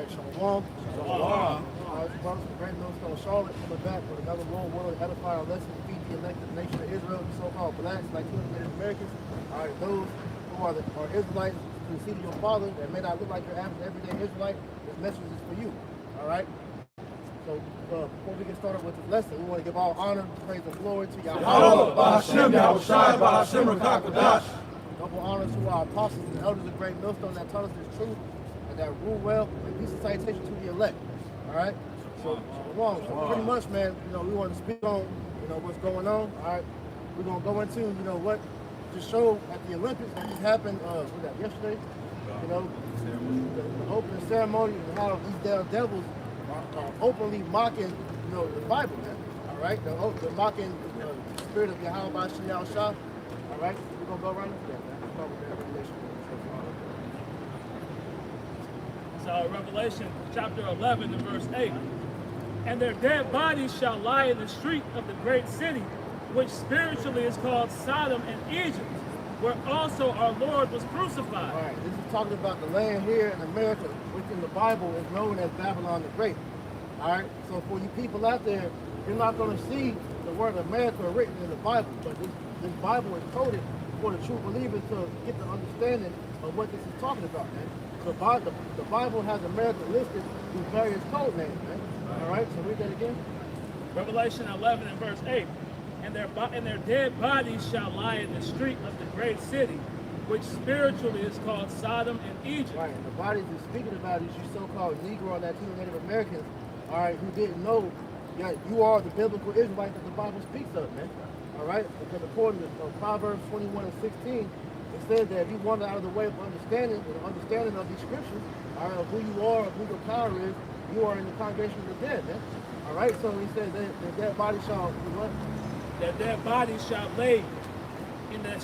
right, Shalom. Shalom. Brothers, the great millstone Charlotte coming back with another Lord willing edifying lesson to feed the elected nation of Israel, the so-called blacks, like Native Americans. All right, those who are Israelites who see your father that may not look like your average everyday Israelite, this message is for you. All right. So before we get started with this lesson, we want to give all honor, praise, and glory to Yahweh. Double honor to our apostles and elders of great millstone that taught us this truth and that rule well, and peace and citation to the elect. All right. So pretty much, man, we want to speak on, what's going on. All right. We're gonna go into, what to show at the Olympics that just happened. Yesterday. The opening ceremony and how these devils are openly mocking, the Bible, man. All right. They're mocking the spirit of Yahweh Shah. All right. We're gonna go right into that, man. Start with that Revelation. So Revelation chapter 11 and verse 8. And their dead bodies shall lie in the street of the great city, which spiritually is called Sodom and Egypt, where also our Lord was crucified. All right, this is talking about the land here in America, which in the Bible is known as Babylon the Great. All right, so for you people out there, you're not going to see the word America written in the Bible, but this Bible is coded for the true believers to get the understanding of what this is talking about, man. So the Bible has America listed with various code names, man. All right, so read that again. Revelation 11 and verse 8. And their dead bodies shall lie in the street of the great city, which spiritually is called Sodom and Egypt. Right, and the bodies he's speaking about is you so-called Negro and Latino Native Americans, all right, who didn't know that you are the biblical Israelites that the Bible speaks of, man. All right, because according to Proverbs 21 and 16, it says that if you wander out of the way of understanding of these scriptures, all right, of who you are, of who your power is, you are in the congregation of the dead, man. All right, so he says that the dead body shall do what? That dead bodies shall lay in the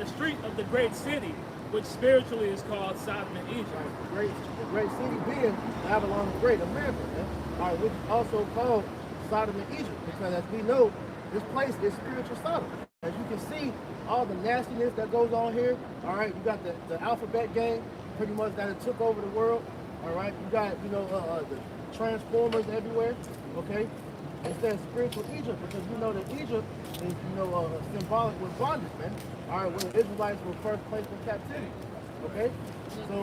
street of the great city, which spiritually is called Sodom and Egypt. Right, the great city being Babylon the Great, America, man. All right, which is also called Sodom and Egypt, because as we know, this place is spiritual Sodom. As you can see, all the nastiness that goes on here. All right, you got the alphabet gang, pretty much that it took over the world. All right, you got the transformers everywhere. Okay, it says spiritual Egypt because we know that Egypt is symbolic with bondage, man. All right, when the Israelites were first placed in captivity. Okay, so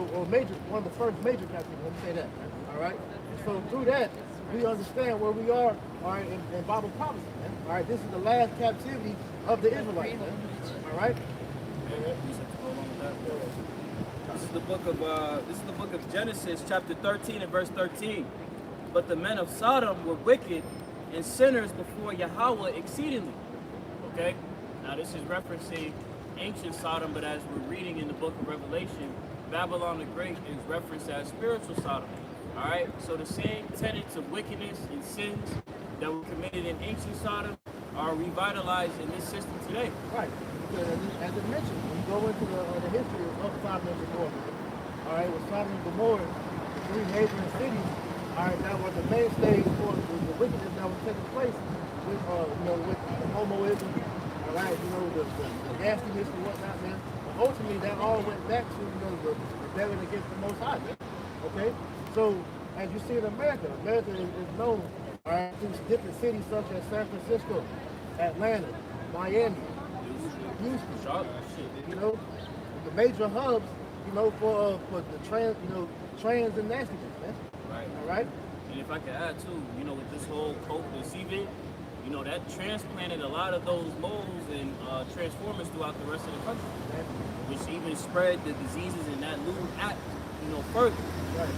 one of the first major captivity. Let me say that. Man. All right, so through that we understand where we are. All right, in Bible prophecy, man. All right, this is the last captivity of the Israelites, man. All right. This is the book of Genesis, chapter 13 and verse 13. But the men of Sodom were wicked and sinners before Yahweh exceedingly. Okay? Now this is referencing ancient Sodom, but as we're reading in the book of Revelation, Babylon the Great is referenced as spiritual Sodom. Alright? So the same tenets of wickedness and sins that were committed in ancient Sodom are revitalized in this system today. Right. Because as it mentioned, when you go into the history of Sodom and Gomorrah, all right, with Sodom and Gomorrah, the three neighboring cities, all right, that was the mainstay for the wickedness that was taking place with, with the homoism, all right, the nastiness and whatnot, man. But ultimately, that all went back to, the rebellion against the Most High, man. Okay? So, as you see in America is known, all right, through different cities such as San Francisco, Atlanta, Miami, Houston, Charlotte, the major hubs, for the trans and nastiness, man. Right. All right. And if I could add too, with this whole coke and CV, that transplanted a lot of those moles and transformers throughout the rest of the country, which even spread the diseases in that little act, further. Right.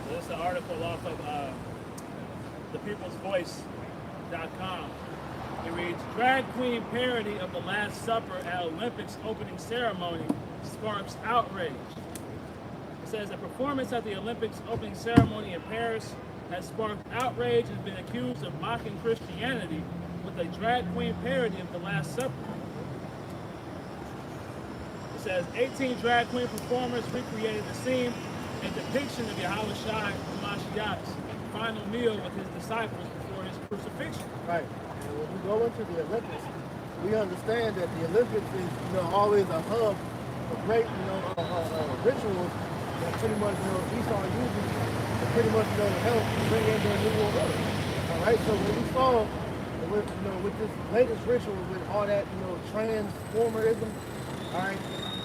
So this is an article off of thepeoplesvoice.com. It reads, drag queen parody of the Last Supper at Olympics opening ceremony sparks outrage. It says the performance at the Olympics opening ceremony in Paris has sparked outrage and been accused of mocking Christianity with a drag queen parody of the Last Supper. It says 18 drag queen performers recreated the scene and depiction of Yahweh Shai Hamashiach's final meal with his disciples before his crucifixion. Right. And when we go into the Olympics, we understand that the Olympics is always a hub of great, rituals that pretty much, Esau uses to pretty much, help bring in their new world order. All right, so when we saw with this latest ritual with all that, transformerism, all right,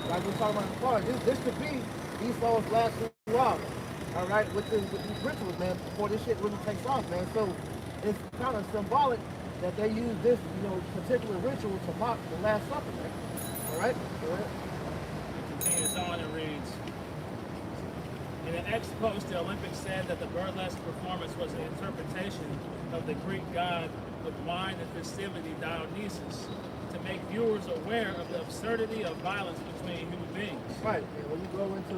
like we were talking about before, this could be Esau's last hurrah, all right, with these rituals, man, before this shit really takes off, man. So it's kind of symbolic that they use this, particular ritual to mock the Last Supper, man. All right, go ahead. Continues on and reads, in an ex post, the Olympics said that the burlesque performance was an interpretation of the Greek god with wine and festivity Dionysus to make viewers aware of the absurdity of violence between human beings. Right, and when you go into,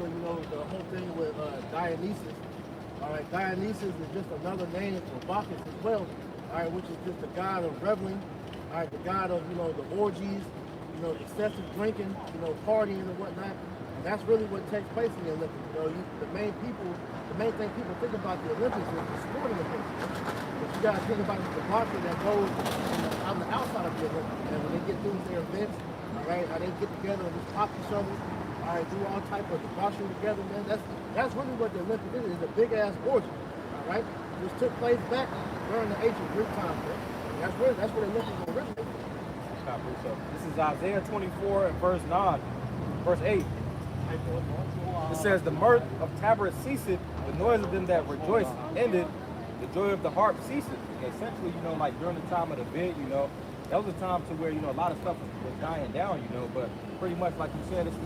the whole thing with Dionysus, all right, Dionysus is just another name for Bacchus as well, all right, which is just the god of reveling, all right, the god of, the orgies, excessive drinking, partying and whatnot. And that's really what takes place in the Olympics. The main thing people think about the Olympics is the sporting events. But you gotta think about the debauchery that goes on the outside of the Olympics. And when they get through their events, all right, how they get together and just pop each other, all right, do all type of debauchery together, man. That's really what the Olympics is. It's a big ass orgy, all right, which took place back during the ancient Greek times, man. And that's where the Olympics originated. This is Isaiah 24 and verse 9, verse 8. It says, the mirth of Tabor ceaseth, the noise of them that rejoice ended, the joy of the harp ceaseth. Essentially, like during the time of the event, that was a time to where, a lot of stuff was dying down, but pretty much like you said, it's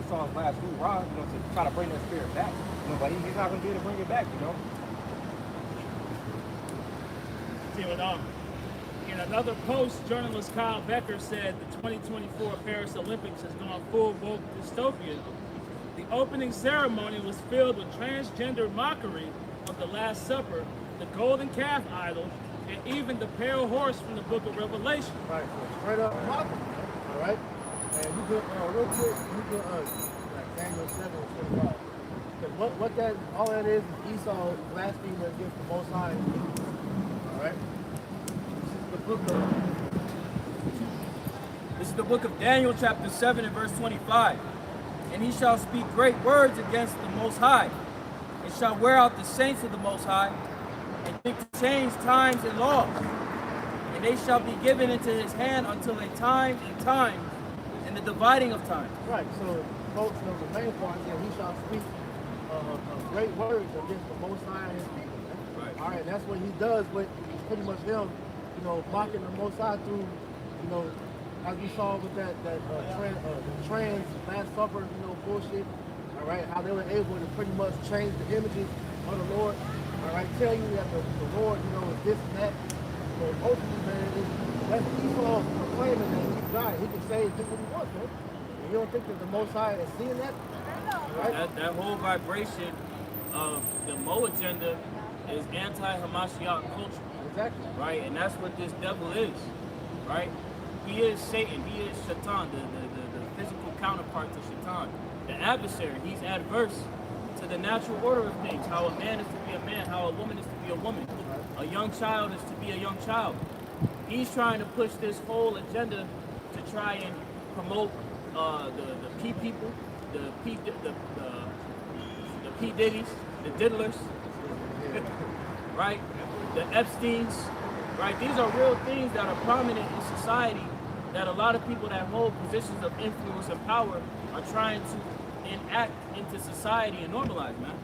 Esau's last hoorah, to try to bring that spirit back, but he's not going to be able to bring it back, In another post, journalist Kyle Becker said the 2024 Paris Olympics has gone full woke dystopian. The opening ceremony was filled with transgender mockery of the Last Supper, the golden calf idol, and even the pale horse from the book of Revelation. Right, so straight up mockery, all right? And you can, real quick, like Daniel 7:25. Because all that is Esau blaspheming against the Most High. All right? This is the book of Daniel, chapter 7 and verse 25. And he shall speak great words against the Most High, and shall wear out the saints of the Most High, and think to change times and laws. And they shall be given into his hand until a time and the dividing of time. Right, so folks, the main part is that he shall speak great words against the Most High and his people. Man. Right. All right, that's what he does, but pretty much him, mocking the Most High through, as we saw with that trans Last Supper, bullshit. All right, how they were able to pretty much change the images of the Lord. All right, tell you that the Lord, is this and that. Ultimately, man, that's Esau proclaiming that he's God. He can say and do what he wants, man. And you don't think that the Most High is seeing that? Right? That whole vibration of the Mo agenda is anti-Hamashiach culture. Exactly. Right? And that's what this devil is, right? He is Satan. He is Shaitan, the physical counterpart to Shaitan. The adversary, he's adverse to the natural order of things, how a man is to be a man, how a woman is to be a woman, a young child is to be a young child. He's trying to push this whole agenda to try and promote the P people, the P Diddies, the diddlers, right? The Epsteins, right? These are real things that are prominent in society that a lot of people that hold positions of influence and power are trying to enact into society and normalize, man.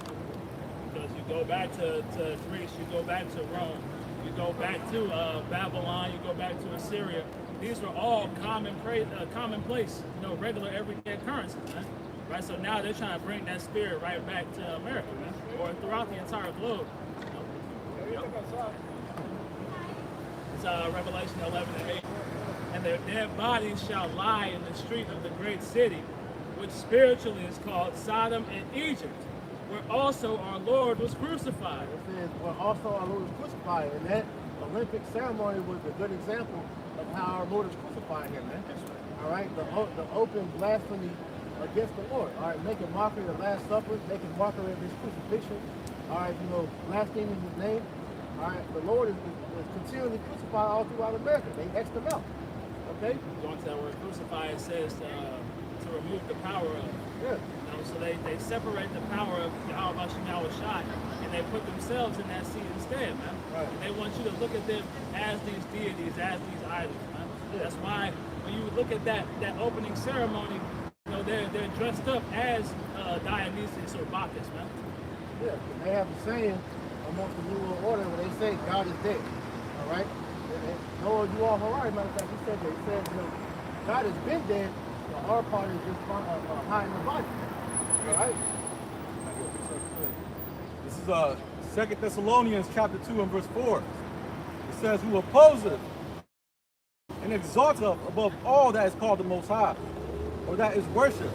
Because you go back to Greece, you go back to Rome, you go back to Babylon, you go back to Assyria. These were all commonplace, regular everyday occurrences, man. Right? So now they're trying to bring that spirit right back to America, man, or throughout the entire globe. Yep. It's Revelation 11 and 8. And their dead bodies shall lie in the street of the great city, which spiritually is called Sodom and Egypt, where also our Lord was crucified. It says, where also our Lord was crucified. And that Olympic ceremony was a good example of how our Lord is crucifying him, man. All right, the open blasphemy against the Lord. All right, making mockery of the Last Supper, making mockery of his crucifixion. All right, blaspheming his name. All right, the Lord is continually crucified all throughout America. They X'd him out. Okay? Going to that word crucify, it says to remove with the power of. Yeah. You know, so they separate the power of Yahweh Shai and they put themselves in that seat instead, man. Right. They want you to look at them as these deities, as these idols, man. Yeah. That's why when you look at that opening ceremony, you know, they're dressed up as Dionysus or Bacchus, man. Yeah, they have a saying amongst the New World Order where they say God is dead. All right? Noah, you all right, matter of fact, he said that. He said, you know, God has been dead, but our part is just hiding the body. All right? This is 2 Thessalonians chapter 2 and verse 4. It says, who opposes and exalteth above all that is called the Most High, or that is worshipped,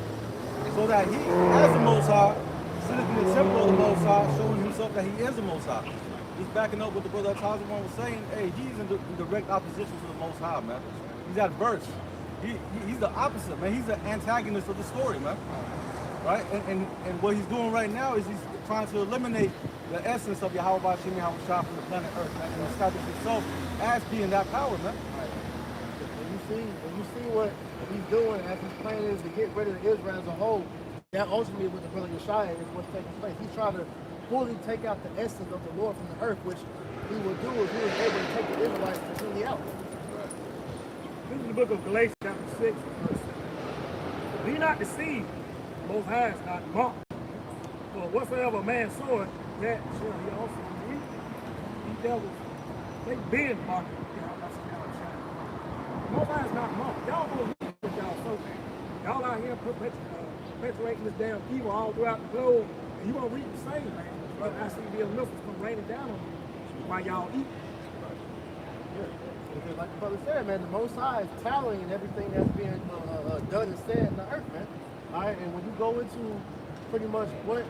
so that he, as the Most High, sitteth in the temple of the Most High, showing himself that he is the Most High. Just backing up what the brother Tazwan was saying, hey, he's in direct opposition to the Most High, man. He's adverse. He's the opposite, man. He's the antagonist of the story, man. Right? And what he's doing right now is he's trying to eliminate the essence of Yahweh Bashim Yahweh Shah from the planet Earth, man, and establish himself as being that power, man. When you see what he's doing as his plan is to get rid of Israel as a whole, that ultimately with the brother Yeshua is what's taking place. He's trying to fully take out the essence of the Lord from the earth, which he will do if he was able to take the Israelites completely out. This is the book of Galatians chapter 6, verse 7. Be not deceived, Most High is not mocked. For whatsoever man soweth, that shall he also reap. These devils, they been mocking. Most High is not mocked. Y'all gonna reap what y'all sow. Y'all out here perpetuating this damn evil all throughout the globe, and you gonna reap the same, man. But I see the missiles come raining down on you while y'all eat. Yeah. Because like the brother said, man, the Most High is tallying everything that's being done and said in the earth, man. All right, and when you go into pretty much what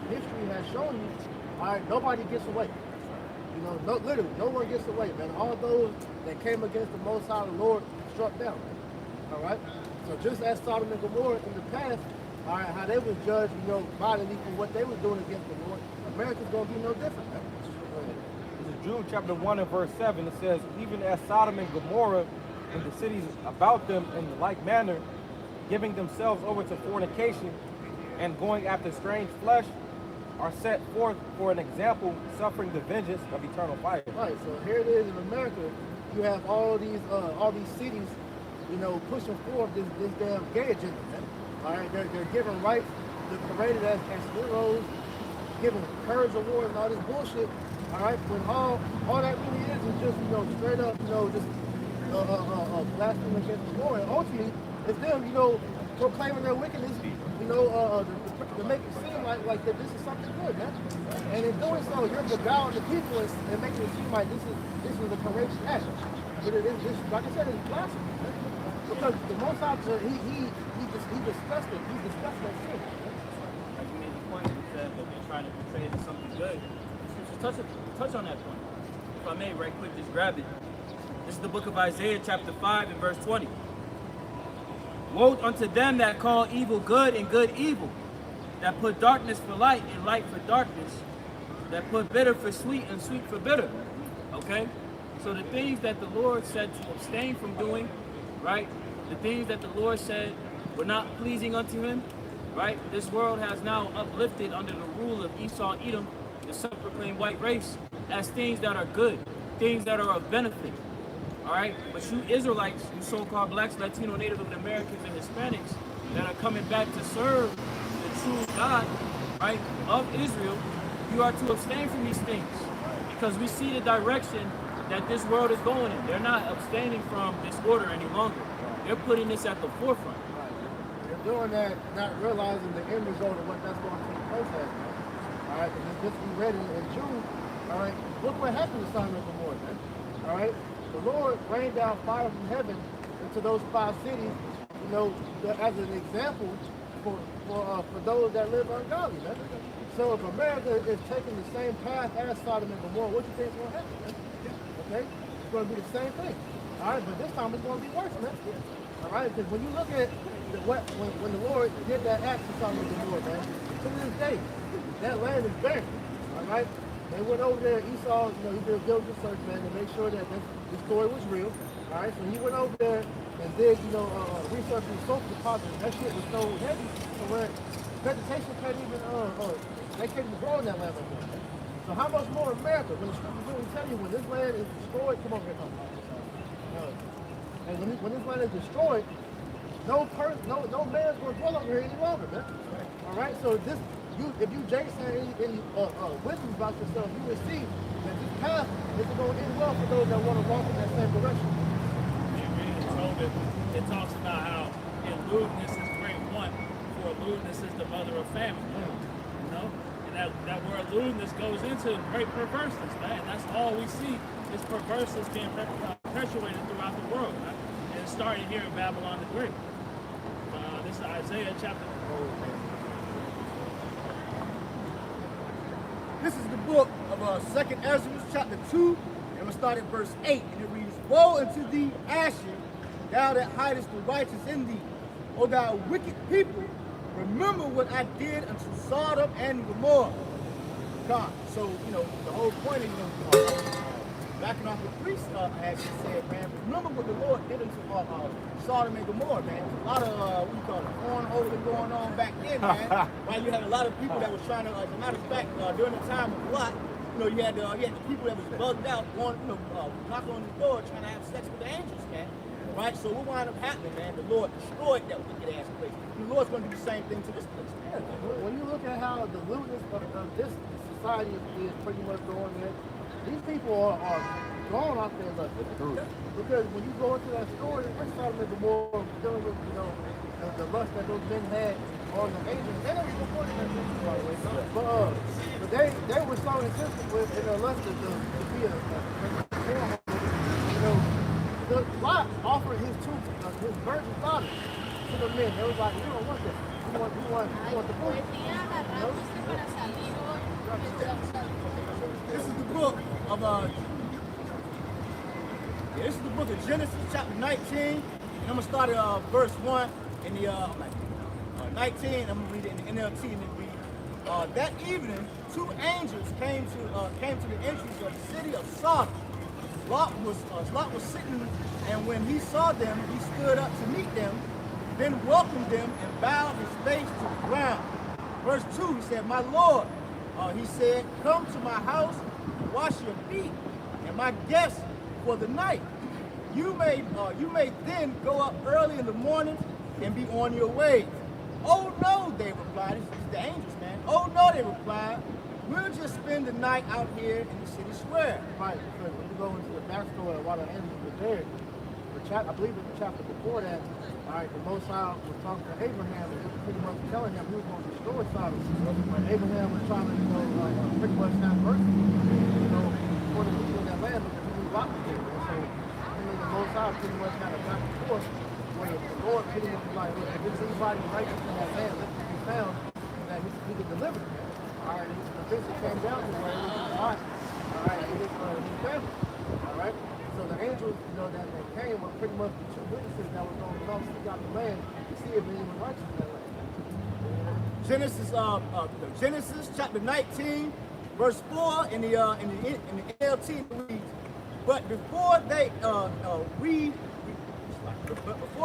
history has shown you, all right, nobody gets away. You know, literally, no one gets away, man. All those that came against the Most High, the Lord struck down, man. All right? So just as Sodom and Gomorrah in the past, all right, how they was judged, you know, violently for what they was doing against the Lord, America's going to be no different, man. This is Jude chapter 1 and verse 7. It says, even as Sodom and Gomorrah and the cities about them in like manner, giving themselves over to fornication and going after strange flesh, are set forth for an example, suffering the vengeance of eternal fire. Right, so here it is in America. You have all these cities, you know, pushing forth this damn gay agenda, man. All right, they're giving rights, they're paraded as heroes, giving courage awards and all this bullshit. All right, when all that really is just, you know, straight up, you know, just blasphemy against the Lord. And ultimately, it's them, you know, proclaiming their wickedness, you know, to make it seem like that this is something good, man. And in doing so, you're beguiling the people and making it seem like this is a courageous act. But it is, like I said, it's blasphemy, man. Because the Most High, he discussed it. He discussed that sin. Like you made the point, you said that they're trying to portray it as something good. Just touch on that point. If I may, right quick, just grab it. This is the book of Isaiah, chapter 5, and verse 20. Woe unto them that call evil good and good evil, that put darkness for light and light for darkness, that put bitter for sweet and sweet for bitter. Okay? So the things that the Lord said to abstain from doing, right? The things that the Lord said were not pleasing unto him, right? This world has now uplifted under the rule of Esau, Edom, the self-proclaimed white race, as things that are good, things that are of benefit. All right, but you Israelites, you so-called blacks, Latino, Native Americans, and Hispanics that are coming back to serve the true God, right, of Israel, you are to abstain from these things because we see the direction that this world is going in. They're not abstaining from this order any longer. They're putting this at the forefront. They're doing that, not realizing the end result of what that's going to take place as. All right, because this we read in June. All right, look what happened to Sodom and Gomorrah, man. All right. The Lord rained down fire from heaven into those 5 cities, you know, as an example for those that live ungodly, man. So if America is taking the same path as Sodom and Gomorrah, what do you think is going to happen, man? Okay? It's going to be the same thing. All right, but this time it's going to be worse, man. All right, because when you look at when the Lord did that act to Sodom and Gomorrah, man, to this day, that land is barren. All right? They went over there. Esau, he did a diligent search, man, to make sure that this story was real. All right, so he went over there and did, research in salt deposits. That shit was so heavy, so where vegetation can't even, they can't even grow in that land like that. So how much more America? When the scriptures really tell you when this land is destroyed, come over here, and when this land is destroyed, no man's going to dwell over here any longer, man. All right, so if you Jason any wisdom about yourself, you will see that this path is going to end well for those that want to walk in that same direction. It talks about how in lewdness is great want, for lewdness is the mother of famine. And that word lewdness goes into great perverseness, man. And that's all we see is perverseness being perpetuated throughout the world. Right? And it started here in Babylon the Great. This is Isaiah chapter 4. This is the book of 2nd Ezra, chapter 2, and we'll start at verse 8. And it reads, Woe unto thee, Asher, thou that hidest the righteous in thee. O thou wicked people, remember what I did unto Sodom and Gomorrah. God. So, the whole point is, backing off the priest actually said, man, remember what the Lord did unto Sodom and Gomorrah, man. There's a lot of, cornholing going on back then, man. Right? You had a lot of people that was trying to, as a matter of fact, during the time of Lot, you had the people that was bugged out, going, knocking on the door, trying to have sex with the angels, man. Right? So what wound up happening, man? The Lord destroyed that wicked ass place. The Lord's going to do the same thing to this place, man. When you look at how the lewdness of this society is pretty much going there, these people are gone off their lust. Because when you go into that story, it's Sodom and Gomorrah dealing with, the lust that those men had on the angels. They never reported that lust, by the way. But they were so insistent with in their lust to be a the Lot offered his virgin daughter to the men. They was like, you don't want that. You want the boy. This is the book of this is the book of Genesis, chapter 19. And I'm gonna start at verse 1 in the 19. I'm gonna read it in the NLT, and it reads, that evening, 2 angels came to the entrance of the city of Sodom. Lot was sitting, and when he saw them, he stood up to meet them, then welcomed them and bowed his face to the ground. Verse 2, he said, My Lord, he said, come to my house, wash your feet, and my guests for the night. You may then go up early in the morning and be on your way. Oh no, they replied. This is the angels, man. Oh no, they replied. We'll just spend the night out here in the city square. Right, because when you go into the backstory of why the angels were there, I believe it's the chapter before that, all right, the Most High was talking to Abraham and pretty much telling him he was going to destroy Sodom. When Abraham was trying to, pretty much have mercy, for the people in that land because he was locked there. And so, the Most High pretty much had a back and forth where the Lord pretty much was like, look, if there's anybody righteous in that land, let it be found that he could deliver them. All right, the things that came down to where it was hot, all right, it was his family. All right, so the angels, that came were pretty much the 2 witnesses that was going to come seek out the land to see if anyone was righteous in that land. Genesis chapter 19, verse 4 in the NLT reads, but before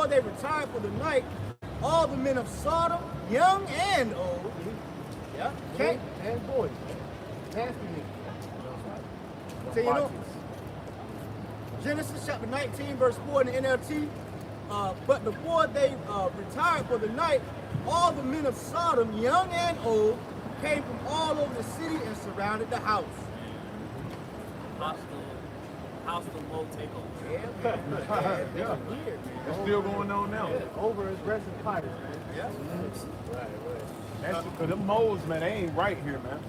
they retired for the night, all the men of Sodom, young and old, Men and boys, nasty so Genesis chapter 19, verse 4 in the NLT. But before they retired for the night, all the men of Sodom, young and old, came from all over the city and surrounded the house. Hostile low takeover. Yeah. Weird, It's still going on now. over aggressive fighters. Yeah. That's because them moles, man, they ain't right here, man.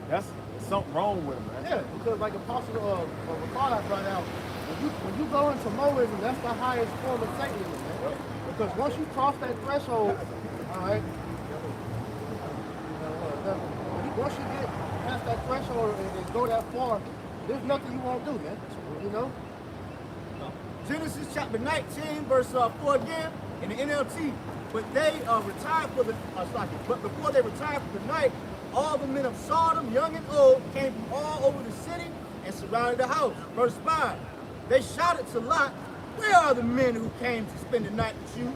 That's something wrong with them, man. Yeah, because like Apostle Raphael brought out, when you go into Moism, that's the highest form of Satanism, man. Because once you cross that threshold, all right, once you get past that threshold and go that far, there's nothing you won't do, man. Genesis chapter 19, verse 4 again in the NLT. But they retired for the but before they retired for the night, all the men of Sodom, young and old, came from all over the city and surrounded the house. Verse 5. They shouted to Lot, where are the men who came to spend the night with you?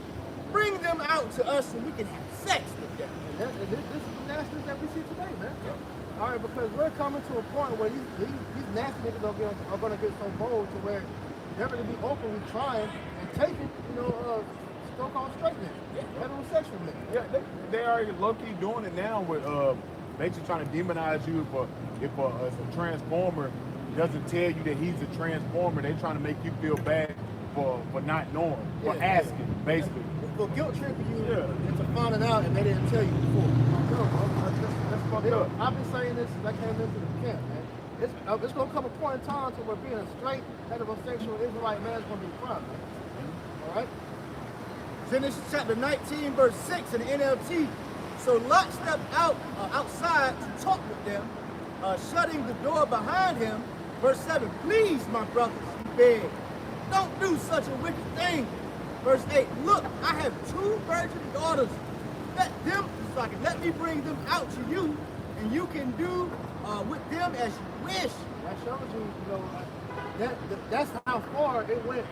Bring them out to us so we can have sex with them. And this is the nastiness that we see today, man. All right, because we're coming to a point where these nasty niggas are going to get so bold to where they're going to be openly trying and taking, so-called straight men, heterosexual men. Yeah, they are low-key doing it now with basically trying to demonize you if a transformer doesn't tell you that he's a transformer. They're trying to make you feel bad for not knowing, for asking, basically. For guilt tripping you into finding out and they didn't tell you before. That's fucked up. I've been saying this since I came into the camp, man. It's going to come a point in time to where being a straight heterosexual Israelite man is going to be a crime, man. All right? Genesis chapter 19, verse 6 in the NLT. So Lot stepped outside to talk with them, shutting the door behind him. Verse 7, please, my brothers, he begged, don't do such a wicked thing. Verse 8, look, I have 2 virgin daughters. Let me bring them out to you, and you can do with them as you wish. That shows you, that's how far it went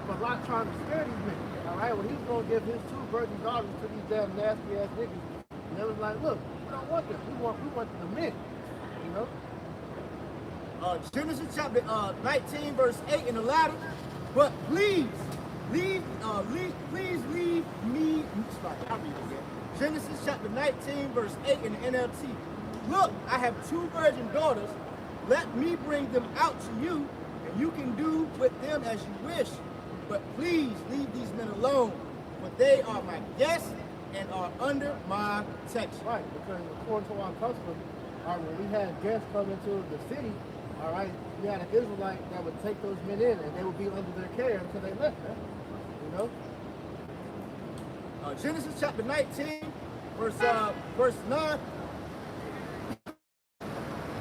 for Lot trying to scare these men. All right, when he's going to give his 2 virgin daughters to these damn nasty ass niggas, and they was like, look, we don't want them. We want the men. You know. Genesis chapter 19, verse 8 in the latter. But please leave me. Sorry, I'll read it again. Genesis chapter 19, verse 8 in the NLT. Look, I have 2 virgin daughters. Let me bring them out to you, and you can do with them as you wish. But please leave these men alone, for they are my guests and are under my protection. Right, because according to our custom, when we had guests come into the city, all right, we had an Israelite that would take those men in, and they would be under their care until they left, man. You know. Genesis chapter 19, verse 9.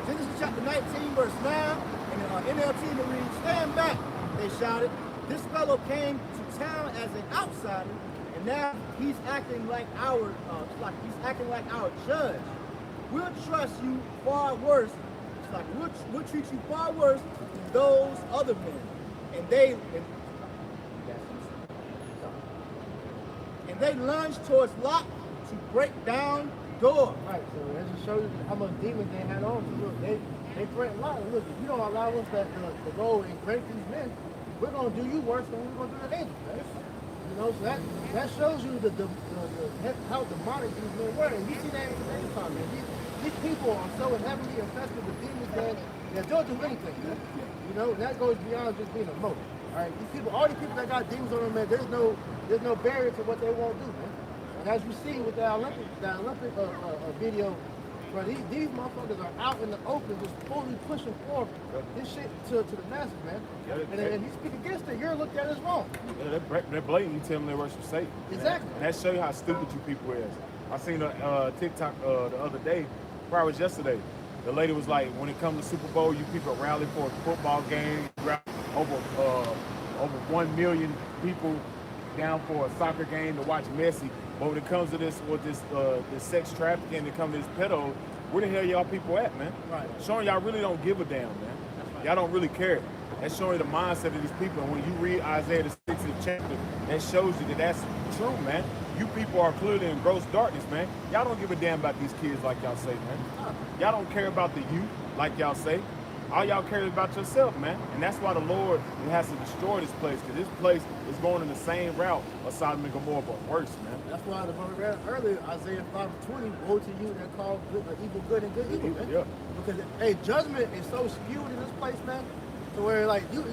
Genesis chapter 19, verse 9, in the NLT it reads, stand back, they shouted. This fellow came to town as an outsider, and now he's acting like our judge. We'll trust you far worse. It's like we'll treat you far worse than those other men. And they lunged towards Lot to break down the door. Right, so that just shows you how much demons they had on. So look, they threatened Lot. Look, if you don't allow us to go and break these men, we're going to do you worse than we're going to do the angels, right? You know, so that shows you how demonic these men were. And you see that in today's time, man. These people are so heavily infested with demons that they'll do anything, man. You know, and that goes beyond just being a motive. All right, all these people that got demons on them, man, there's no barrier to what they won't do, man. And as you see with the Olympic video, bro, these motherfuckers are out in the open, just fully pushing forth this shit to the masses, man. And you speak against it, you're looked at as wrong. Yeah, they're blatantly telling them they worship Satan. Exactly. And that shows you how stupid you people is. I seen a TikTok the other day, probably was yesterday. The lady was like, when it comes to Super Bowl, you people rally for a football game, over 1 million people down for a soccer game to watch Messi. But when it comes to this sex trafficking, it comes to this pedo, where the hell y'all people at, man? Right. Showing y'all really don't give a damn, man. Y'all don't really care. That's showing you the mindset of these people. And when you read Isaiah the 6th chapter, that shows you that that's true, man. You people are clearly in gross darkness, man. Y'all don't give a damn about these kids like y'all say, man. Y'all don't care about the youth like y'all say. All y'all care about yourself, man. And that's why the Lord has to destroy this place, because this place is going in the same route of Sodom and Gomorrah, but worse, man. That's why the verse read earlier, Isaiah 5:20, woe to you that call evil good and good evil, man. Yeah. Because judgment is so skewed in this place, man, to where like these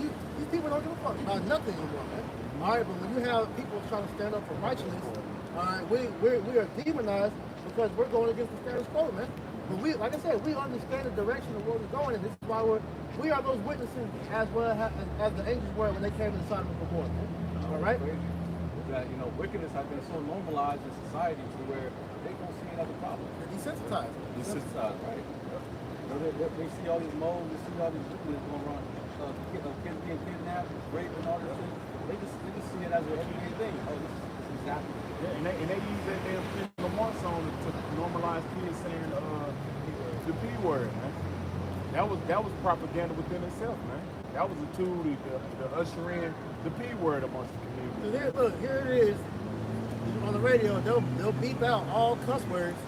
people don't give a fuck about nothing anymore, man. All right, but when you have people trying to stand up for righteousness, all right, we are demonized because we're going against the status quo, man. But we, like I said, we understand the direction of where we're going, and this is why we are those witnesses as well as the angels were when they came to Sodom and Gomorrah. All right. That wickedness has been so normalized in society to where they don't see it as a problem. They're desensitized. Right? They see all these moles, they see all these wickedness going on, kids being kidnapped, raped, and all this thing. They just see it as an everyday thing. Oh, this is happening. Yeah, and they use that damn Lamar song to normalize kids saying the P word, man. That was propaganda within itself, man. That was a tool to usher in the P word amongst the community. So here, look, here it is. On the radio, they'll beep out all cuss words,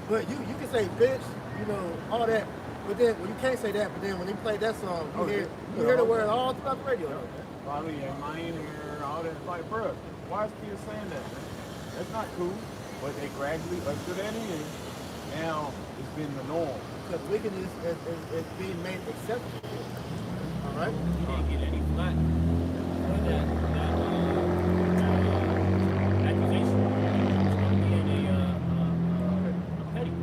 but you can say bitch, you know, all that. But then, well, you can't say that. But then when they play that song, you hear the word all throughout the radio. Probably in my ear, all that. Like, bro, why is kids saying that, man? That's not cool. But they gradually usher that in. Now it's been the norm. Because wickedness is being made acceptable. All right. You didn't get any flack for that accusation of being a petty,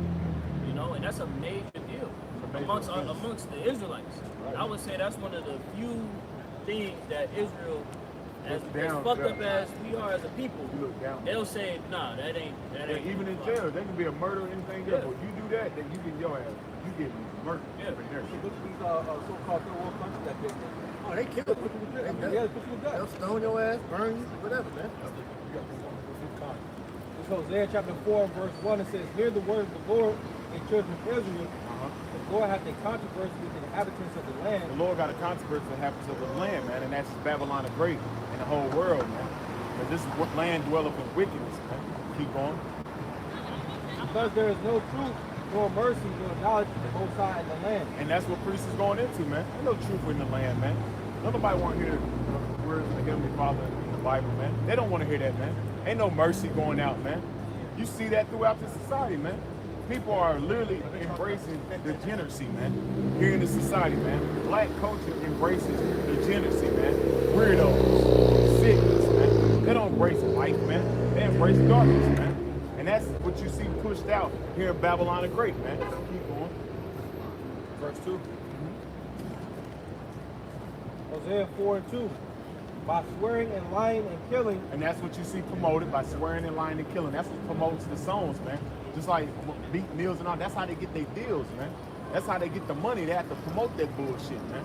you know, and that's a major deal amongst the Israelites. I would say that's one of the few things that Israel, as fucked up as we are as a people, they'll say, nah, that ain't. Even in jail, they can be a murder or anything else. But you do that, then you get your ass. You get murdered. Yeah. Right there. Look at these so-called third world countries that did that. Oh, they kill you. Yeah, put you to They'll death. stone your ass, burn you, whatever, man. It's Hosea chapter 4, verse 1. It says, hear the word of the Lord, ye children of Israel. The Lord hath a controversy with the inhabitants of the land. The Lord got a controversy that happens to the land, man, and that's Babylon the Great and the whole world, man. Because this is what land dwelleth in wickedness, man. Keep going. Because there is no truth, nor mercy, nor knowledge of the Most High in the land. And that's what priest is going into, man. There's no truth in the land, man. Nobody want to hear the words of the Heavenly Father in the Bible, man. They don't want to hear that, man. Ain't no mercy going out, man. You see that throughout the society, man. People are literally embracing degeneracy, man. Here in the society, man. Black culture embraces degeneracy, man. Weirdos, sickness, man. They don't embrace life, man. They embrace darkness, man. And that's what you see pushed out here in Babylon the Great, man. Keep going. Verse 2. Hosea 4 and 2. By swearing and lying and killing. And that's what you see promoted by swearing and lying and killing. That's what promotes the songs, man. Just like beat meals and all. That's how they get their deals, man. That's how they get the money. They have to promote that bullshit, man.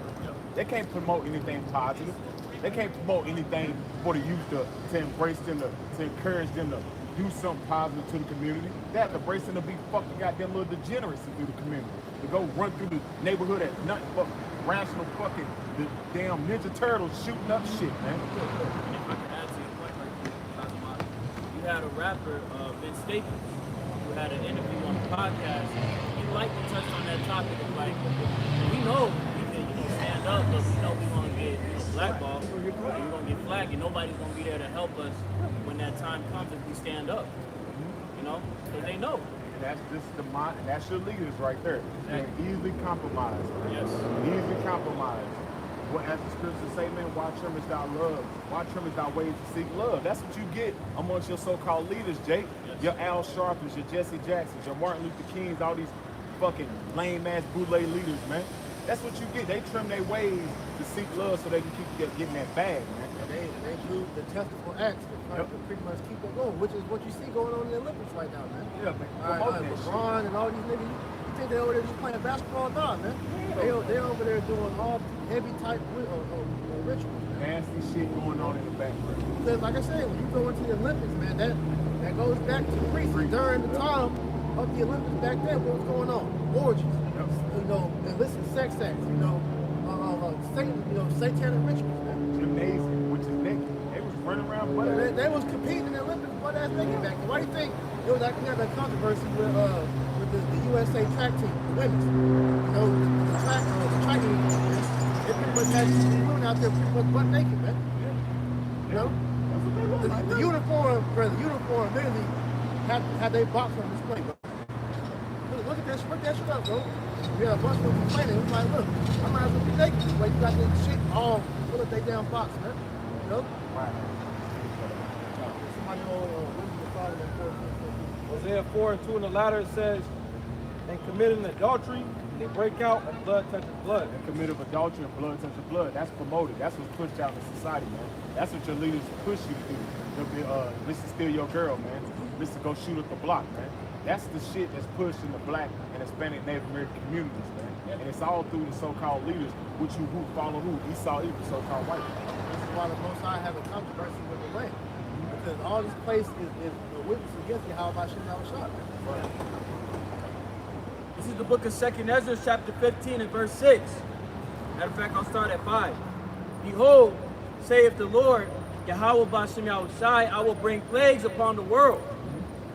They can't promote anything positive. They can't promote anything for the youth to embrace them, to encourage them to do something positive to the community. They have to embrace them to be fucking goddamn little degeneracy through the community. To go run through the neighborhood at nothing but rational fucking the damn Ninja Turtles shooting up shit, man. If I can add to your point right there, you had a rapper, Vince Staples, who had an interview on the podcast. He liked to touch on that topic of like, we know we can, stand up, but we know we're gonna get blackballed, we're gonna get flagged, and nobody's gonna be there to help us when that time comes if we stand up. Because they know. That's just that's your leaders right there. They're easily compromised. Man. Yes. Easily compromised. What as the scriptures say, man, why trimmest thou love? Why trimmest thou ways to seek love? That's what you get amongst your so-called leaders, Jake. Yes. Your Al Sharptons, your Jesse Jacksons, your Martin Luther Kings, all these fucking lame-ass bootleg leaders, man. That's what you get. They trim their ways to seek love so they can keep getting that bag, man. They do the testable acts to pretty much keep it going, which is what you see going on in the Olympics right now, man. Yeah, man. All right, LeBron and all these niggas, you think they're over there just playing basketball? Nah, man. They're over there doing all heavy type rituals. Nasty shit going on in the background. Because like I said, when you go into the Olympics, man, that goes back to priests during the time of the Olympics back then. What was going on? Orgies, illicit sex acts, satanic rituals, man. Gymnasium, which is naked. They was running around butt ass. They was competing in the Olympics butt ass naked back then. Why do you think it was actually that controversy with the USA track team, the women's? The track team, they pretty much had these women out there pretty much butt naked, man. The uniform literally had they box on display, bro. Look at this, look that shit up, bro. We had a bunch of them complaining. It was like, look, I might as well be naked. This way you got this shit all full of they damn box, man. Right. Somebody Hosea 4 and 2 in the latter, it says, and committing adultery, they break out and blood touches blood. And committed adultery and blood touches blood. That's promoted. That's what's pushed out in society, man. That's what your leaders push you to do. This is still your girl, man. This is go shoot up the block, man. That's the shit that's pushed in the black and Hispanic Native American communities, man. And it's all through the so-called leaders, which who follow who? Esau, the so-called white. This is why the Most High have a controversy with the land. Because all this place is a witness against you, how about shit I was shot. This is the book of 2nd Ezra, chapter 15 and verse 6. Matter of fact, I'll start at 5. Behold, saith the Lord, Yahweh Bashem Yahushai, I will bring plagues upon the world.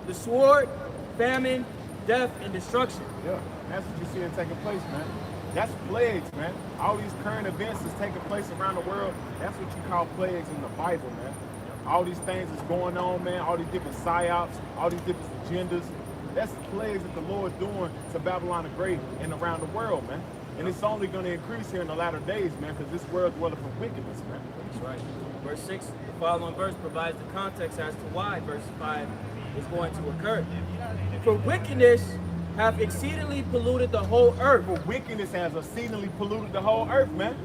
The sword, famine, death, and destruction. Yeah, that's what you're seeing taking place, man. That's plagues, man. All these current events is taking place around the world. That's what you call plagues in the Bible, man. All these things is going on, man. All these different psyops, all these different agendas. That's the plagues that the Lord's doing to Babylon the Great and around the world, man. And it's only going to increase here in the latter days, man, because this world's dwelling from wickedness, man. That's right. Verse 6, the following verse provides the context as to why verse 5 is going to occur. For wickedness have exceedingly polluted the whole earth. For wickedness has exceedingly polluted the whole earth, man.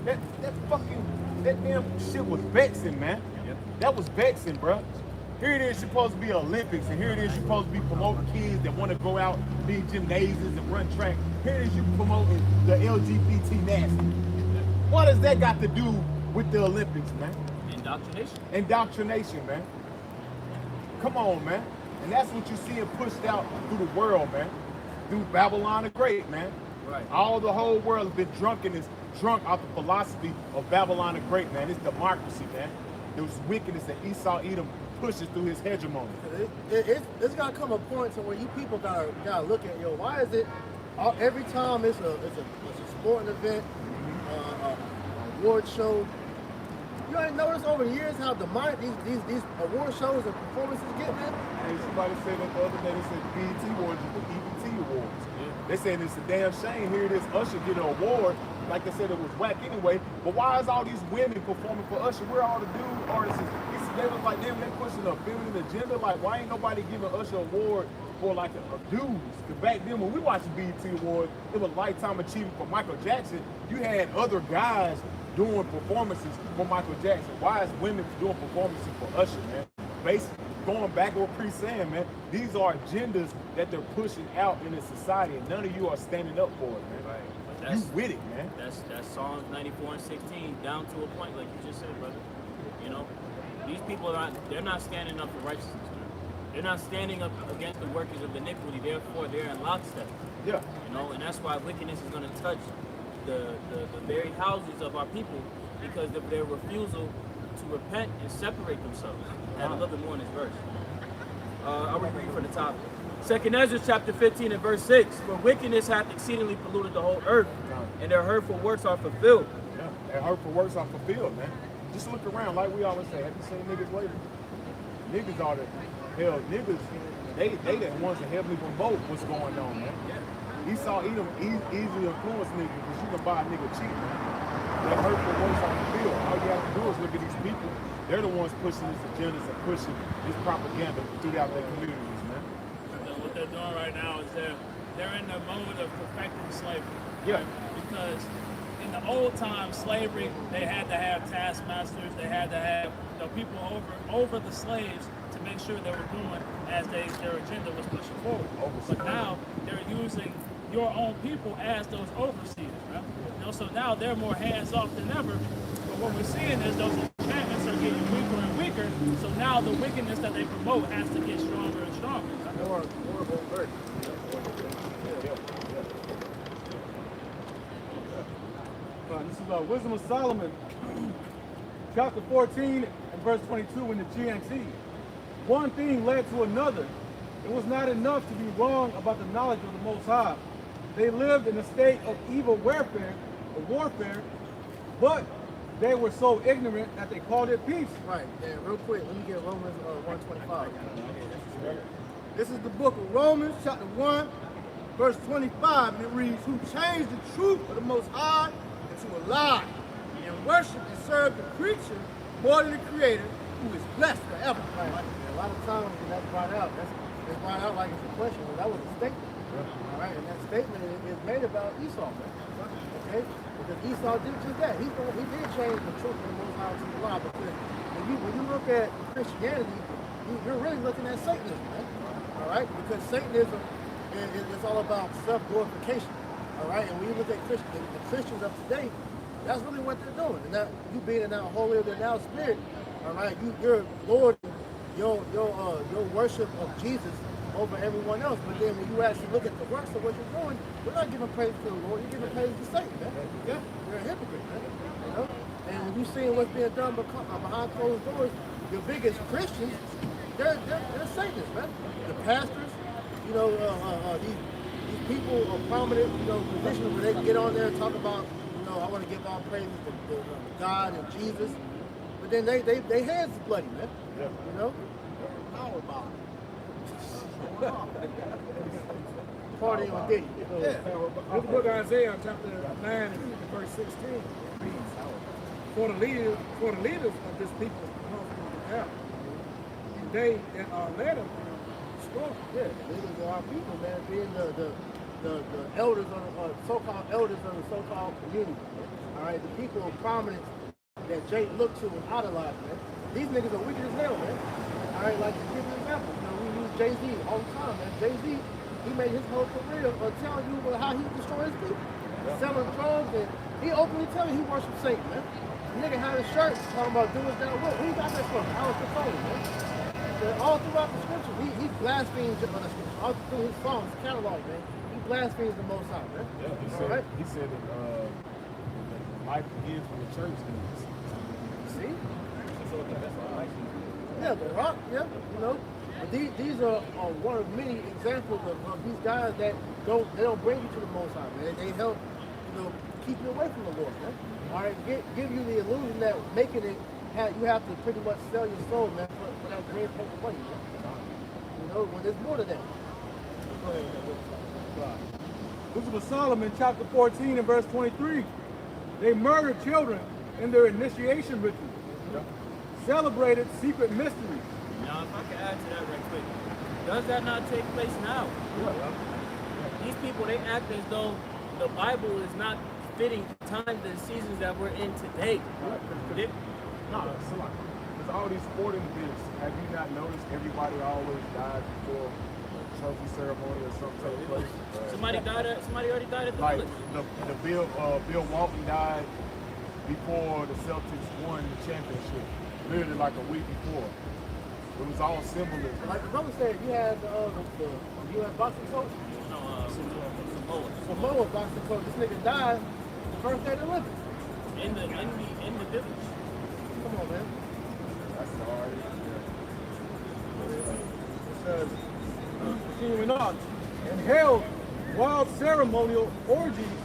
That damn shit was vexing, man. That was vexing, bro. Here it is supposed to be Olympics, and here it is supposed to be promoting kids that want to go out, be gymnasiums and run track. Here it is you promoting the LGBT nasty. What does that got to do with the Olympics, man? Indoctrination. Indoctrination, man. Come on, man. And that's what you're seeing pushed out through the world, man. Through Babylon the Great, man. Right. All the whole world has been drunk off the philosophy of Babylon the Great, man. It's democracy, man. There was wickedness that Esau Edom pushes through his hegemony. It's gotta come a point to where you people gotta look at, why is it every time it's a sporting event, award show. You ain't noticed over the years how demonic these award shows and performances get, man? Hey, somebody said that the other day, they said BET Awards is the EBT Awards. They said it's a damn shame. Here it is, Usher get an award. Like they said, it was whack anyway. But why is all these women performing for Usher? Where all the dude artists? They was like, damn, they pushing a feminine agenda. Like, why ain't nobody giving Usher an award for like a dudes? Because back then when we watched the BET Awards, it was Lifetime Achievement for Michael Jackson. You had other guys doing performances for Michael Jackson. Why is women doing performances for Usher, man? Basically, going back to what Priest saying, man, these are agendas that they're pushing out in the society, and none of you are standing up for it, man. Right. But You with it, man. That's Psalms 94 and 16 down to a point, like you just said, brother. You know, these people they're not standing up for righteousness, man. They're not standing up against the workers of iniquity. Therefore, they're in lockstep. Yeah. You know, and that's why wickedness is going to touch the very houses of our people because of their refusal to repent and separate themselves. Add a little bit more in this verse. I'll read from the top. 2nd Ezra chapter 15 and verse 6. For wickedness hath exceedingly polluted the whole earth, and their hurtful works are fulfilled. Yeah, their hurtful works are fulfilled, man. Just look around, like we always say. Have you seen niggas lately? Niggas are niggas, they the ones that heavily promote what's going on, man. Esau Edom easily influence niggas because you can buy a nigga cheap, man. Their hurtful works are fulfilled. All you have to do is look at these people. They're the ones pushing these agendas and pushing this propaganda throughout their communities, man. What they're doing right now is they're in the mode of perfecting slavery. Yeah. Right? Because in the old times, slavery, they had to have taskmasters, they had to have people over the slaves to make sure they were doing as their agenda was pushing forward. But now they're using your own people as those overseers, right? So now they're more hands off than ever. But what we're seeing is those enchantments are getting weaker and weaker. So now the wickedness that they promote has to get stronger and stronger. More overt. This is Wisdom of Solomon, chapter 14 and verse 22 in the GMS. One thing led to another. It was not enough to be wrong about the knowledge of the Most High. They lived in a state of evil warfare, but they were so ignorant that they called it peace. Right, and real quick, let me get Romans 1:25. This is the book of Romans, chapter 1, verse 25, and it reads, who changed the truth of the Most High into a lie, and worship and serve the creature more than the Creator, who is blessed forever. Right. And a lot of times when that's brought out, it's brought out like it's a question, but that was a statement. All right, and that statement is made about Esau, man. Okay? Because Esau did just that. He did change the truth of the Most High to the lie, because when you look at Christianity, you're really looking at Satanism, man. All right? Because Satanism is all about self-glorification. All right? And when you look at the Christians of today, that's really what they're doing. And that you being in that holier than thou spirit, all right, you're lording your worship of Jesus over everyone else. But then when you actually look at the works of what you're doing, you're not giving praise to the Lord. You're giving praise to Satan, man. Yeah, you're a hypocrite, man. You know. And when you see what's being done behind closed doors, your biggest Christians, they're Satanists, man. The pastors, you know, these people are prominent, you know, positions where they can get on there and talk about, you know, I want to give all praise to God and Jesus. But then they hands is bloody, man. Yeah. You know? Power bottom. Party on Diddy. Yeah. Look at the book of Isaiah, chapter 9 and verse 16. Reads, for the leaders of this people come from the hell, and they that are led of them destroy. Yeah, leaders of our people, man, being the elders of the so-called elders of the so-called community. All right, the people of prominence that Jake looked to and idolized, man. These niggas are wicked as hell, man. All right, like to give you an example, you know, we use Jay-Z all the time, man. Jay-Z, he made his whole career of telling you how he destroys people. Selling drugs, and he openly telling you he worships Satan, man. The nigga had a shirt talking about do as thou wilt. Where you got that from? How was the phone, man? So all throughout the scriptures, he blasphemes all through his songs, his catalog, man. He blasphemes the Most High, man. Yeah, he said that life begins when the church ends. See? That's what I like. Yeah, the rock, yeah, you know. But these are one of many examples of these guys that don't bring you to the Most High, man. They help, you know, keep you away from the Lord, man. All right, give you the illusion that making it, you have to pretty much sell your soul, man, for that great paper money, man. You know, when there's more to that. Go ahead. This is Solomon, chapter 14 and verse 23. They murdered children in their initiation rituals. Celebrated secret mysteries. Now, if I could add to that right quick, does that not take place now? These people, they act as though the Bible is not fitting the times and seasons that we're in today. No, so like, because all these sporting events, have you not noticed everybody always dies before a trophy ceremony or something takes place? Somebody already died at the Like village. Bill Walton died before the Celtics won the championship, literally like a week before. It was all symbolism. Like the brother said, you had the U.S. boxing coach. Samoa boxing coach. This nigga died the first day of the Olympics. In the village. Come on, man. That's hard. It says, continuing on, and held wild ceremonial orgies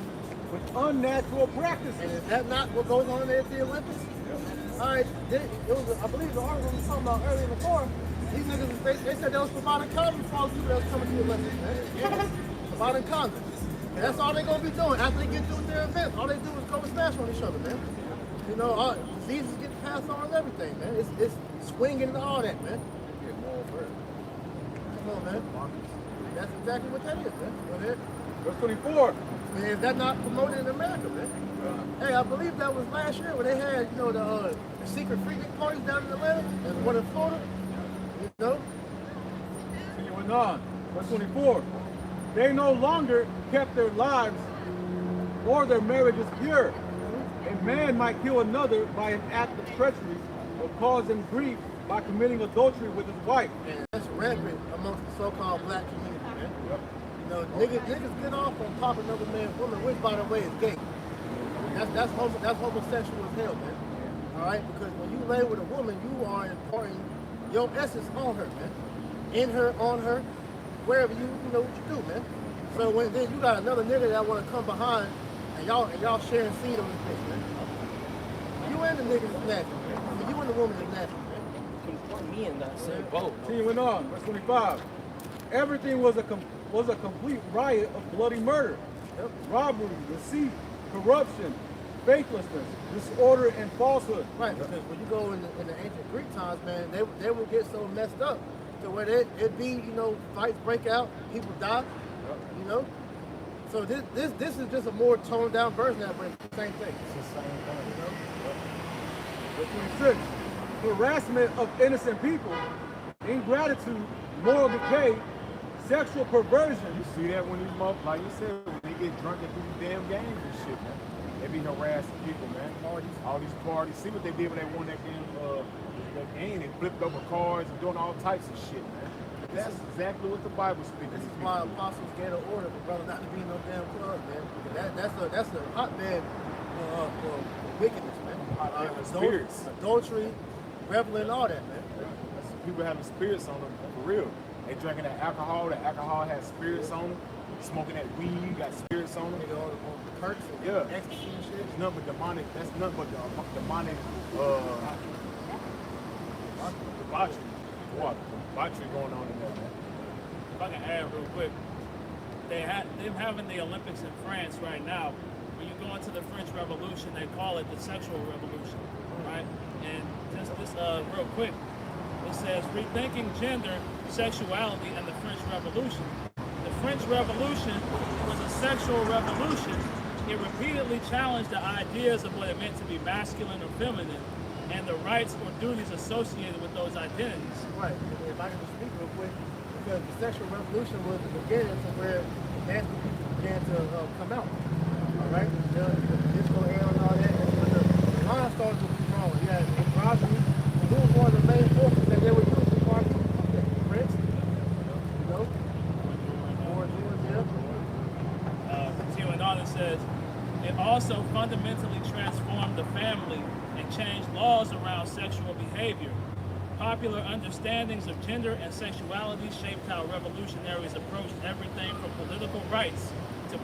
with unnatural practices. And is that not what goes on there at the Olympics? All right, I believe the article we was talking about earlier in the forum, these niggas, they said they was providing condoms for all the people that was coming to the Olympics, man. Providing condoms. And that's all they're going to be doing. After they get through with their events, all they do is go and smash on each other, man. You know, diseases get passed on and everything, man. It's swinging and all that, man. Come on, man. That's exactly what that is, man. Go ahead. Verse 24. Man, is that not promoted in America, man? Hey, I believe that was last year when they had, you know, the secret freaking parties down in Atlanta and one in Florida. You know? Continuing on. Verse 24. They no longer kept their lives or their marriages pure. A man might kill another by an act of treachery or cause him grief by committing adultery with his wife. And that's rampant amongst the so-called black community, man. You know, niggas get off on popping another man's woman, which, by the way, is gay. That's homosexual as hell, man. All right, because when you lay with a woman, you are imparting your essence on her, man. In her, on her, wherever you know what you do, man. So when then you got another nigga that want to come behind, and y'all sharing seed on this bitch, man. You and the niggas is natural, man. I mean, you and the woman is natural, man. Put me in that same boat. Continuing on. Verse 25. Everything was a complete riot of bloody murder, robbery, deceit, corruption, faithlessness, disorder, and falsehood. Right, because when you go in the ancient Greek times, man, they would get so messed up to where it'd be, you know, fights break out, people die, you know. So this is just a more toned down version of that, but it's the same thing. It's the same thing. You know? Verse 26. Harassment of innocent people, ingratitude, moral decay, sexual perversion. You see that when these motherfuckers, like you said, when they get drunk and do these damn games and shit, man. They be harassing people, man. All these parties. See what they did when they won that damn game and flipped over cars and doing all types of shit, man. That's exactly what the Bible speaks. This is why apostles gave an order for brother not to be in no damn club, man. That's a hotbed for wickedness, man. Spirits. Adultery, reveling, all that, man. People having spirits on them, for real. They drinking that alcohol has spirits on them. Smoking that weed, got spirits on them. Nigga, all the perks and Yeah. ecstasy and shit. It's nothing but demonic, that's nothing but demonic debauchery going on in there, man. If I can add real quick, them having the Olympics in France right now. When you go into the French Revolution, they call it the sexual revolution, right? And just this real quick, it says rethinking gender, sexuality, and the French Revolution. The French Revolution was a sexual revolution. It repeatedly challenged the ideas of what it meant to be masculine or feminine, and the rights or duties associated with those identities. Right. If I can just speak real quick, because the sexual revolution was the beginning to where masculine people began to come out. All right? Disco era and all that. And when the line started to be wrong, you had androgyny. Who was one of the main forces that they were using for Prince? You know? Continuing on, it says, it also fundamentally transformed the family and changed laws around sexual behavior. Popular understandings of gender and sexuality shaped how revolutionaries approached everything from political rights to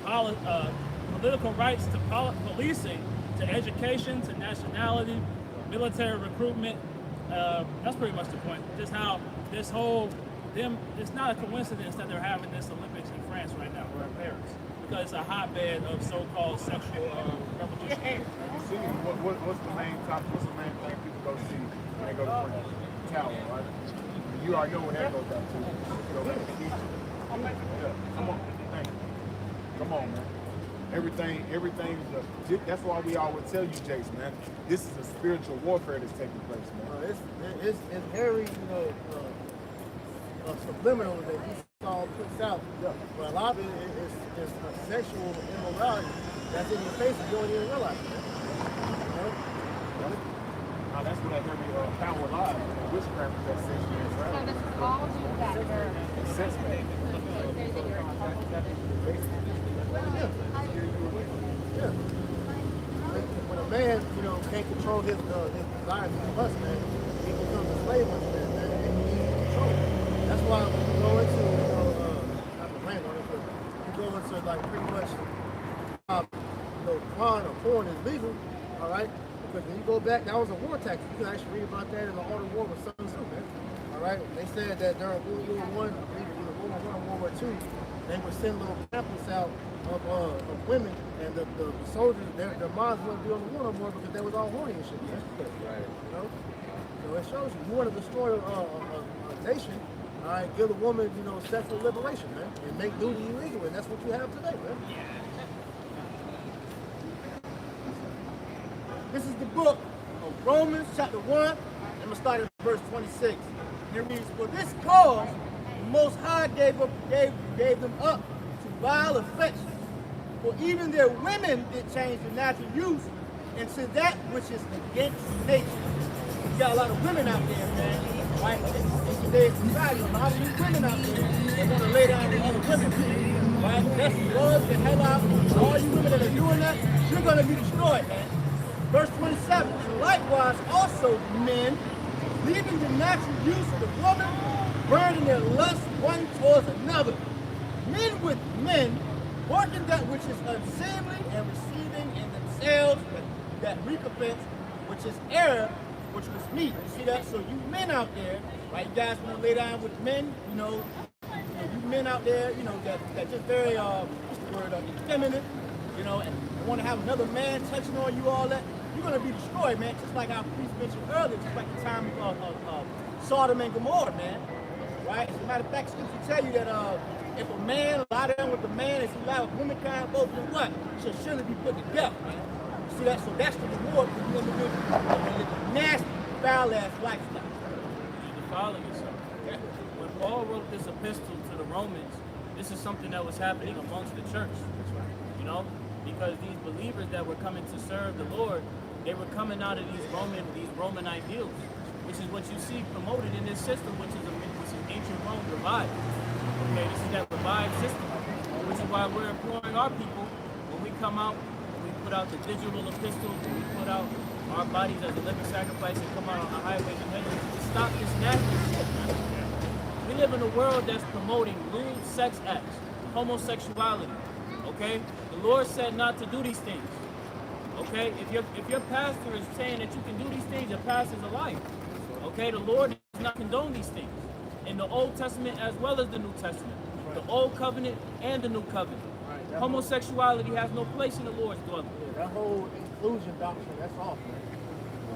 policing, to education, to nationality, military recruitment. That's pretty much the point. Just how this whole it's not a coincidence that they're having this Olympics in France right now, or in Paris, because it's a hotbed of so-called sexual revolution. See, what's the main topic? What's the main thing people go see when they go to France? Tower, right? You already know where that goes down to. You go back to Egypt. Yeah, come on. Thank you. Come on, man. That's why we always tell you, Jason, man, this is a spiritual warfare that's taking place, man. It's very, subliminal that Esau puts out. But a lot of it is a sexual immorality that's in your face and you don't even realize it. You know? Now that's what I heard me Power Live, witchcraft is that 6 years, right? So this is all due back there. It's sex, man. Yeah. When a man, can't control his desires and lust, man, he becomes a slave unto that, man, and he needs control. That's why when you go into, not to land on it, but you go into like pretty much, porn is legal, all right? Because when you go back, that was a war tactic. You can actually read about that in the Art of War with Sun Tzu, man. All right? They said that during World War I, I believe either World War I or World War II, they would send little pamphlets out of women, and the soldiers, their minds wouldn't be on the war no more because they was all horny and shit, man. Right. You know? So it shows you want to destroy a nation, all right, give a woman, sexual liberation, man, and make duty illegal, and that's what you have today, man. This is the book of Romans, chapter 1. I'm going to start at verse 26. And it reads, for this cause, the Most High gave them up to vile affections. For even their women did change the natural use into that which is against nature. You got a lot of women out there, man. Right? In today's society, a lot of these women out there that want to lay down with other women. Right? That's the laws that hell out. All you women that are doing that, you're going to be destroyed, man. Verse 27, and likewise also men, leaving the natural use of the woman, burning their lust one towards another. Men with men, working that which is unseemly and receiving in themselves that recompense, which is error, which was meat. You see that? So you men out there, right, you guys want to lay down with men, you men out there, that just very, effeminate, and want to have another man touching on you, all that. You're going to be destroyed, man, just like our priest mentioned earlier, just like the time of Sodom and Gomorrah, man. Right? As a matter of fact, scripture tell you that if a man lie down with a man as he lie with womankind, both then what? Should surely be put to death, man. You see that? So that's the reward for the individual and the nasty, foul-ass lifestyle. You defile yourself. Yeah. When Paul wrote this epistle to the Romans, this is something that was happening amongst the church. Because these believers that were coming to serve the Lord, they were coming out of these Roman ideals. which is what you see promoted in this system, which is ancient Rome revived. Okay, this is that revived system, which is why we're imploring our people when we come out, when we put out the digital epistles, when we put out our bodies as a living sacrifice and come out on the highways and hedges to stop this nasty shit, man. We live in a world that's promoting lewd sex acts, homosexuality. Okay, the Lord said not to do these things. Okay, if your pastor is saying that you can do these things, your pastor's a liar. Okay, the Lord does not condone these things in the Old Testament as well as the New Testament, the Old Covenant and the New Covenant. Right, Homosexuality has no place in the Lord's dwelling. That whole inclusion doctrine, that's off, man.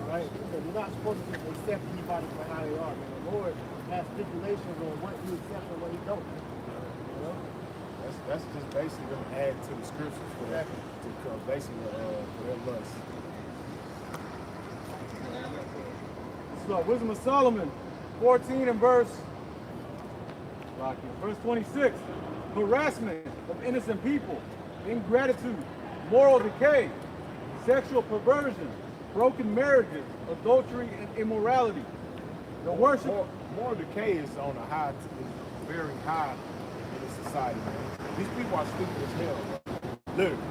All right? Because you're not supposed to just accept anybody for how they are, man. The Lord has stipulations on what you accept and what you don't. You know? That's just basically going to add to the scriptures for that, to basically for their lust. So, Wisdom of Solomon, 14 and verse 26. Harassment of innocent people, ingratitude, moral decay, sexual perversion, broken marriages, adultery, and immorality. The worship. Moral decay is on a high, is very high in the society, man. These people are stupid as hell, bro. Literally.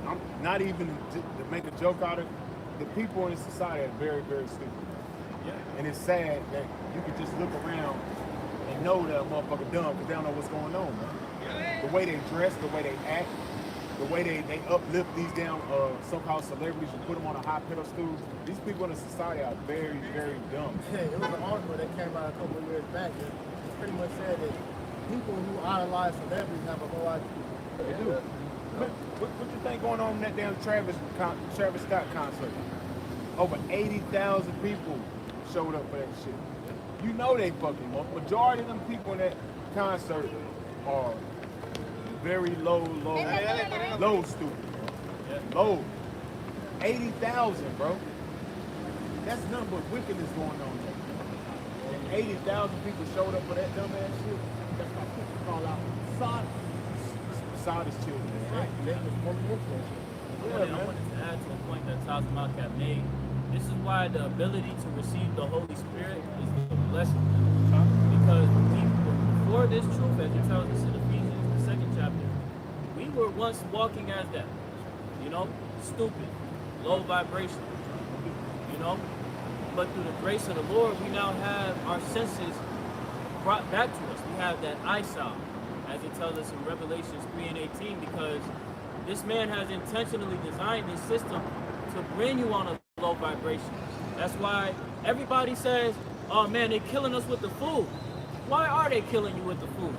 I'm not even to make a joke out of it. The people in this society are very, very stupid. Yeah. And it's sad that you can just look around and know that a motherfucker dumb because they don't know what's going on, man. The way they dress, the way they act, the way they uplift these damn so-called celebrities and put them on a high pedestal. These people in the society are very, very dumb. It was an article that came out a couple of years back that pretty much said that people who idolize celebrities have a whole idea. They do. What you think going on in that damn Travis Scott concert? Over 80,000 people showed up for that shit. You know they fucking up. Majority of them people in that concert are very low stupid. Low. 80,000, bro. That's nothing but wickedness going on there. And 80,000 people showed up for that dumbass shit. That's what people call out Sod's children. Right. They was fully influenced. I wanted to add to a point that Taz Malkat made. This is why the ability to receive the Holy Spirit is a blessing. Because before this truth, as it tells us in Ephesians, the 2nd chapter, we were once walking as that. You know, stupid, low vibration. You know, but through the grace of the Lord, we now have our senses brought back to us. We have that eyesight, as it tells us in Revelations 3 and 18, because this man has intentionally designed this system to bring you on a low vibration. That's why everybody says, oh man, they're killing us with the food. Why are they killing you with the food?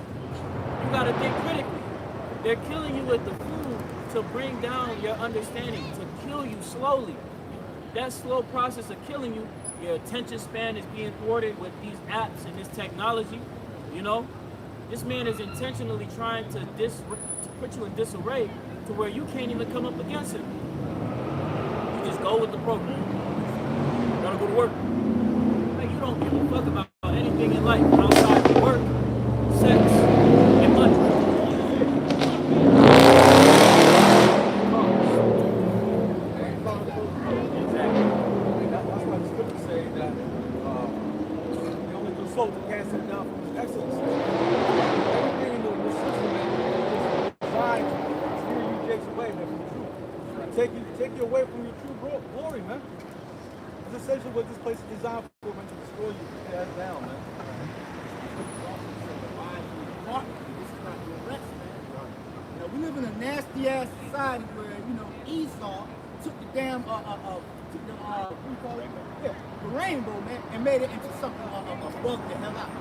You gotta think critically. They're killing you with the food to bring down your understanding, to kill you slowly. That slow process of killing you, your attention span is being thwarted with these apps and this technology, you know? This man is intentionally trying to put you in disarray to where you can't even come up against him. You just go with the program. You gotta go to work. Like, you don't give a fuck about anything in life outside of work, sex, and money. Exactly. That's why the scriptures say that you only consult to cast it down from his excellency. Everything in the system is designed to steer you takes away from the truth. Take you away from your true glory, man. That's essentially what this place is designed for, man, to destroy you, to cast down, man. This is not direct, man. You know, we live in a nasty ass society where, you know, Esau took the damn what do you call it? Yeah, the rainbow, man, and made it into something above the hell out.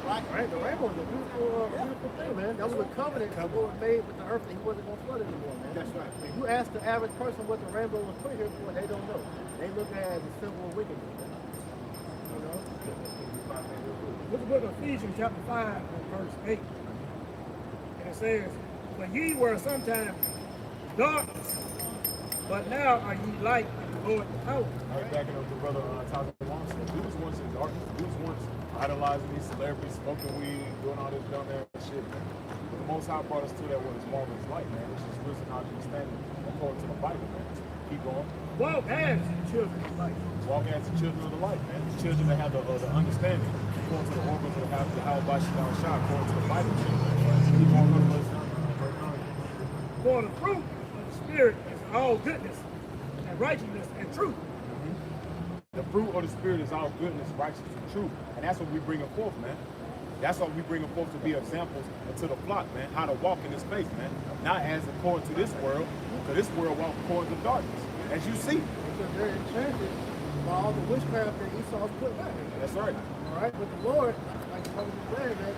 Right? Right, the rainbow is a beautiful thing, man. That was a covenant the Lord made with the earth that he wasn't going to flood anymore, man. That's right. If you ask the average person what the rainbow was put here for, they don't know. They look at it as a symbol of wickedness, man. You know? Look at the book of Ephesians chapter 5 and verse 8. And it says, "When ye were sometime darkness, but now are ye light in the Lord the power." Right, backing up the brother Taza Wong said, we was once in darkness. We was once idolizing these celebrities, smoking weed, doing all this dumb ass shit, man. But the Most High brought us to that with his marvelous light, man, which is wisdom, knowledge, and understanding according to the Bible, man. Keep going. Walk as children of light. Walking as the children of the light, man. The children that have the understanding. According to the organs of the how about Shah, according to the Bible. Keep on going to verse 9. For the fruit of the Spirit is all goodness and righteousness and truth. The fruit of the Spirit is all goodness, righteousness, and truth. And that's what we bring forth, man. That's what we bring forth to be examples to the flock, man. How to walk in this faith, man. Not as according to this world, because this world walks according to darkness. As you see. Because they're enchanted by all the witchcraft that Esau's put back. That's right. All right, but the Lord, like I was saying, man,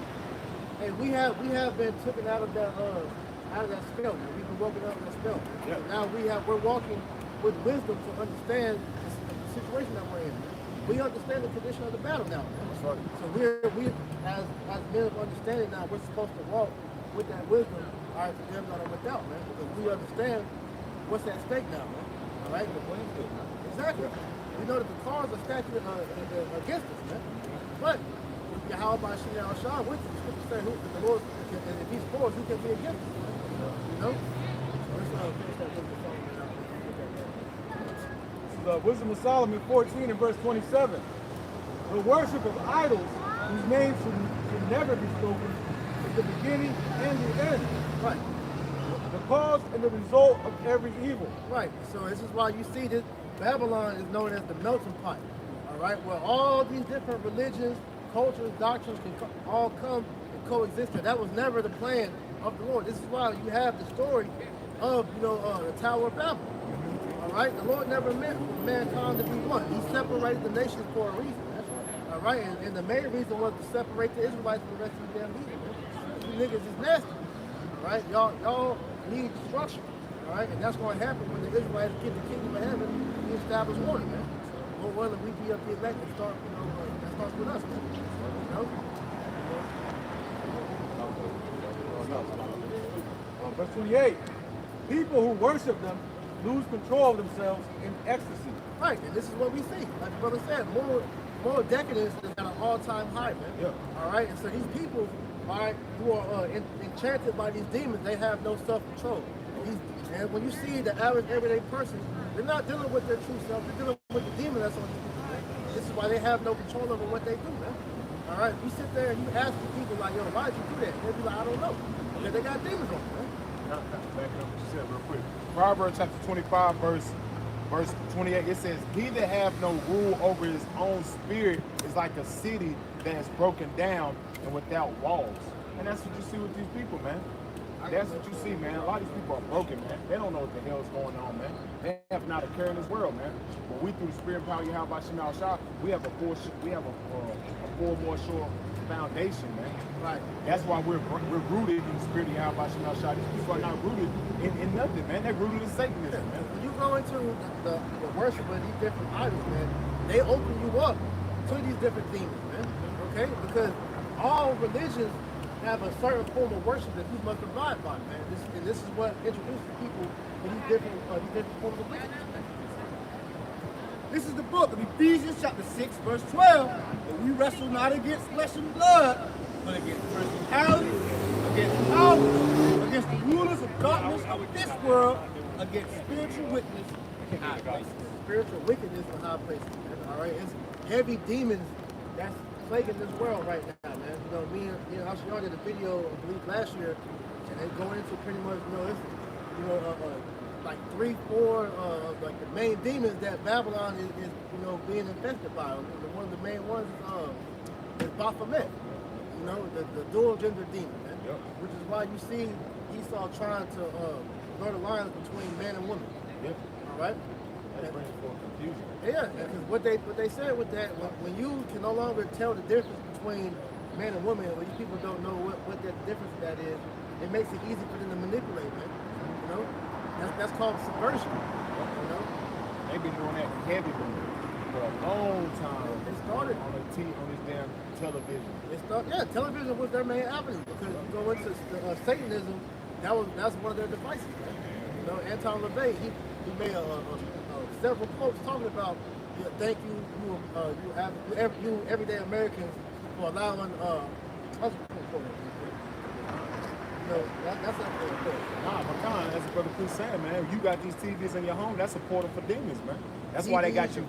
hey, we have been taken out of that spell, man. We've been woken up in that spell. Yeah. So now we're walking with wisdom to understand the situation that we're in. We understand the condition of the battle now. That's right. So we as men of understanding now, we're supposed to walk with that wisdom, all right, to them that are without, man, because we understand what's at stake now, man. All right, exactly. We know that the cars are stacked against us, man. But how about Shah with us? The scripture says if the Lord, if he's for us, who can be against us? You know? Let's finish that with the song. This is Wisdom of Solomon 14 and verse 27. The worship of idols, whose names should never be spoken, is the beginning and the end. Right. The cause and the result of every evil. Right. So this is why you see this Babylon is known as the melting pot. All right, where all these different religions, cultures, doctrines can all come and coexist. And that was never the plan of the Lord. This is why you have the story of the Tower of Babel. All right, the Lord never meant for mankind to be one. He separated the nations for a reason. All right, and the main reason was to separate the Israelites from the rest of the damn people. You niggas is nasty. All right, y'all need structure. All right, and that's going to happen when the Israelites get the kingdom of heaven. We establish order, man. But whether we be up here elected, that starts with us, man. Verse 28. People who worship them lose control of themselves in ecstasy. Right, and this is what we see. Like the brother said, moral decadence is at an all-time high, man. Yeah. All right, and so these people, all right, who are enchanted by these demons, they have no self-control. And when you see the average everyday person, they're not dealing with their true self, they're dealing with the demon that's on these people. Man. This is why they have no control over what they do, man. All right, you sit there and you ask the people like, yo, why did you do that? They'll be like, I don't know. Because they got demons on them, man. Back up what you said real quick. Proverbs chapter 25, verse 28, it says, he that have no rule over his own spirit is like a city that is broken down and without walls. And that's what you see with these people, man. That's what you see, man. A lot of these people are broken, man. They don't know what the hell is going on, man. They have not a care in this world, man. But we, through the spirit and power of Yahweh Shemal Shah, we have a full more sure foundation, man. Right. That's why we're rooted in the spirit of Yahweh Shemal Shah. These people are not rooted in nothing, man. They're rooted in Satanism, man. When you go into the worship of these different idols, man, they open you up to these different demons, man. Okay? Because all religions have a certain form of worship that you must abide by, man. This is what introduces people to these different forms of religion. This is the book of Ephesians chapter 6, verse 12. And we wrestle not against flesh and blood, but against principalities, against powers, against the rulers of darkness of this world, against spiritual wickedness in high places. Spiritual wickedness in high places, man. All right? It's heavy demons that's plaguing this world right now, man. Me and Ashion did a video, I believe, last year, and they go into pretty much, like 3-4 like the main demons that Babylon is being infested by. One of the main ones is Baphomet, the dual gender demon, man. Yep. Which is why you see Esau trying to blur the lines between man and woman. Yep. All right. That brings forth confusion. Yeah, because what they said with that, when you can no longer tell the difference between man and woman, when you people don't know what that difference that is, it makes it easy for them to manipulate, man. That's called subversion. They've been doing that heavy for a long time. It started on this damn television. Television was their main avenue because you go into Satanism, that's one of their devices, man. Anton LaVey, he made several quotes talking about, thank you everyday Americans for allowing that's up there, of course. Nah, Macan, that's Brother Chris saying, man. You got these TVs in your home, that's a portal for demons, man. That's why they got you,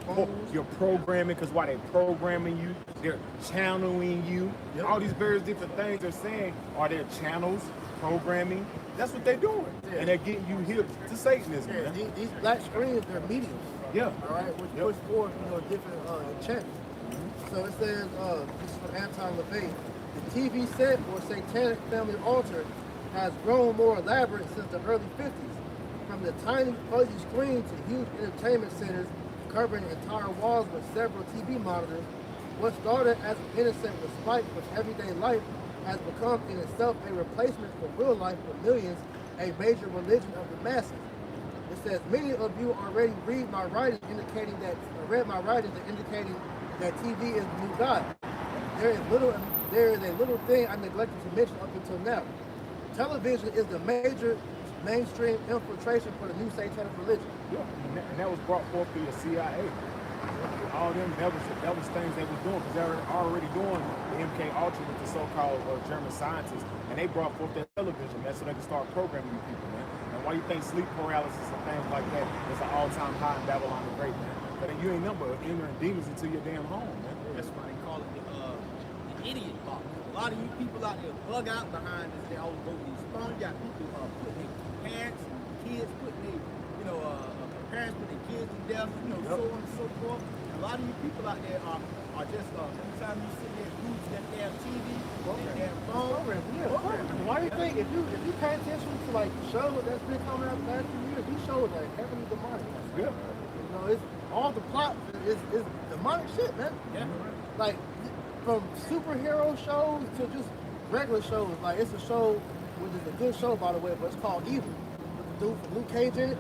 you're programming, because why they programming you, they're channeling you. Yep. All these various different things they're saying are their channels, programming. That's what they're doing. Yeah. And they're getting you hip to Satanism, Yeah, man. these black screens, they're mediums. Yeah. All right, which push forward, different channels. So it says, this is from Anton LaVey, the TV set or satanic family altar has grown more elaborate since the early 50s. From the tiny fuzzy screen to huge entertainment centers covering entire walls with several TV monitors, what started as an innocent respite with everyday life has become in itself a replacement for real life for millions, a major religion of the masses. It says, many of you already read my writings indicating that TV is the new God. There is a little thing I neglected to mention up until now. Television is the major mainstream infiltration for the new satanic religion. Yeah, and that was brought forth through the CIA. All them, that was things they were doing, because they were already doing the MK Ultra with the so-called German scientists, and they brought forth that television, man, so they could start programming you people, man. And why you think sleep paralysis and things like that is an all-time high in Babylon the Great, man? But you ain't number entering demons into your damn home, man. That's why they call it the idiot box. A lot of you people out there bug out behind this. They always go to these phones. You got people putting their parents and kids putting their, parents putting their kids to death, so on and so forth. A lot of you people out there are just, every time you sit there and use that damn TV, that damn phone. Why do you think, if you pay attention to like shows that's been coming out the last few years, these shows are heavily demonic. Yeah. It's all the plot is demonic shit, man. Yeah. Like from superhero shows to just regular shows. Like it's a show, which is a good show by the way, but it's called Evil. With the dude from Luke Cage in it.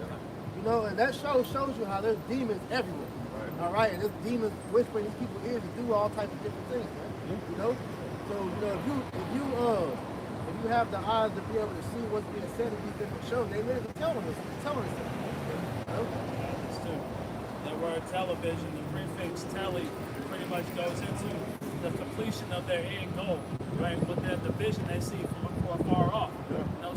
And that show shows you how there's demons everywhere. Right. All right, and there's demons whispering in people's ears to do all types of different things, man. So if you have the eyes to be able to see what's being said in these different shows, they literally telling us stuff. It's true. The word television, the prefix telly, pretty much goes into the completion of their end goal, right? With the vision they see from afar off.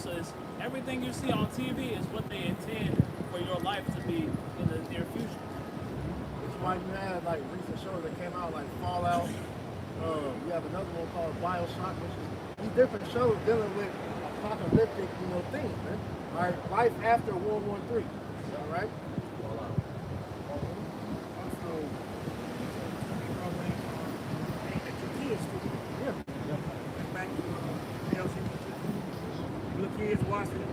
So it's, everything you see on TV is what they intend for your life to be in the near future. That's why you have like recent shows that came out like Fallout. You have another one called BioShock, which is these different shows dealing with apocalyptic, things, man. All right, life after World War III. All right. Also, at your kids too. Yeah. Back to little kids watching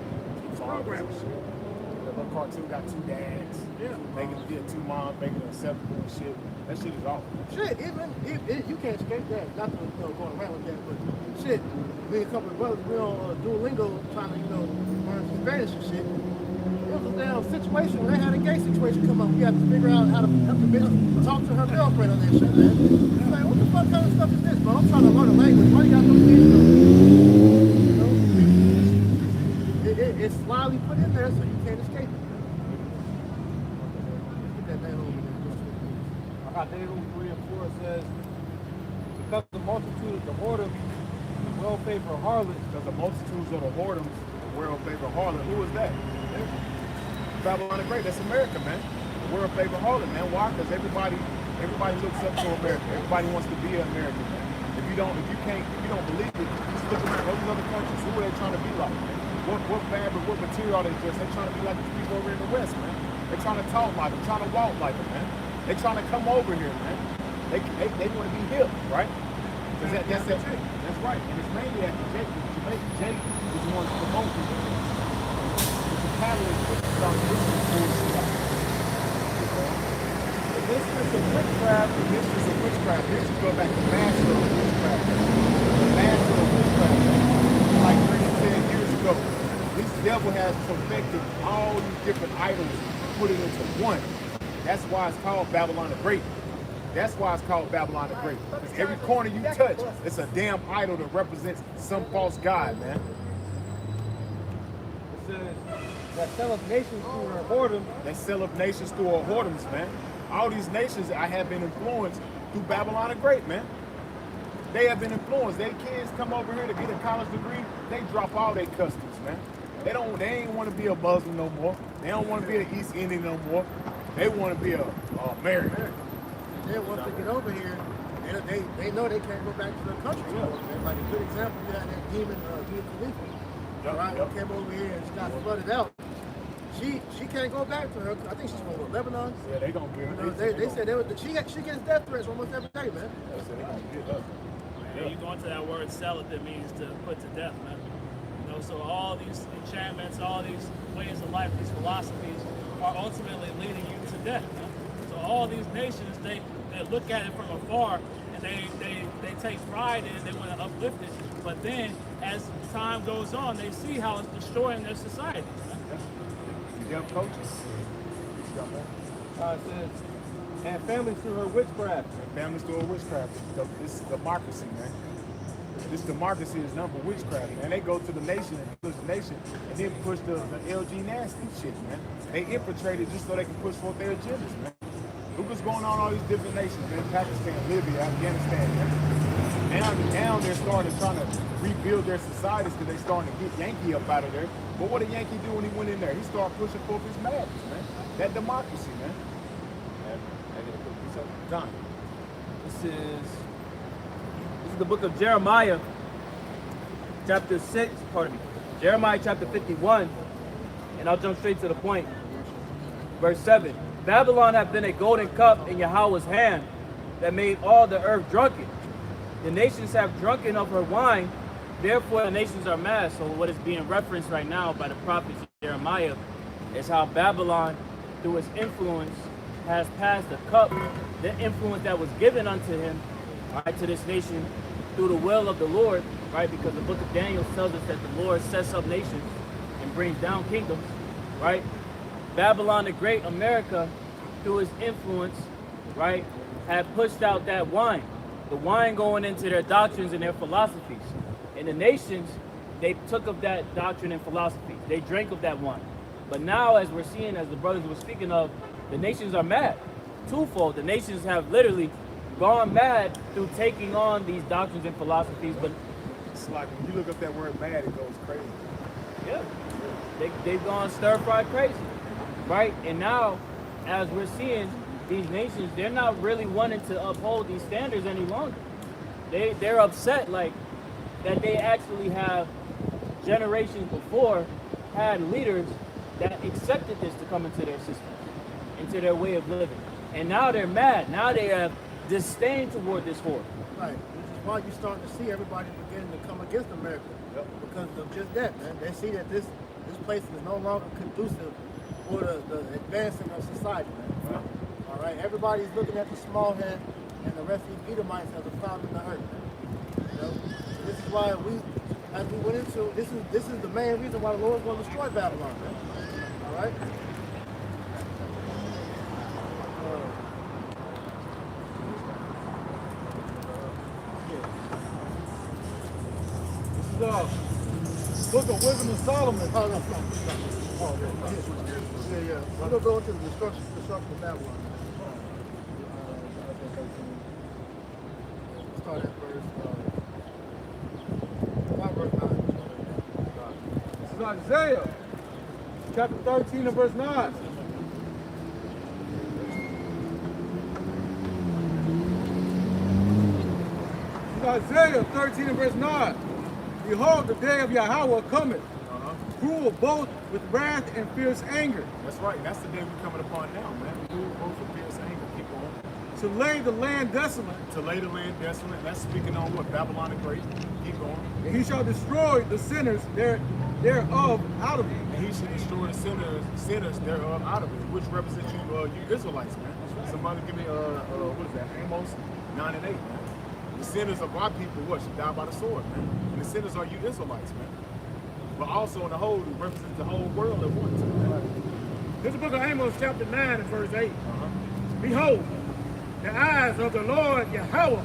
programs. The little cartoon got two dads. Yeah. Two moms, making it acceptable and shit. That shit is awful. Shit, even you can't escape that. Not to going around with that, but shit. Me and a couple of brothers, we on Duolingo trying to learn some Spanish and shit. It was a damn situation when they had a gay situation come up. We had to figure out how to help the bitch talk to her girlfriend on that shit, man. It's like, what the fuck kind of stuff is this, bro? I'm trying to learn a language. Why you got no kids? It's slyly put in there so you can't escape it. Get that thing over there. I got David 3 and 4 says, because the multitude of the whoredoms, the well-favored harlots, Because the multitudes of the whoredoms, the world-favored harlot, who is that? Babylon the Great, that's America, man. The world-favored harlot, man. Why? Because everybody looks up to America. Everybody wants to be an American, man. If you don't believe it, just look around those other countries. Who are they trying to be like? What fabric, what material are they dressed? They're trying to be like the people over in the West, man. They're trying to talk like them, trying to walk like them, man. They're trying to come over here, man. They want to be hip, right? Because that's right. And it's mainly at the Jake. Jake is the one to promote this. It's a catalyst for starting this bullshit out. The mistress of witchcraft, this should go back to master of witchcraft. The master of witchcraft. Like 10 years ago, this devil has perfected all these different idols, put it into one. That's why it's called Babylon the Great. That's why it's called Babylon the Great. Because every corner you touch, it's a damn idol that represents some false god, man. it says, that sell of nations through her whoredom, They sell up nations through our whoredoms, man. All these nations I have been influenced through Babylon the Great, man. They have been influenced. Their kids come over here to get a college degree, they drop all their customs, man. They ain't want to be a Muslim no more. They don't want to be an East Indian no more. They want to be a American. And then once they get over here, they know they can't go back to their country. And like a good example, you had that demon Khalifa, right? Who came over here and she got flooded out. She can't go back to her. I think she's from Lebanon. Yeah, they gonna get her. They said she gets death threats almost every day, man. They said they gonna get her. Yeah, you go into that word "salat" that means to put to death, man. You know, so all these enchantments, all these ways of life, these philosophies are ultimately leading you to death. Man. So all these nations, they look at it from afar and they take pride in it. They want to uplift it, but then as time goes on, they see how it's destroying their society. Young coaches. It says, and families through her witchcraft. And families through her witchcraft. This is democracy, man. This democracy is number witchcraft, man. They go to the nation and push the nation and then push the LG nasty shit, man. They infiltrate it just so they can push forth their agendas, man. Look what's going on in all these different nations, man. Pakistan, Libya, Afghanistan, man. Now they're starting to trying to rebuild their societies because they're starting to get Yankee up out of there. But what did Yankee do when he went in there? He started pushing forth his madness, man. That democracy, man. Done. This is the book of Jeremiah, chapter 6, pardon me. Jeremiah chapter 51, and I'll jump straight to the point. Verse 7. Babylon hath been a golden cup in Yahweh's hand that made all the earth drunken. The nations have drunken of her wine, therefore the nations are mad. So what is being referenced right now by the prophet Jeremiah is how Babylon, through its influence, has passed the cup, the influence that was given unto him, right, to this nation through the will of the Lord, right? Because the book of Daniel tells us that the Lord sets up nations and brings down kingdoms, right? Babylon the Great, America, through its influence, right, had pushed out that wine. The wine going into their doctrines and their philosophies. And the nations, they took of that doctrine and philosophy. They drank of that wine. But now, as we're seeing, as the brothers were speaking of, the nations are mad. Twofold. The nations have literally gone mad through taking on these doctrines and philosophies. But it's like when you look up that word mad, it goes crazy. Yeah. They've gone stir-fried crazy. Right? And now, as we're seeing, these nations, they're not really wanting to uphold these standards any longer. They're upset, like, that they actually have generations before had leaders that accepted this to come into their system, into their way of living. And now they're mad. Now they have disdain toward this horde. Right. Which is why you're starting to see everybody beginning to come against America. Yep. Because of just that, man. They see that this place is no longer conducive for the advancing of society, man. Right. All right. Everybody's looking at the small head and the rest of these Edomites as a found in the earth. You know? So this is why as we went into this is the main reason why the Lord's going to destroy Babylon, man. All right. Book of Wisdom of Solomon. Oh, no. Oh, yeah. We're going to go into the destruction of Babylon. Start at verse 9. This is Isaiah, chapter 13 and verse 9. This is Isaiah 13 and verse 9. Behold, the day of Yahweh cometh, cruel both with wrath and fierce anger. That's right. That's the day we're coming upon now, man. Cruel both with fierce anger. Keep on. To lay the land desolate. To lay the land desolate. That's speaking on what? Babylon the Great. Keep going. And he shall destroy the sinners thereof out of it. And he shall destroy the sinners thereof out of it, which represents you Israelites, man. Somebody give me what is that? Amos 9 and 8, man. The sinners of our people, what? Should die by the sword, man. And the sinners are you Israelites, man. But also in the whole, it represents the whole world at once. This is the book of Amos, chapter 9 and verse 8. Behold, the eyes of the Lord Yahweh,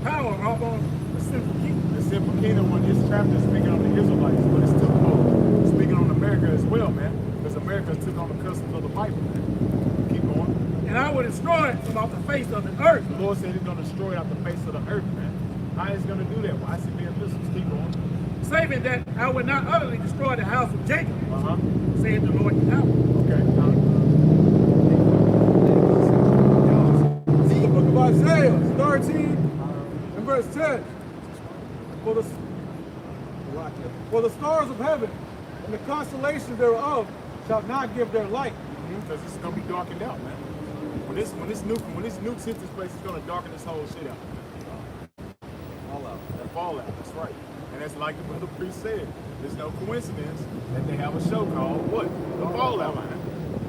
power upon the sinful kingdom. The sinful kingdom, when this chapter is speaking on the Israelites, but it's still speaking on America as well, man. Because America took on the customs of the Bible, man. Keep going. And I will destroy it from off the face of the earth. The Lord said he's going to destroy it off the face of the earth, man. How is he going to do that? Why is he being epistles? Keep going. Saving that I would not utterly destroy the house of Jacob, Uh-huh. saith the Lord Yahweh. Okay. This is the book of Isaiah 13 and verse 10. For the stars of heaven and the constellations thereof shall not give their light. Because it's going to be darkened out, man. When this nuke hits this place, it's going to darken this whole shit out. Fallout. That fallout, that's right. And that's like the brother priest said. There's no coincidence that they have a show called what? The Fallout, man.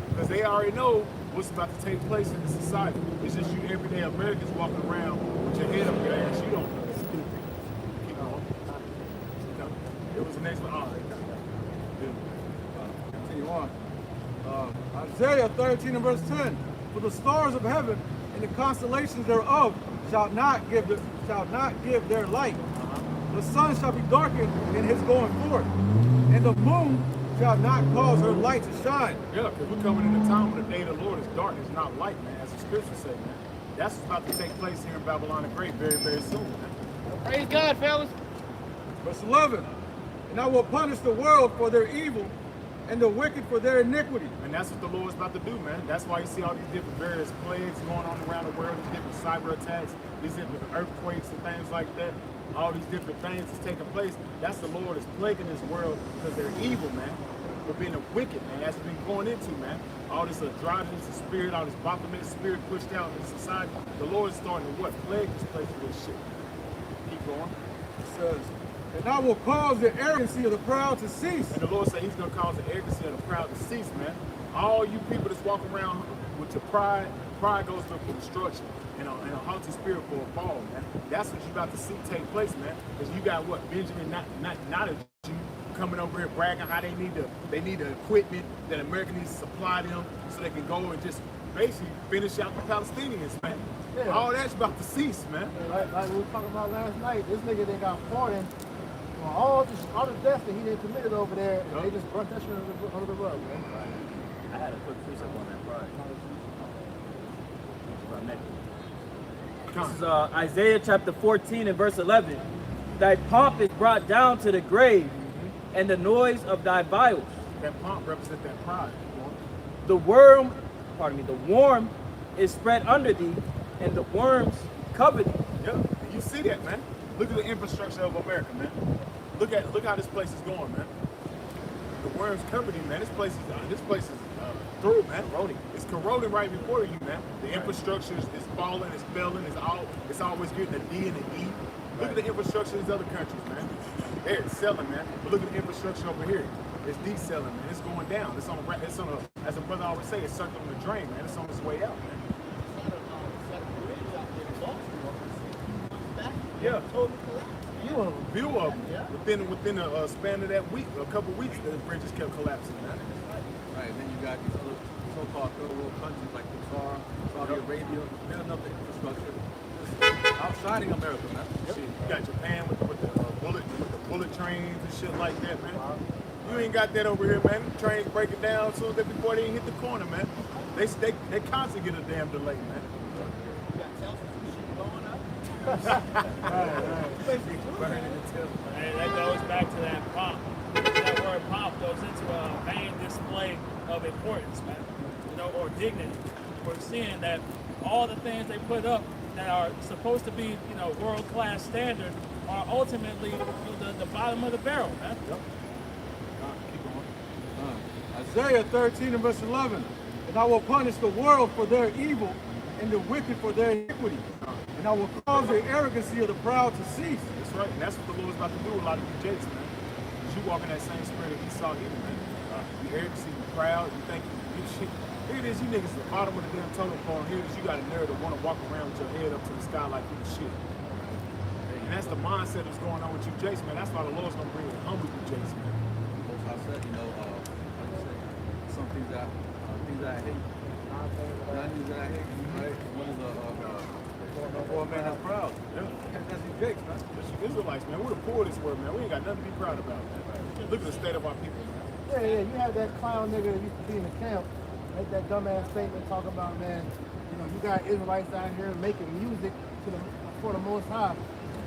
Because they already know what's about to take place in the society. It's just you everyday Americans walking around with your head up your ass. You don't know. Keep going. It was the next one. Oh, Continue on. Isaiah 13 and verse 10. For the stars of heaven and the constellations thereof shall not give their light. The sun shall be darkened in his going forth, and the moon shall not cause her light to shine. yeah, because we're coming in a time when the day of the Lord is dark, it's not light, man. As the scriptures say, man. That's what's about to take place here in Babylon the Great very, very soon, man. Praise God, fellas. Verse 11. And I will punish the world for their evil and the wicked for their iniquity. And that's what the Lord's about to do, man. That's why you see all these different various plagues going on around the world, these different cyber attacks, these different earthquakes and things like that. All these different things that's taking place. That's the Lord is plaguing this world because they're evil, man. For being a wicked, man. That's what we've been going into, man. All this androgynous spirit, all this Baphomet spirit pushed out in society. The Lord is starting to what? Plague this place with this shit. Keep going. It says, and I will cause the arrogancy of the proud to cease. And the Lord said he's going to cause the arrogancy of the proud to cease, man. All you people that's walking around with your pride goes for destruction and a haughty spirit for a fall, man. That's what you're about to see take place, man. Because you got what? Benjamin, not a Jew, coming over here bragging how they need the equipment that America needs to supply them so they can go and just basically finish out the Palestinians, man. Yeah. All that's about to cease, man. Like we were talking about last night, this nigga they got pardoned for all the deaths that he didn't committed over there, and they just brushed that shit under the rug, man. I had a quick precept on that pride. This is Isaiah chapter 14 and verse 11. Thy pomp is brought down to the grave, and the noise of thy vials. That pomp represents that pride. The worm is spread under thee, and the worms cover thee. Yeah, and you see that, man. Look at the infrastructure of America, man. Look how this place is going, man. The worms cover thee, man. This place is through, man. Corroding. It's corroding right before you, man. The infrastructure is falling, it's failing, it's always getting a D and an E. Look at the infrastructure in these other countries, man. They're excelling, man. But look at the infrastructure over here. It's decelling, man. It's going down. It's on a, as a brother always say, it's circling the drain, man. It's on its way out, man. Yeah. View of them. Within a span of that week, a couple weeks, the bridges kept collapsing, man. Right, and then you got these other so-called third world countries like Qatar, Saudi Arabia, building up the infrastructure, just outshining America, man. Shit, you got Japan with the bullet trains and shit like that, man. You ain't got that over here, man. The trains breaking down soon as before they hit the corner, man. They constantly get a damn delay, man. And that goes back to that pomp. That word pomp goes into a vain display of importance, man, or dignity. We're seeing that all the things they put up that are supposed to be, world-class standard are ultimately the bottom of the barrel, man. Yep. Keep going. Isaiah 13 and verse 11. And I will punish the world for their evil and the wicked for their iniquity. And I will cause the arrogancy of the proud to cease. That's right, and that's what the Lord's about to do with a lot of you jakes, man. Because you walk in that same spirit that he saw here, man. You arrogant, you proud, you think you shit. Here it is, you niggas at the bottom of the damn totem pole. Here it is, you got a nerve to want to walk around with your head up to the sky like you the shit. And that's the mindset that's going on with you jakes, man. That's why the Lord's gonna bring it humble you jakes, man. Most I said, like I say, some things that I hate. 9 things that I hate, right? One is for a man that's proud. Yeah. That's you jakes, man. But you Israelites, man, we're the poor of this world, man. We ain't got nothing to be proud about, man. Look at the state of our people, man. Yeah, you had that clown nigga that used to be in the camp, make that dumbass statement talking about, man, you got Israelites out here making music for the Most High.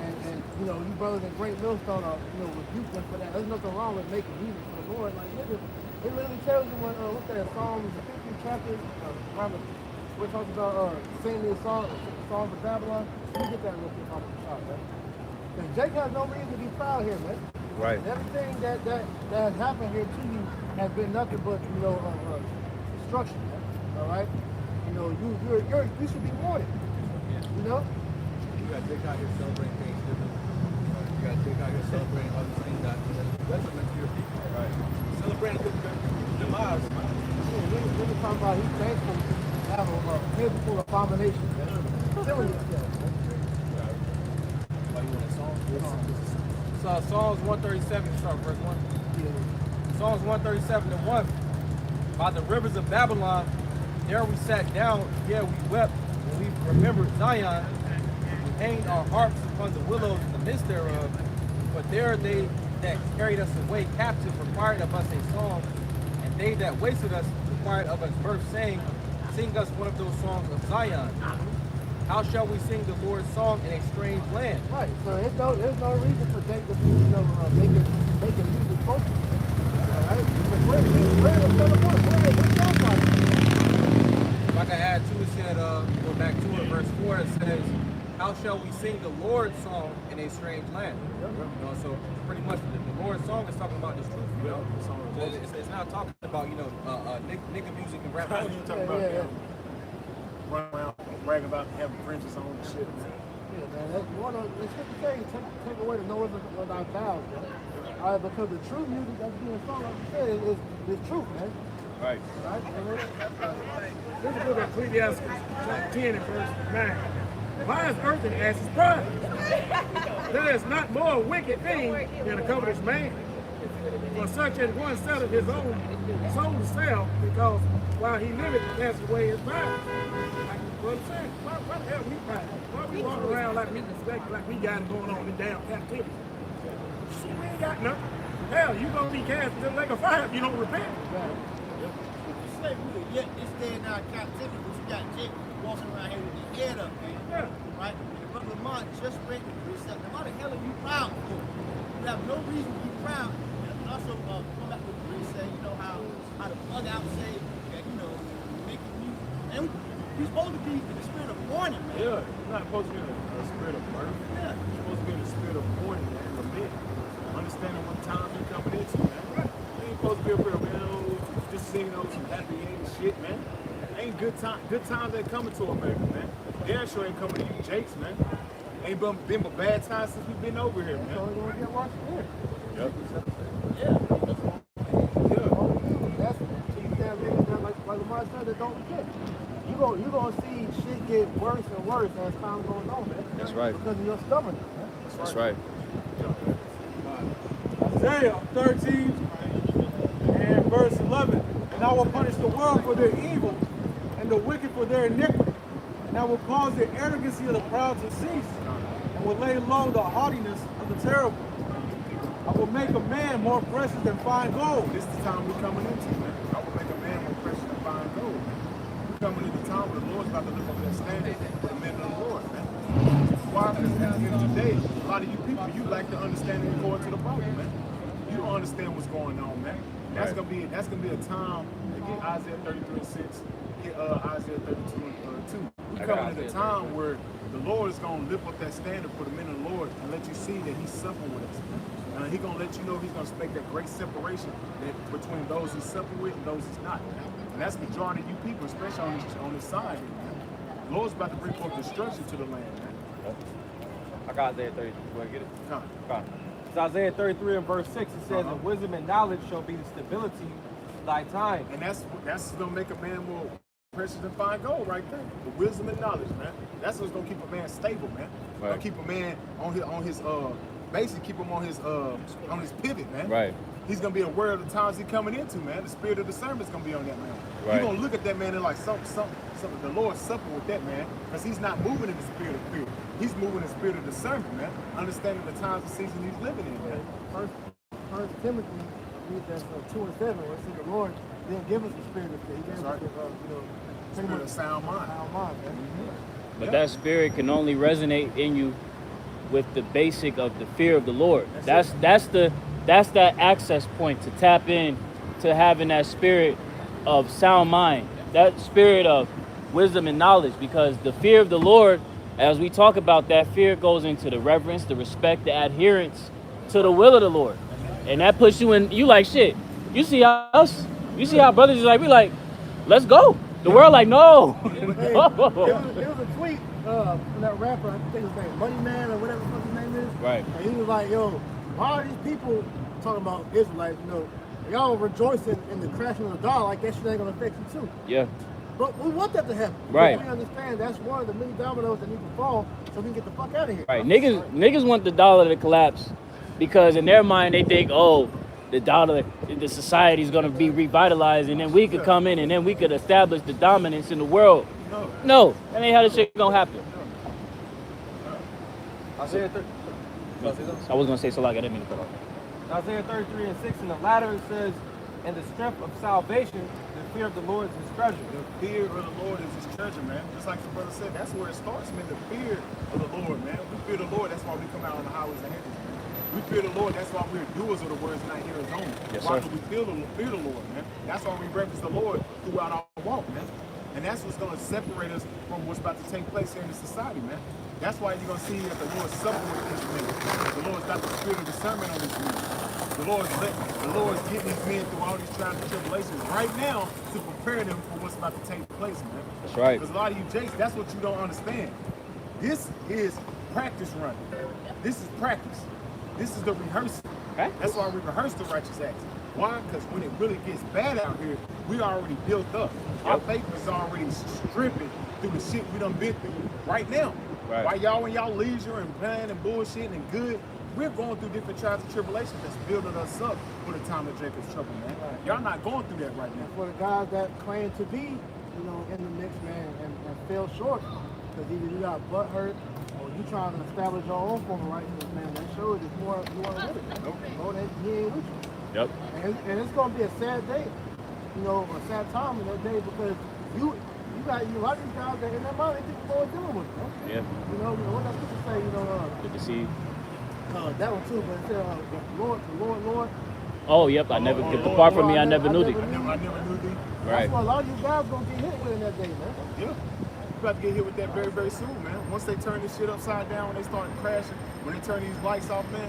And you know, you brothers in Great Millstone are, you know, rebuke them for that. There's nothing wrong with making music for the Lord. Like, nigga, it literally tells you when, what's that, Psalms, the 50th chapter, we're talking about singing this song of Babylon. Let me get that real quick off the top, man. Because Jake has no reason to be proud here, man. Right. Everything that has happened here to you has been nothing but, you know, destruction, man. All right? You know, you should be warned. You know? You got Jake out here celebrating Thanksgiving. You got Jake out here celebrating other things that detriment to your people. Right. Celebrating the demise. We're talking about he's thankful to have a table full of abominations, man. Killing himself, man. Why you want a song? So Psalms 137, start verse 1. Yeah. Psalms 137 and 1. By the rivers of Babylon, there we sat down, yeah, we wept, and we remembered Zion. We hanged our harps upon the willows in the midst thereof. But there they that carried us away captive required of us a song, and they that wasted us required of us verse, saying, sing us one of those songs of Zion. How shall we sing the Lord's song in a strange land? Right. So there's no reason for Jake to be, you know, making music focused. All right. Where the son of what? Like I add to it, said, go back to it, verse 4, it says, how shall we sing the Lord's song in a strange land? You know, so pretty much the Lord's song is talking about this truth, you know? So it's not talking about, you know, nigga music and rap. You talking about run around bragging about having fringes on and shit. Yeah, man. That's one of the things. Take away the noise of our vows, man. All right, because the true music that's being sung, like you said, is truth, man. Right. Right? This is book of Ecclesiastes, chapter 10 and verse 9. Why is earth and ashes pride? There is not more wicked thing than a covetous man. For such as one selleth his own soul to sell, because while he liveth, he passes away his mind. Like what I'm saying, why the hell we pride? Why we walk around like we got it going on in damn captivity? Shit, we ain't got nothing. Hell, you gonna be cast into the lake of fire if you don't repent. You say we could yet this day in our captivity, but you got Jake walking around here with his head up, man. Yeah. Right? And Brother Lamont just read the precept. Now, why the hell are you proud for? You have no reason to be proud. And also come back with the precept, you know, how the plug out say that, you know, making music. And we're supposed to be in the spirit of mourning, man. Yeah, you're not supposed to be in a spirit of murder. Yeah. You're supposed to be in the spirit of mourning and lament. Understanding what times you're coming into, man. You ain't supposed to be up here, man, just singing those some happy ain't shit, man. Ain't good times ain't coming to America, man. Damn sure ain't coming to you Jakes, man. Ain't been but bad times since we've been over here, man. So we're gonna get washed here. Yep. Yeah. That's keep that reason, like Lamar said, that don't repent. You gonna see shit get worse and worse as time goes on, man. That's right. Because of your stubbornness, man. That's right. Isaiah 13 and verse 11. And I will punish the world for their evil and the wicked for their iniquity. And I will cause the arrogancy of the proud to cease, and will lay low the haughtiness of the terrible. I will make a man more precious than fine gold. This is the time we're coming into, man. I will make a man more precious than fine gold. We're coming into the time where the Lord's about to lift up that standard for the men of the Lord, man. Why? Because at the end of the day, a lot of you people, you lack the understanding according to the Bible, man. You don't understand what's going on, man. That's gonna be a time to get Isaiah 33:6, get Isaiah 32:2. We're coming at a time where the Lord is gonna lift up that standard for the men of the Lord and let you see that He's suffering with us. He's gonna let you know He's gonna make that great separation between those He's suffering with and those He's not. And that's the majority of you people, especially on this side. The Lord's about to bring forth destruction to the land, man. I got Isaiah 33. You want to get it? Come. It's Isaiah 33 and verse 6. It says, and wisdom and knowledge shall be the stability of thy time. And that's gonna make a man more precious than fine gold right there. The wisdom and knowledge, man. That's what's gonna keep a man stable, man. Right. Gonna keep a man on his basically keep him on his pivot, man. Right. He's gonna be aware of the times he's coming into, man. The spirit of discernment is gonna be on that man. Right. You're gonna look at that man and like something. The Lord's supping with that man, because he's not moving in the spirit of fear. He's moving in the spirit of discernment, man. Understanding the times and season he's living in, man. First Timothy, read that 2 and 7, where it says the Lord didn't give us the spirit of fear. He gave us the, Spirit of sound mind. sound mind, man. But that spirit can only resonate in you with the basic of the fear of the Lord. That's that access point to tap in to having that spirit of sound mind, that spirit of wisdom and knowledge, because the fear of the Lord, as we talk about, that fear goes into the reverence, the respect, the adherence to the will of the Lord. And that puts you in, you like, shit, you see how brothers is like, we like, let's go. The world like, no. Hey, it was a tweet from that rapper, I think his name, Money Man or whatever the fuck his name is. Right. And he was like, yo, why are these people talking about Israelites, you know, y'all rejoicing in the crashing of the dollar like that shit ain't gonna affect you too. Yeah. But we want that to happen. Right. We understand that's one of the many dominoes that need to fall so we can get the fuck out of here. Right. Niggas want the dollar to collapse because in their mind they think, oh, the dollar, the society is gonna be revitalized, and then we could come in and then we could establish the dominance in the world. No, that ain't how this shit gonna happen. Isaiah I was gonna say so like I didn't mean to cut off. Isaiah 33:6, in the latter it says, "And the strength of salvation, the fear of the Lord is his treasure." The fear of the Lord is his treasure, man. Just like the brother said, that's where it starts, man. The fear of the Lord, man. We fear the Lord, that's why we come out on the highways and hedges, man. We fear the Lord, that's why we're doers of the words, not hearers only. Yes, why sir. do we fear the Lord, man? That's why we reverence the Lord throughout our walk, man. And that's what's going to separate us from what's about to take place here in the society, man. That's why you're going to see that the Lord's suffering with these men. The Lord's got the spirit of discernment on these men. The Lord's getting these men through all these trials and tribulations right now to prepare them for what's about to take place, man. That's right. Because a lot of you Jakes, that's what you don't understand. This is practice running. This is practice. This is the rehearsal. That's why we rehearse the righteous acts. Why? Because when it really gets bad out here, we already built up. Our faith is already stripping through the shit we done been through right now. Right. While y'all in y'all leisure and playing and bullshitting and good, we're going through different trials and tribulations that's building us up for the time of Jacob's trouble, man. Y'all not going through that right now. For the guys that claim to be, you know, in the mix, man, and fell short, because either you got butt hurt or you trying to establish your own form of righteousness, man, that shows it's more you want to do it, man. More than he ain't with you. Yep. And it's going to be a sad day, you know, a sad time in that day because you got a lot of these guys that in their mind, they think the Lord dealing with them. Yeah. You know, what that scripture say, you know, Good to see you. that one too, but it said, Lord. Oh, yep. I never get depart from me. I never knew thee. I never knew thee. Right. That's what a lot of you guys going to get hit with in that day, man. Yeah. You about to get hit with that very, very soon, man. Once they turn this shit upside down, when they start crashing, when they turn these lights off, man,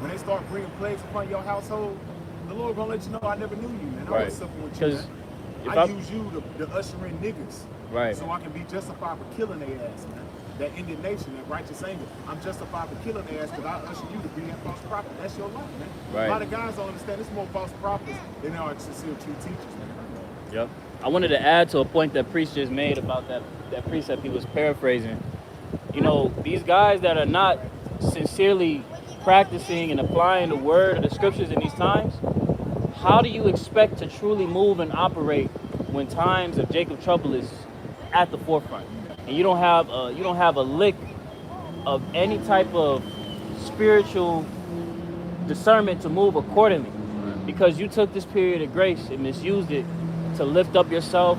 when they start bringing plagues upon your household, the Lord gonna let you know I never knew you, man. I Right. was suffering with you, man. I use you to usher in niggas. Right. So I can be justified for killing their ass, man. That indignation, that righteous anger. I'm justified for killing their ass because I usher you to be that false prophet. That's your life, man. Right. A lot of guys don't understand there's more false prophets than there are sincere true teachers, man. Yep. I wanted to add to a point that Priest just made about that precept he was paraphrasing. You know, these guys that are not sincerely practicing and applying the word of the scriptures in these times, how do you expect to truly move and operate when times of Jacob trouble is at the forefront and you don't have a lick of any type of spiritual discernment to move accordingly, because you took this period of grace and misused it to lift up yourself,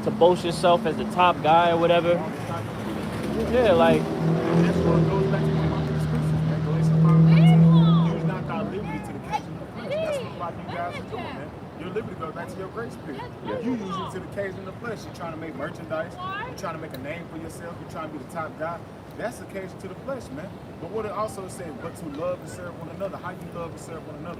to boast yourself as the top guy or whatever. Yeah, like. That's what goes back to the scriptures, man. Galatians 5:19. Use not thy liberty to the occasion of the flesh. That's what a lot of you guys are doing, man. Your liberty goes back to your grace period. Yeah. You use it to the occasion of the flesh. You're trying to make merchandise. You're trying to make a name for yourself. You're trying to be the top guy. That's occasion to the flesh, man. But what it also says, but to love and serve one another. How you love and serve one another?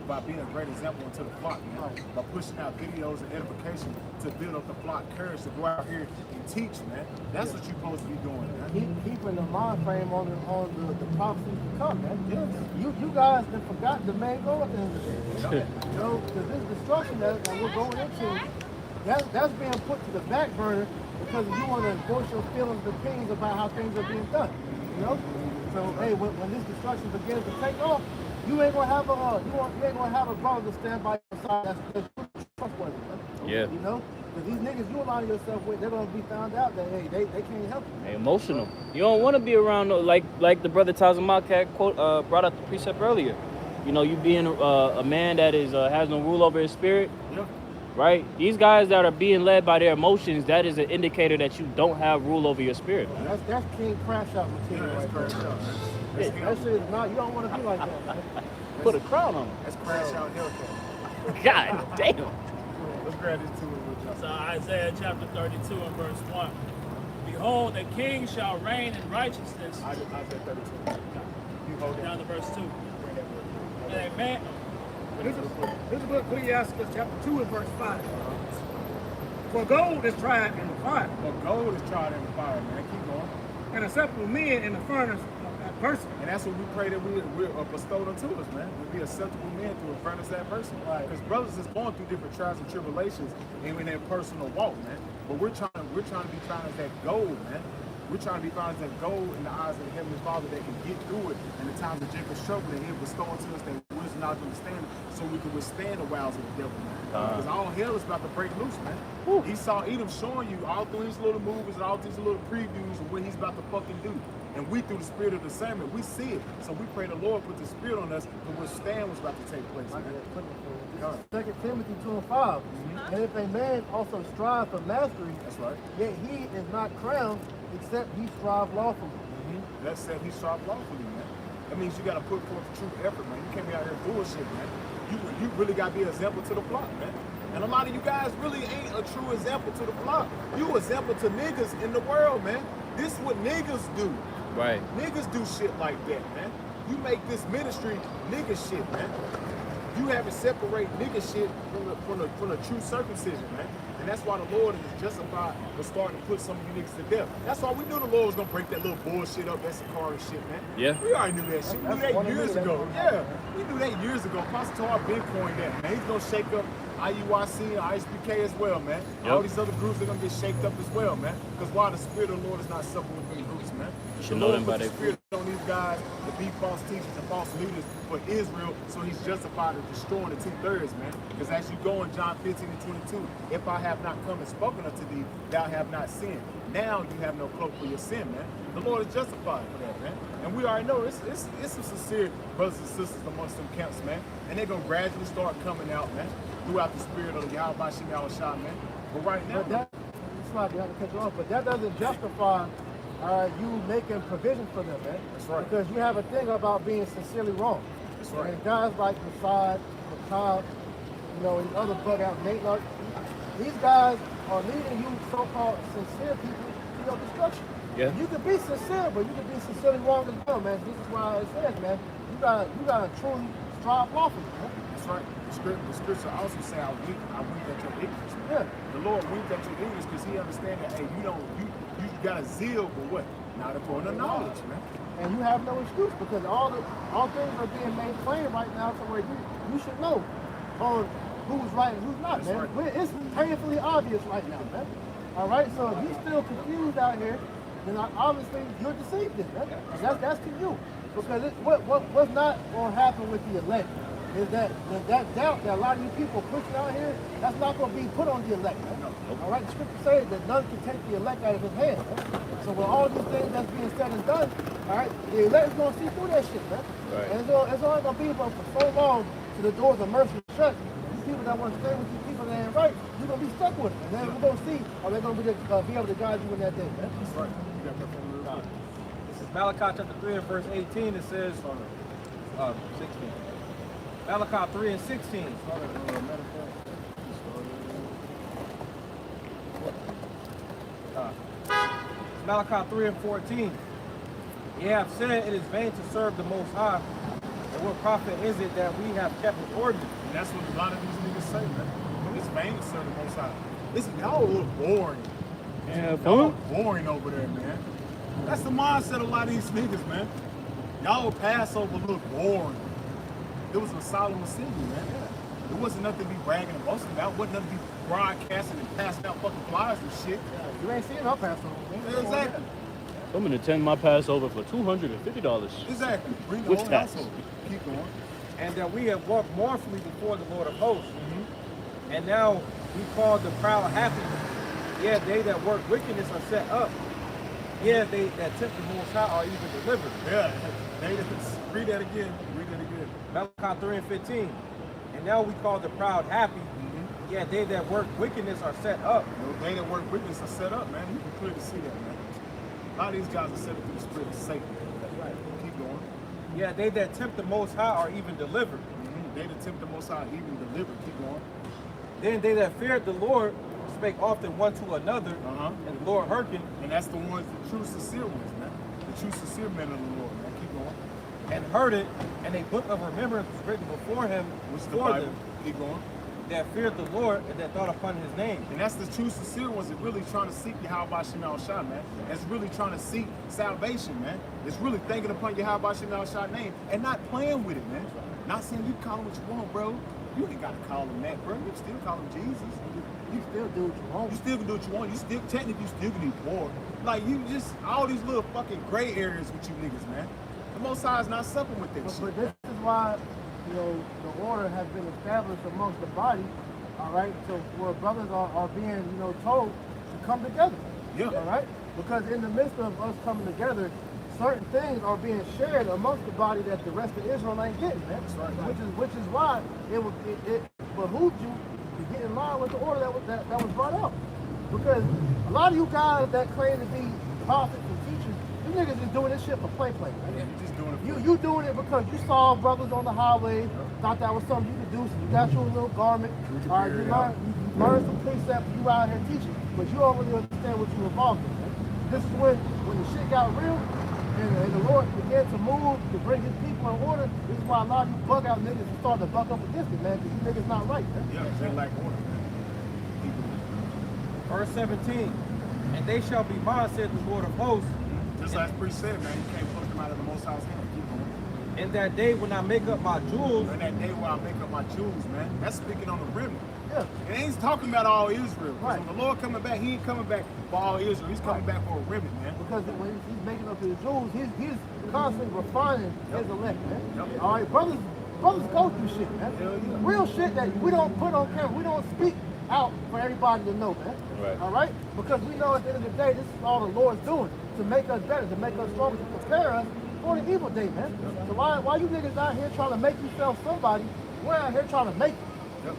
By being a great example unto the flock, man. By pushing out videos and edification to build up the flock courage to go out here and teach, man. That's what you're supposed to be doing, man. Keeping the mind frame on the prophecies to come, man. Yes. You guys have forgotten the main goal at the end of the day. You know, because this destruction that we're going into, that's being put to the back burner because you want to voice your feelings and opinions about how things are being done. You know? So hey, when this destruction begins to take off, you ain't gonna have a brother to stand by your side that's trustworthy, man. Yeah. You know? Because these niggas you align yourself with, they're gonna be found out that hey, they can't help you. Hey, emotional. You don't want to be around like the brother Tazamak quote brought up the precept earlier. You know, you being a man that is has no rule over his spirit. Yeah. Right? These guys that are being led by their emotions, that is an indicator that you don't have rule over your spirit. That's King Crash Out material right there. shit. That shit is not, you don't want to be like that, man. Put a crown on him. That's Crash Out Hellcat. God damn. Let's grab this too. So Isaiah chapter 32 and verse 1. Behold, the king shall reign in righteousness. I said 32. You hold Down down. to verse 2. And a man, This is book Ecclesiastes chapter 2 and verse 5. For gold is tried in the fire, But gold is tried in the fire, man. Keep going. and acceptable men in the furnace of adversity. And that's what we pray that we're bestowed unto us, man. We'll be acceptable men through in front of that person. Because brothers is going through different trials and tribulations in their personal walk, man. But we're trying to be found as that gold, man. We're trying to be found as that gold in the eyes of the Heavenly Father that can get through it in the times of Jacob's trouble, that He'll bestow unto us that wisdom, knowledge, and understanding, so we can withstand the wiles of the devil, man. Because all hell is about to break loose, man. He saw Edom showing you all through these little movies and all these little previews of what he's about to fucking do. And we, through the spirit of discernment, we see it. So we pray the Lord put the spirit on us to withstand what's about to take place, man. 2 Timothy 2 and 5. And if a man also strive for mastery, That's right. yet he is not crowned, except he strive lawfully. That said, he strive lawfully, man. That means you got to put forth true effort, man. You can't be out here bullshit, man. You really got to be an example to the flock, man. And a lot of you guys really ain't a true example to the flock. You example to niggas in the world, man. This is what niggas do. Right. Niggas do shit like that, man. You make this ministry nigga shit, man. You haven't separate nigga shit from the true circumcision, man. And that's why the Lord is justified for starting to put some of you niggas to death. That's why we knew the Lord was gonna break that little bullshit up, that Sakara shit, man. Yeah. We already knew that shit. We knew That's that one years of the ago. niggas. Yeah. We knew that years ago. Pastor Tar been coined that, man. He's gonna shake up IUIC and ISPK as well, man. Yep. All these other groups are gonna get shaked up as well, man. Because why the Spirit of the Lord is not supple with them groups, man. You The should know Lord them put by the their Spirit on these guys to be false teachers and false leaders for Israel, so he's justified in destroying the 2/3, man. Because as you go in John 15 and 22, if I have not come and spoken unto thee, thou have not sinned. Now you have no cloak for your sin, man. The Lord is justified for that, man. And we already know it's some sincere brothers and sisters amongst them camps, man. And they're gonna gradually start coming out, man, throughout the spirit of the Yahweh Shem Yahushua, man. But right now, But that, it's like you have to cut you off, but that doesn't justify you making provision for them, man. That's right. Because you have a thing about being sincerely wrong. That's right. And guys like Masad, Macabre, you know, these other bug out Nate Lark, these guys are leading you so-called sincere people to your destruction. Yeah. You can be sincere, but you can be sincerely wrong as well, man. This is why it says, man, you gotta truly strive lawfully, man. that's right. The scripture also say, I wink at your ignorance, man. Yeah. The Lord winked at your ignorance because he understands that, hey, you got a zeal for what? Not upon the knowledge, man. And you have no excuse because all things are being made plain right now to where you should know on who's right and who's not, That's man. right. It's painfully obvious right now, man. All right, so if you're still confused out here, then obviously you're deceived, then, man. And that's to you, because what's not going to happen with the elect is that doubt that a lot of you people pushing out here, that's not going to be put on the elect, man. All right, the scripture says that none can take the elect out of his hand, man. So with all these things that's being said and done, all right, the elect is going to see through that shit, man. Right. And it's only going to be but for so long till the doors of mercy are shut. These people that want to stay with you people that ain't right, you're going to be stuck with it. And then we're going to see, are they going to be able to guide you in that day, man? That's right. You got that from the Lord. This is Malachi chapter 3 and verse 18. It says, 16. Malachi 3 and 16. Malachi 3 and 14. Ye have said it is vain to serve the Most High. And what profit is it that we have kept his ordinance? And that's what a lot of these niggas say, man. It's vain to serve the Most High. Listen, y'all a little boring. Yeah, Y'all boring over there, man. That's the mindset of a lot of these niggas, man. Y'all Passover look boring. It was a solemn assembly, man. It wasn't nothing to be bragging and boasting about. It wasn't nothing to be broadcasting and passing out fucking flyers and shit. You ain't seen our Passover, man. Exactly. I'm gonna attend my Passover for $250. Exactly. Bring the With whole tax. household. Keep going. And that we have walked mournfully before the Lord of hosts. And now we call the proud happy. Yeah, they that work wickedness are set up. Yeah, they that tempt the Most High are even delivered. Yeah. Read that again. Read that again. Malachi 3 and 15. And now we call the proud happy. Yeah, they that work wickedness are set up. They that work witness are set up, man. You can clearly see that, man. A lot of these guys are set up through the spirit of Satan. That's right. Keep going. Yeah, they that tempt the Most High are even delivered. They that tempt the Most High even delivered. Keep going. Then they that feared the Lord spake often one to another, and the Lord hearkened, And that's the ones, the true sincere ones, man. The true sincere men of the Lord, man. Keep going. and heard it, and a book of remembrance was written before him, Which is the for Bible. them Keep going. that feared the Lord and that thought upon his name. And that's the true sincere ones that really trying to seek Yahweh Shema Shah, man. That's really trying to seek salvation, man. It's really thinking upon Yahweh Shema Shah name and not playing with it, man. Not saying you call him what you want, bro. You ain't gotta call him that, bro. You can still call him Jesus. You still do what you want. You still can do what you want. You still technically you still can be poor. Like you just all these little fucking gray areas with you niggas, man. The Most High is not supping with that shit. But this is why, you know, the order has been established amongst the body, all right? So where brothers are being, you know, told to come together. Yeah. All right? Because in the midst of us coming together, certain things are being shared amongst the body that the rest of Israel ain't getting, man. That's right. Which is why it behooved you to get in line with the order that was brought up. Because a lot of you guys that claim to be prophets and teachers, you niggas is doing this shit for play, man. Yeah, you just doing it. You doing it because you saw brothers on the highway, thought that was something you could do, so you got your little garment, all right, you learn some precepts, you out here teaching, but you don't really understand what you're involved in. Man. This is when the shit got real, and the Lord began to move to bring his people in order. This is why a lot of you bug out niggas are starting to buck up against it, man, because you niggas not right, man. Yeah, they lack order, man. Verse 17, and they shall be mine, said the Lord of hosts, Just like Priest said, man, you can't pluck them out of the Most High's hand. Keep going. in that day when I make up my jewels, And that day where I make up my jewels, man, that's speaking on the remnant. Yeah. It ain't talking about all Israel. 'Cause Right. when the Lord coming back, he ain't coming back for all Israel. He's coming back for a remnant, man. Because when he's making up his rules, he's constantly refining his elect, man. Yep. All right, brothers go through shit, man. Hell yeah. Real shit that we don't put on camera. We don't speak out for everybody to know, man. Right. All right? Because we know at the end of the day, this is all the Lord's doing to make us better, to make us stronger, to prepare us for the evil day, man. So why you niggas out here trying to make yourself somebody? We're out here trying to make it. Yep.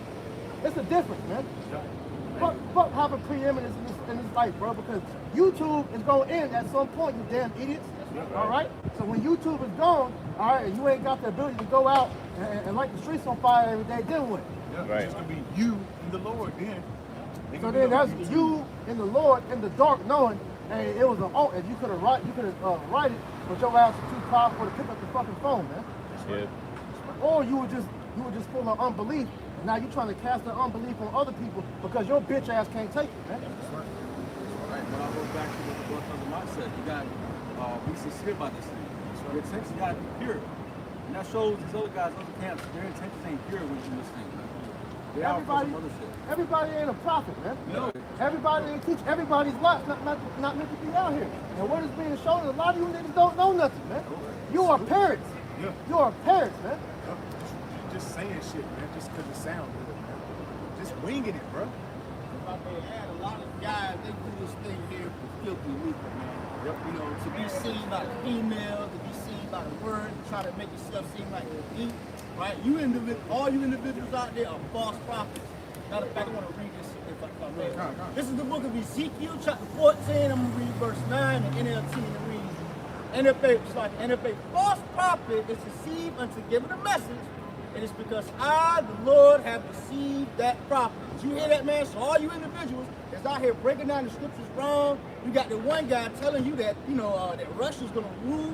It's a difference, man. Yep. Fuck having preeminence in this life, bro, because YouTube is going to end at some point, you damn idiots. All right? So when YouTube is gone, all right, and you ain't got the ability to go out and light the streets on fire every day, then what? Yeah, Right. It's just gonna be you and the Lord then. They So gonna then be that's on you and the Lord in the dark knowing, hey, it was if you could have write it, but your ass was too powerful to pick up the fucking phone, man. Yeah. Or you were just full of unbelief. And now you trying to cast that unbelief on other people because your bitch ass can't take it, man. Right, but I'll go back to what the brother Mike said. You got be sincere about this thing. Your intentions got to be pure. And that shows these other guys, other camps, their intentions ain't pure when you this thing, man. They out for some other shit. Everybody ain't a prophet, man. No. Everybody ain't teach. Everybody's life not meant to be out here. And what is being shown is a lot of you niggas don't know nothing, man. You are parents. Yeah. You are parents, man. Just saying shit, man, just because it sounds good, man. Just winging it, bro. If I may add, a lot of guys, they do this thing here for filthy lucre, man. Yep. You know, to be seen by the females, to be seen by the word, to try to make yourself seem like you're deep, right? All you individuals out there are false prophets. Matter of fact, I want to read this if I may. This is the book of Ezekiel, chapter 14. I'm going to read verse 9 in NLT, and it reads, and if a false prophet is deceived unto giving a message, it is because I, the Lord, have deceived that prophet. Did you hear that, man? So all you individuals that's out here breaking down the scriptures wrong, you got the one guy telling you that, that Russia's going to rule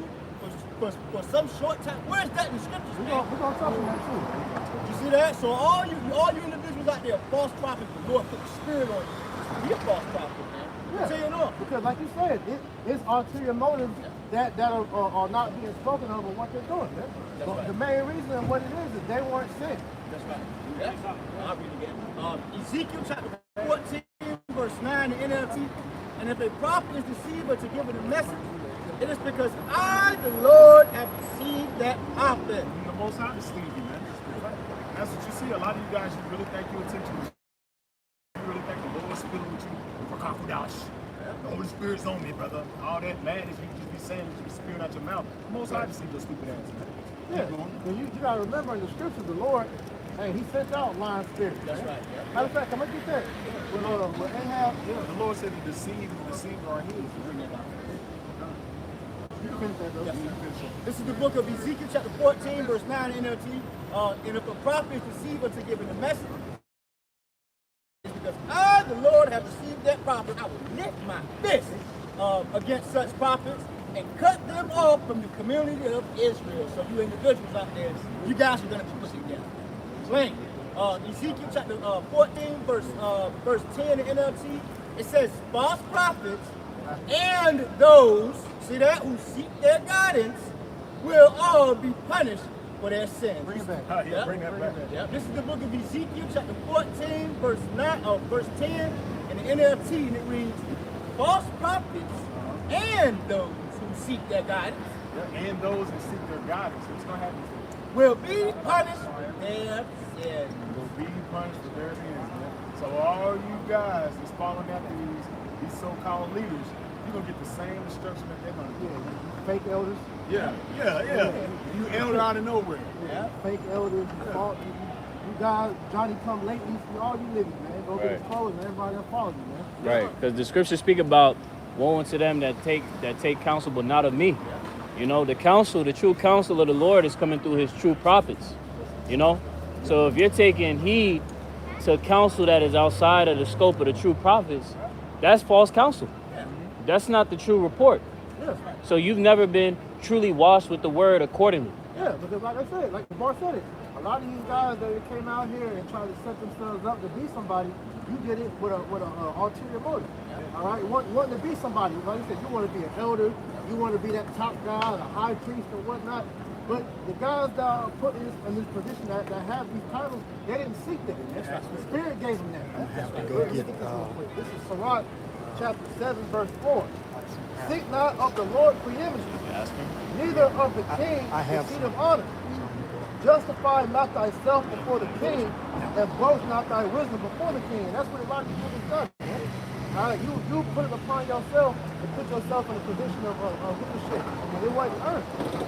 for some short time. Where's that in the scriptures, We're man? gonna touch on that too. You see that? So all you individuals out there, false prophets, the Lord put the spirit on you to be a false prophet, man. Yeah. Tell you no. Because like you said, it's ulterior motives that are not being spoken of on what they're doing, man. That's But right. the main reason and what it is they weren't sent. That's right. Yeah. I'll read it again. Ezekiel chapter 14, verse 9 in NLT. And if a prophet is deceived to give it a message, it is because I, the Lord, have deceived that prophet. The Most High deceived you, man. That's what you see. A lot of you guys, you really think your attention is. You really think the Lord's spilling with you for confidence. The Holy Spirit's on me, brother. All that madness you just be saying, you just be spewing out your mouth. The Most High deceived your stupid ass, man. Yeah. And you gotta remember in the scriptures, the Lord, hey, he sent out lying spirits. That's man. right. Yeah. Matter of fact, I'm gonna get that. With Ahab, The Lord said the deceiver are his. Bring that out. finish that though. Yes, sir. This is the book of Ezekiel, chapter 14, verse 9 NLT. And if a prophet is deceived unto giving a message, because I, the Lord, have received that prophet, I will lift my fist against such prophets and cut them off from the community of Israel. So you individuals out there, you guys are going to be put together. Plain. Ezekiel chapter 14, verse 10 in NLT, it says, false prophets and those, see that, who seek their guidance will all be punished for their sins. Bring it back. Bring that back. Yep. This is the book of Ezekiel, chapter 14, verse 10, in the NLT, and it reads, false prophets and those who seek their guidance And those who seek their guidance, what's going to happen to them? will be punished for their sins. Will be punished for their sins, man. So all you guys that's following after these so-called leaders, you're going to get the same instruction that they're going to get. Fake elders. Yeah. You elder out of nowhere. Yeah. Fake elders. You guys, Johnny come lately, all you niggas, man. Go get Right. his clothes, man. Everybody that follows you, man. Right, because the scriptures speak about woe unto them that take counsel, but not of me. You know, the counsel, the true counsel of the Lord is coming through his true prophets. You know? So if you're taking heed to counsel that is outside of the scope of the true prophets, that's false counsel. That's not the true report. Yeah. So you've never been truly washed with the word accordingly. Yeah, because like I said, like the bar said it, a lot of these guys that came out here and tried to set themselves up to be somebody, you did it with a ulterior motive. All right, wanting to be somebody. Like I said, you want to be an elder, you want to be that top guy, a high priest or whatnot. But the guys that are put in this position that have these titles, they didn't seek that. The Spirit gave them that. This is Sirach chapter 7, verse 4. Seek not of the Lord preeminence, neither of the king the seat of honor. Justify not thyself before the king, and boast not thy wisdom before the king. And that's what a lot of people have done. Man. All right, you put it upon yourself and put yourself in a position of leadership. I mean, it wasn't earned.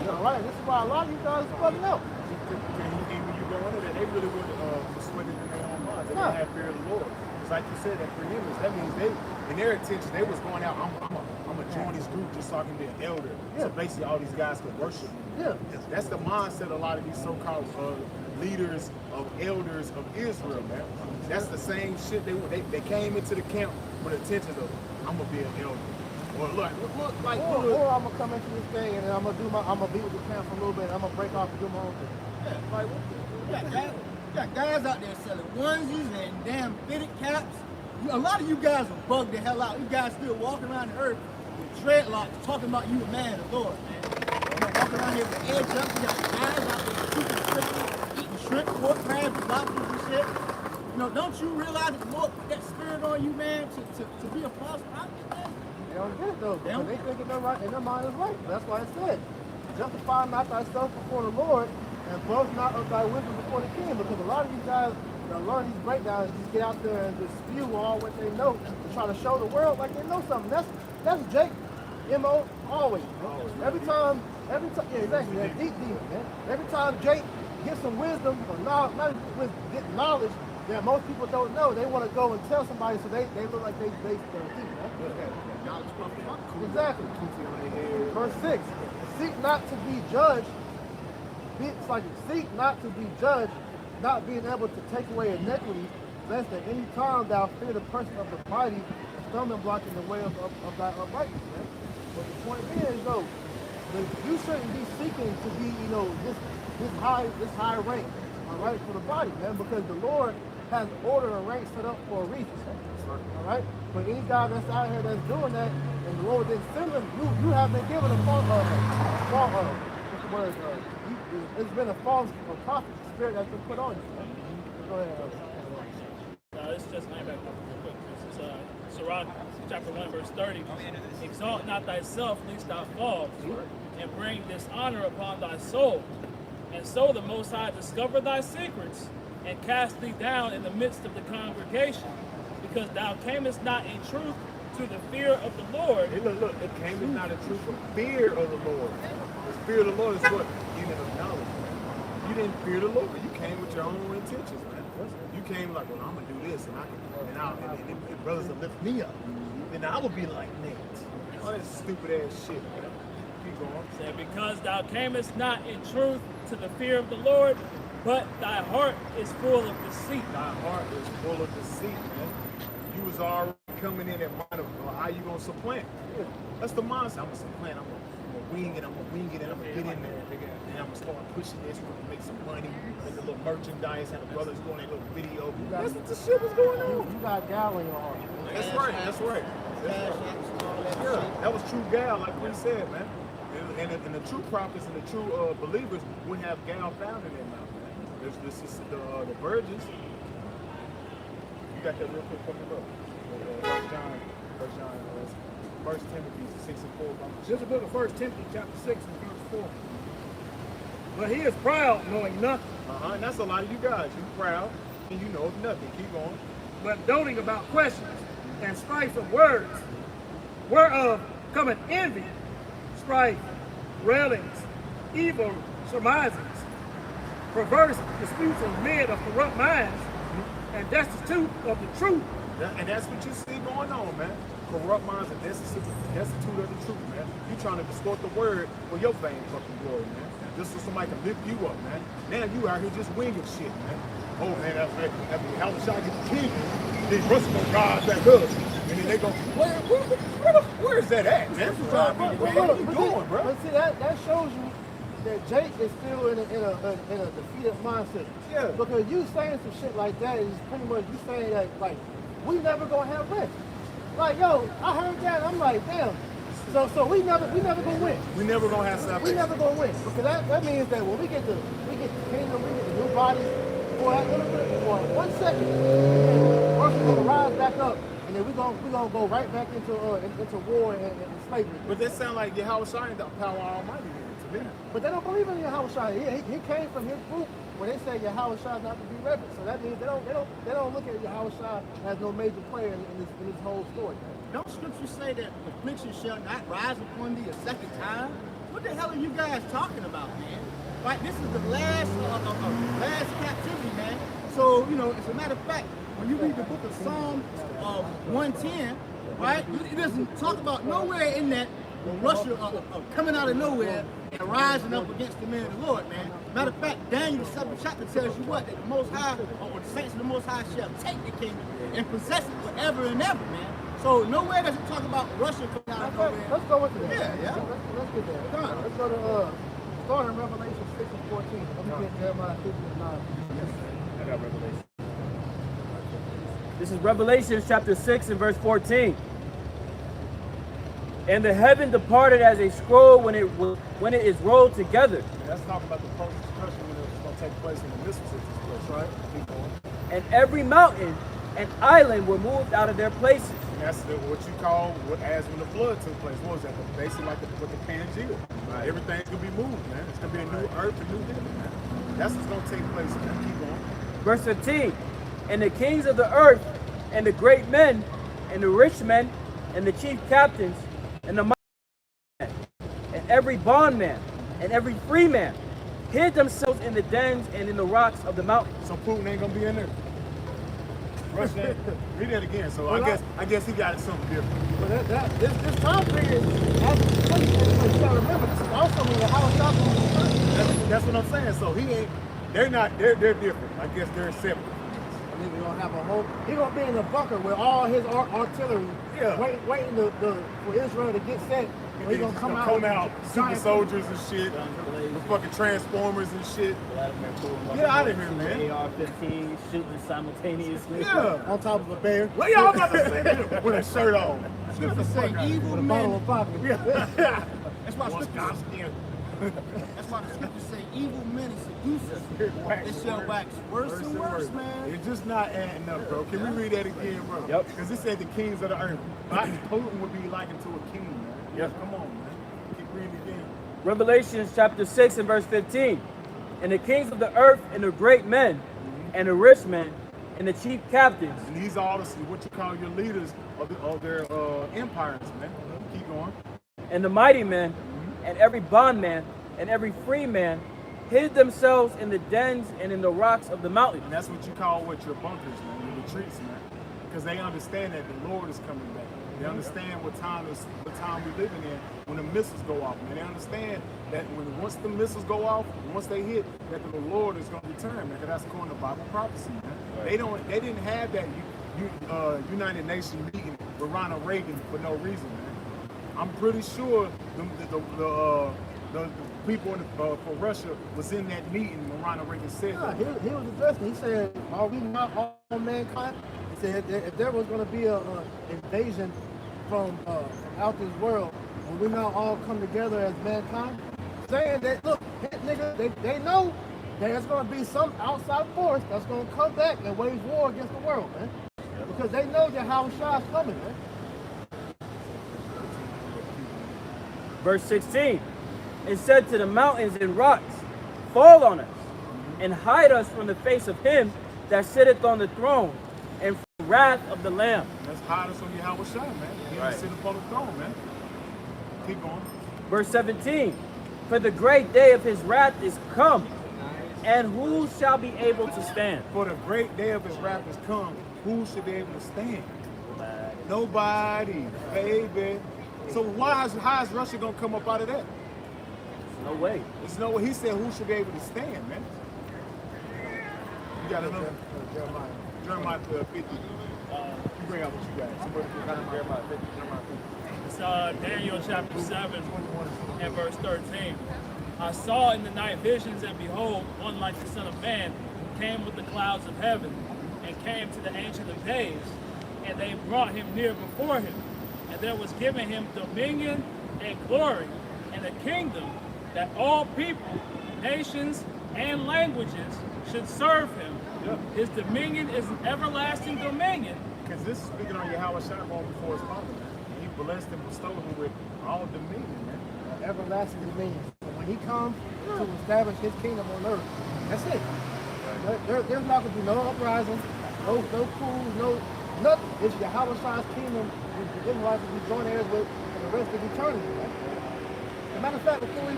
All right, this is why a lot of you guys are fucking out. When you go into that, they really would persuade in their own minds. They didn't have fear of the Lord. It's like you said, that preeminence, that means they, in their intention, they was going out, I'm gonna join this group just so I can be an elder. So basically all these guys could worship me. Yeah. That's the mindset of a lot of these so-called leaders of elders of Israel, man. That's the same shit they came into the camp with the intention of, I'm gonna be an elder. Or look like or I'm gonna come into this thing and I'm gonna be with the camp for a little bit and I'm gonna break off and do my own thing. Yeah, like, you got guys out there selling onesies and damn fitted caps. A lot of you guys are bugged the hell out. You guys still walking around the earth with dreadlocks talking about you a man of the Lord, man. Walking around here with edge up. You got guys out there shooting eating shrimp, pork, crabs, lobsters and shit. You know, don't you realize that the Lord put that spirit on you, man, to be a false prophet, man? They don't get it though. Because they think in their mind is right. That's why it said, justify not thyself before the Lord, and boast not of thy wisdom before the king. Because a lot of these guys that learn these breakdowns just get out there and just spew all what they know and try to show the world like they know something. That's Jake MO always. Man. Every time, yeah, exactly. That deep, man. Every time Jake gets some wisdom or knowledge, not with get knowledge that most people don't know, they want to go and tell somebody so they look like they deep, man. Exactly. Verse 6. Seek not to be judged. It's like seek not to be judged, not being able to take away iniquity, lest at any time thou fear the person of the mighty, a stumbling block in the way of thy uprightness. Man. But the point being is though, you shouldn't be seeking to be, this high rank, all right, for the body, man, because the Lord has order and rank set up for a reason. All right? But any guy that's out here that's doing that, and the Lord didn't send them, you have been given a false, what's the word? It's been a false prophet spirit that's been put on you. Go ahead. This is just name back real quick. This is Sirach chapter 1, verse 30. Exalt not thyself, lest thou fall, and bring dishonor upon thy soul. And so the Most High discover thy secrets, and cast thee down in the midst of the congregation, because thou camest not in truth to the fear of the Lord. Hey, look, it came is not in truth of fear of the Lord. The fear of the Lord is what? You didn't acknowledge. You didn't fear the Lord. You came with your own intentions, man. You came like, well, I'm gonna do this, and the brothers will lift me up. Then I will be like Nate. All that stupid ass shit, man. Keep going. Said, because thou camest not in truth to the fear of the Lord, but thy heart is full of deceit. Thy heart is full of deceit, man. You was already coming in at mind of how you gonna supplant. That's the mindset. I'm gonna supplant. I'm gonna wing it. I'm gonna wing it, and I'm gonna get in there. And I'm gonna start pushing this. We're gonna make some money, make a little merchandise, and the brothers doing a little video. That's what the shit was going on. You got gal in your heart. That's right. That's right. That's right. Yeah, that was true gal, like we said, man. And the true prophets and the true believers would have gal found in their mouth, man. This is the virgins. You got that real quick for me, bro. First John, 1 Timothy 6 and 4. This is the book of 1 Timothy chapter 6 and verse 4. But he is proud, knowing nothing. And that's a lot of you guys. You proud and you know nothing. Keep going. But doting about questions and strife of words, whereof cometh envy, strife, railings, evil surmisings, perverse disputes of men of corrupt minds, and destitute of the truth. And that's what you see going on, man. Corrupt minds and destitute of the truth, man. You trying to distort the word for your fame, fucking glory, man. Just so somebody can lift you up, man. Now you out here just winging shit, man. Oh man, that's right. How the shot gets the king, they rush on God back up. And then they go, where is that at, man? What are you doing, bro? But see, that shows you that Jake is still in a defeated mindset. Yeah. Because you saying some shit like that is pretty much you saying that, like, we never gonna have rest. Like, yo, I heard that, I'm like, damn. So we never gonna win. We never gonna have salvation. We never gonna win. Because that means that when we get the kingdom, we get the new bodies, for 1 second, we're gonna rise back up. And then we're gonna go right back into war and slavery. But that sound like Yahweh Shai, the power Almighty to me. But they don't believe in Yahweh Shai. He came from his group where they say Yahweh Shai is not to be reverenced. So that means they don't look at Yahweh Shai as no major player in this whole story. Don't scripture say that affliction shall not rise upon thee a second time? What the hell are you guys talking about, man? Right, this is the last captivity, man. So, you know, as a matter of fact, when you read the book of Psalm 110, right, it doesn't talk about nowhere in that Russia coming out of nowhere and rising up against the man of the Lord, man. Matter of fact, Daniel, the 7th chapter tells you what? That the Most High, or the saints of the Most High shall take the kingdom and possess it forever and ever, man. So nowhere does it talk about Russia coming out of nowhere. Let's go into that. Yeah. Let's get there. Come on. Let's go to start in Revelation 6 and 14. Let me get Jeremiah 50 and 9. I got Revelation. This is Revelation chapter 6 and verse 14. And the heaven departed as a scroll when it is rolled together. And that's talking about the post-destruction when it's going to take place in the midst of this place, right? Keep going. And every mountain and island were moved out of their places. And that's what you call as when the flood took place. What was that? Basically like with the Pangea. Right. Everything's going to be moved, man. It's going to be a new earth, a new heaven, man. That's what's going to take place, man. Keep going. Verse 15. And the kings of the earth, and the great men, and the rich men, and the chief captains, and the mighty men, and every bondman, and every free man, hid themselves in the dens and in the rocks of the mountains. So Putin ain't gonna be in there. Russia, read that again. So I guess he got something different. But this time period, you gotta remember, this is also when the house stopped. That's what I'm saying. So they're different. I guess they're separate. And then we're gonna have a whole. He's gonna be in a bunker with all his artillery, waiting for Israel to get set. And he's gonna come out super soldiers and shit, with fucking transformers and shit. Get out of here, man. AR-15 shooting simultaneously. Yeah, on top of a bear. What y'all about to say? With a shirt on. Scripture say evil men. That's why the scriptures say evil men and seducers. It shall wax worse and worse, man. It's just not adding up, bro. Can we read that again, bro? Yep. Because it said the kings of the earth. Putin would be likened to a king, man. Yep. Come on, man. Keep reading again. Revelation chapter 6 and verse 15. And the kings of the earth, and the great men, and the rich men, and the chief captains. And these are all what you call your leaders of their empires, man. Keep going. And the mighty men, and every bondman, and every free man, hid themselves in the dens and in the rocks of the mountains. And that's what you call your bunkers, man, your retreats, man. Because they understand that the Lord is coming back. They understand what time we're living in when the missiles go off. And they understand that once the missiles go off, once they hit, that the Lord is going to return, man. Because that's according to Bible prophecy, man. Right. They didn't have that United Nations meeting with Ronald Reagan for no reason, man. I'm pretty sure the people for Russia was in that meeting when Ronald Reagan said that. He was addressing. He said, "Are we not all mankind?" He said, "If there was going to be an invasion from out this world, will we not all come together as mankind?" Saying that, look, nigga, they know there's going to be some outside force that's going to come back and wage war against the world, man. Because they know that Yahushua is coming, man. Verse 16, it said to the mountains and rocks, fall on us, and hide us from the face of him that sitteth on the throne, and from the wrath of the Lamb. Let's hide us from Yahushua, man. He right. Sit upon the throne, man. Keep going. Verse 17, for the great day of his wrath is come, and who shall be able to stand? For the great day of his wrath is come, who should be able to stand? Nobody, baby. So how is Russia gonna come up out of that? No way. There's no way. He said, who should be able to stand, man? You got another? Jeremiah 50. You bring out what you got. Somebody Jeremiah 50. It's Daniel chapter 7 and verse 13. I saw in the night visions, and behold, one like the Son of Man came with the clouds of heaven, and came to the Ancient of Days, and they brought him near before him. And there was given him dominion and glory and a kingdom, that all people, nations, and languages should serve him. Yep. His dominion is an everlasting dominion. Because this is speaking on Yahushua long before his father, man. He blessed and bestowed him with all dominion, man. An everlasting dominion. So when he comes to establish his kingdom on earth, that's it. Right. There's not going to be no uprising, no coups, no nothing. It's Yahushua's kingdom the Israelites will be joint heirs with for the rest of eternity. Right? As a matter of fact, before we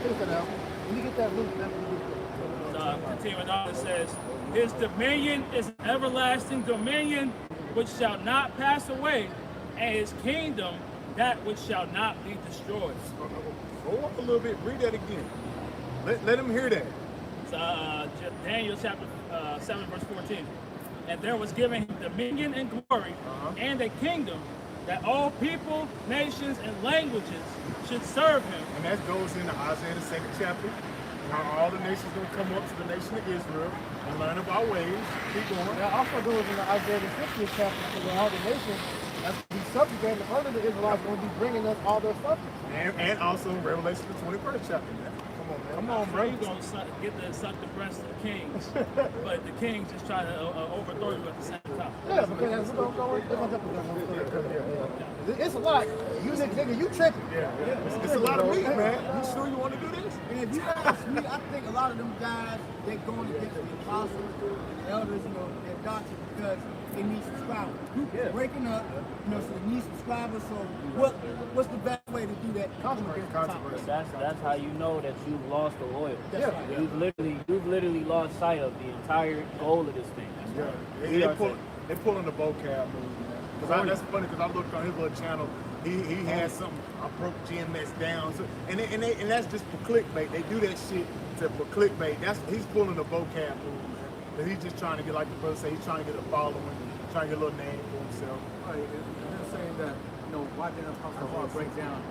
finish that out, when you get that Luke, continuing on, it says, his dominion is an everlasting dominion which shall not pass away, and his kingdom that which shall not be destroyed. Go up a little bit, read that again. Let him hear that. Daniel chapter 7 verse 14. And there was given him dominion and glory and a kingdom, that all people, nations, and languages should serve him. And that goes into Isaiah the 2nd chapter. How all the nations going to come up to the nation of Israel and learn of our ways. Keep going. That also goes into Isaiah the 50th chapter, where all the nations that's to be subjugated under the Israelites going to be bringing us all their subjects. And also Revelation the 21st chapter, man. Come on, bro. You're going to suck the breast of the kings, but the kings just try to overthrow you at the same time. Yeah, because that's what's going on. It's a lot. You nigga, you tripping. Yeah. It's a lot of meat, man. You sure you want to do this? And if you ask me, I think a lot of them guys, they're going against the apostles, the elders, their doctrine, because they need subscribers. Breaking up, so they need subscribers. So what's the best way to do that? That's how you know that you've lost the oil. Yeah. You've literally lost sight of the entire goal of this thing. Yeah. They pulling the vocab move, man. That's funny because I looked on his little channel. He had something. I broke GMS down, so, and that's just for clickbait. They do that shit for clickbait. He's pulling the vocab move, man. But he's just trying to get, like the brother say, he's trying to get a following, trying to get a little name for himself. Right, and they're saying that, watching Apostle Hart break down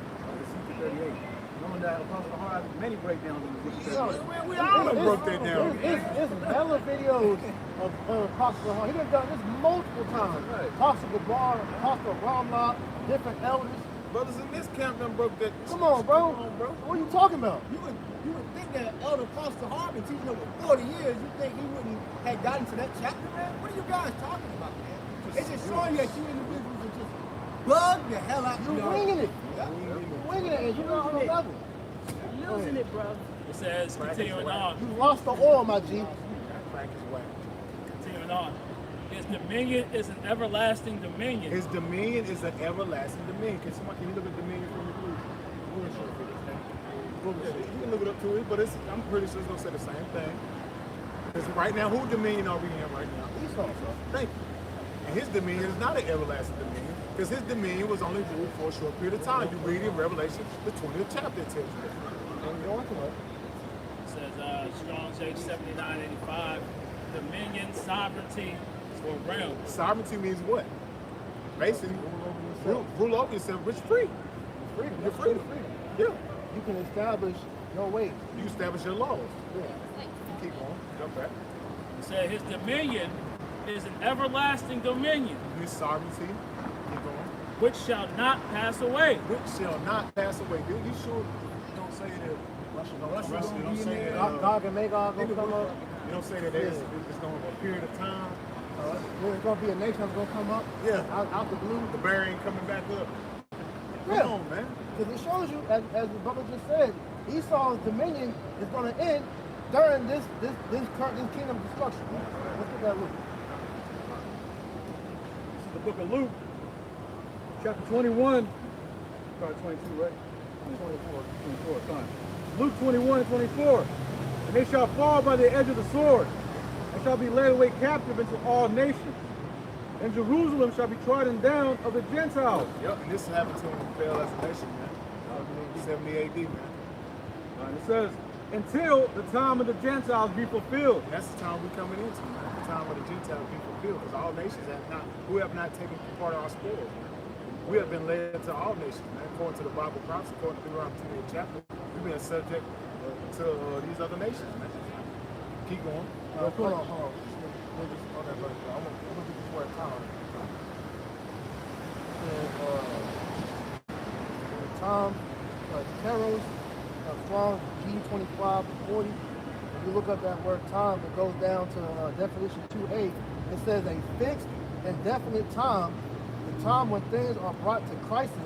Ezekiel 38. Knowing that Apostle Hart has many breakdowns in Ezekiel 38. We all have broke that down. It's hella videos of Apostle Hart. He done done this multiple times. Right. Apostle Gabar, Apostle Ramla, different elders. Brothers in this camp done broke that. Come on, bro. What are you talking about? You would think that Elder Apostle Hart been teaching over 40 years. You think he wouldn't have gotten to that chapter, man? What are you guys talking about, man? It's just showing that you individuals are just bug the hell out. You're winging it. You're winging it, and you're not on the level. Losing it, bro. It says, continuing on. You lost the oil, my G. Continuing on. His dominion is an everlasting dominion. His dominion is an everlasting dominion. Can you look at dominion from the blue? You can look it up to it, but I'm pretty sure it's going to say the same thing. Because right now, who dominion are we in right now? Esau. Thank you. And his dominion is not an everlasting dominion, because his dominion was only ruled for a short period of time. You read in Revelation, the 20th chapter, it tells you that. And go into it. It says Strong's H7985, dominion, sovereignty, or realm. Sovereignty means what? Basically, rule over yourself, which free. Freedom. You're That's free. true freedom. Yeah. You can establish your ways. You establish your laws. Yeah. Keep going. Jump back. It said his dominion is an everlasting dominion, His sovereignty. Keep going. which shall not pass away. Which shall not pass away. Dude, you sure don't say that Russia don't say that Gog and Magog gonna come up. you don't say that it's going to be a period of time. There's gonna be a nation that's gonna come up. Yeah. Out the blue. The bear ain't coming back up. Yeah. Come on, man. Because it shows you, as the brother just said, Esau's dominion is going to end during this kingdom destruction. Let's get that look. This is the book of Luke, chapter 21, start 22, right? 24, fine. Luke 21 and 24. And they shall fall by the edge of the sword, and shall be led away captive into all nations. And Jerusalem shall be trodden down of the Gentiles. Yep, and this happened to him when he fell as a nation, man. 70 AD, man. And it says, until the time of the Gentiles be fulfilled. And that's the time we're coming into, man. The time of the Gentiles be fulfilled. Because all nations who have not taken part of our spoils, man. We have been led to all nations, man. According to the Bible prophecy, according to Deuteronomy 28 chapter, we've been subject to these other nations, man. Keep going. Hold on. I'm gonna get this word time. Tom, Keros, Strong, G2540. If you look up that word time, it goes down to definition 2A. It says a fixed and definite time, the time when things are brought to crisis,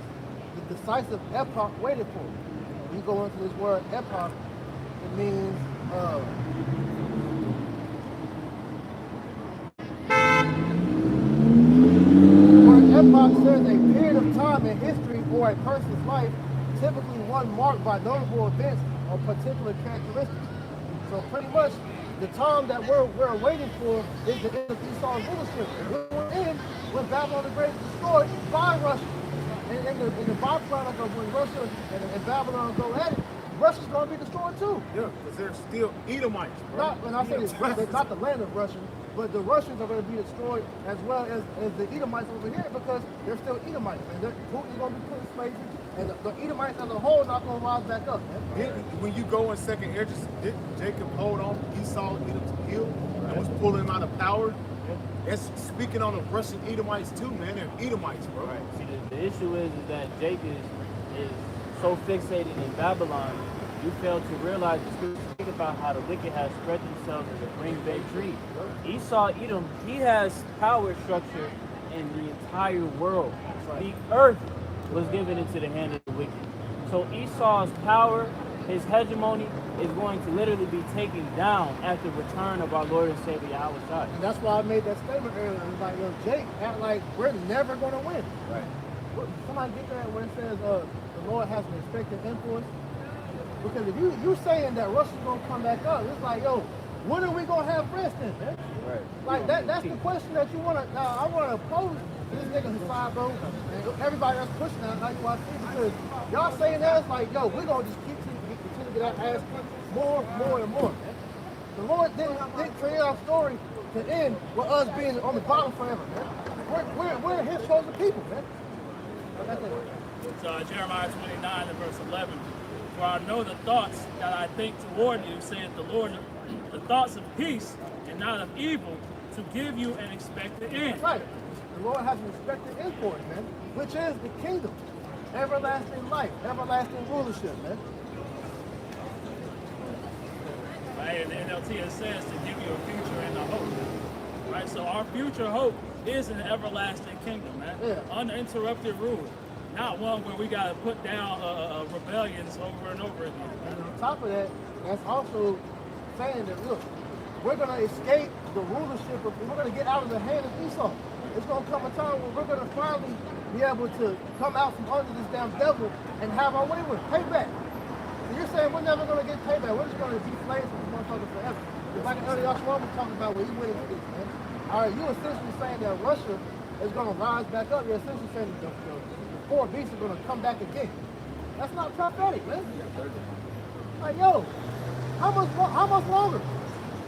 the decisive epoch waited for. When you go into this word epoch, it means epoch says a period of time in history or a person's life, typically one marked by notable events or particular characteristics. So pretty much the time that we're waiting for is the end of Esau's rulership. We're in when Babylon the Great is destroyed by Russia. And the byproduct of when Russia and Babylon go at it, Russia's going to be destroyed too. Yeah, because they're still Edomites, bro. Not, when I say it's not the land of Russia, but the Russians are going to be destroyed as well as the Edomites over here because they're still Edomites. And Putin's going to be put in slavery. And the Edomites as a whole are not going to rise back up, man. When you go in second Esdras, did Jacob hold on Esau Edom's heel and was pulling him out of power? That's speaking on the Russian Edomites too, man. They're Edomites, bro. Right. See, the issue is that Jacob is so fixated in Babylon, you fail to realize the scripture speak about how the wicked have spread themselves as a green bay tree. Esau, Edom, he has power structure in the entire world. The earth was given into the hand of the wicked. So Esau's power, his hegemony, is going to literally be taken down at the return of our Lord and Savior Yahweh Shai. And that's why I made that statement earlier. It was like, Jake, act like we're never going to win. Right. Somebody get that where it says the Lord has an expected influence? Because if you saying that Russia's going to come back up, it's like, yo, when are we going to have rest then, man? Right. Like, that's the question that you want to, I want to pose to this nigga Hassan, bro, and everybody that's pushing that IUIC, because y'all saying that, it's like, yo, we're going to just continue to get our ass kicked more and more, man. The Lord didn't create our story to end with us being on the bottom forever, man. We're his chosen people, man. That's it. It's Jeremiah 29 and verse 11. For I know the thoughts that I think toward you, saith the Lord, the thoughts of peace and not of evil, to give you an expected end. Right. The Lord has an expected end for it, man, which is the kingdom, everlasting life, everlasting rulership, man. Right, and the NLT it says to give you a future and a hope. Right, so our future hope is an everlasting kingdom, man. Yeah. Uninterrupted rule. Not one where we got to put down rebellions over and over again. And on top of that, that's also saying that, look, we're going to escape the rulership, we're going to get out of the hand of Esau. It's going to come a time where we're going to finally be able to come out from under this damn devil and have our way with payback. So you're saying we're never going to get payback. We're just going to be slaves for this motherfucker forever. Just like earlier Yahshua was talking about where he went into this, man. I All right, you essentially saying that Russia is going to rise back up. You're essentially saying that the four beasts are going to come back again. That's not prophetic, man. Like, yo, how much longer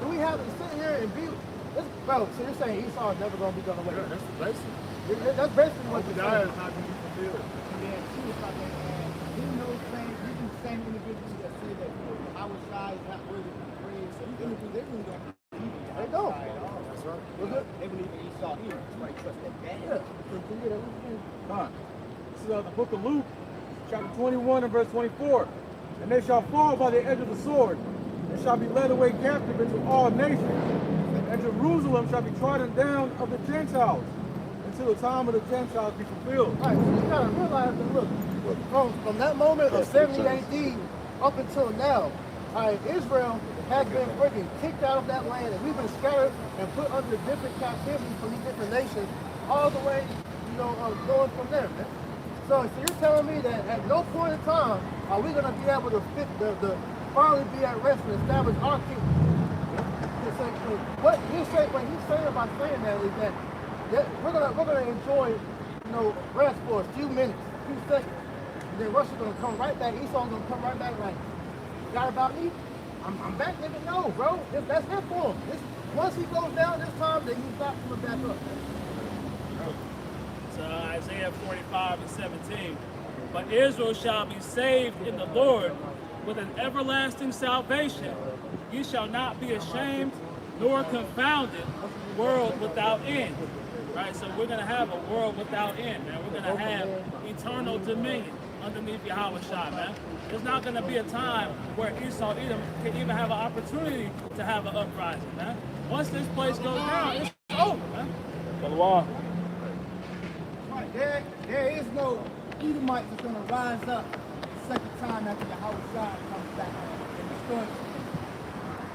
do we have to sit here and be? Bro, so you're saying Esau is never going to be done away? Yeah, that's basically. That's basically what you're Obadiah saying. is not going to be fulfilled. Yeah, she was like that. Even those same individuals that say that our side is not worthy to be praised. Some individuals, they really don't believe in They don't. That's right. Was it? They believe in Esau either. Somebody trust that bad. Yeah. Continue that. Huh. This is the book of Luke, chapter 21 and verse 24. And they shall fall by the edge of the sword, and shall be led away captive into all nations. And Jerusalem shall be trodden down of the Gentiles, until the time of the Gentiles be fulfilled. All right, so you gotta realize that, look, from that moment of 70 AD up until now, all right, Israel has been freaking kicked out of that land, and we've been scattered and put under different captivities from these different nations, all the way, going from there, man. So you're telling me that at no point in time are we gonna be able to finally be at rest and establish our kingdom? What he's saying by saying that is that we're gonna enjoy, rest for a few minutes, a few seconds, and then Russia's gonna come right back. Esau's gonna come right back like, forgot about me? I'm back, nigga. No, bro, that's it for him. Once he goes down this time, then he's not coming back up. So Isaiah 45 and 17. But Israel shall be saved in the Lord with an everlasting salvation. Ye shall not be ashamed nor confounded, world without end. Right? So we're going to have a world without end, man. We're going to have eternal dominion underneath Yahweh Shai, man. There's not going to be a time where Esau Edom can even have an opportunity to have an uprising, man. Once this place goes down, it's over, man. Shalom. There is no Edomites that's going to rise up the second time after Yahweh Shai comes back and destroys them.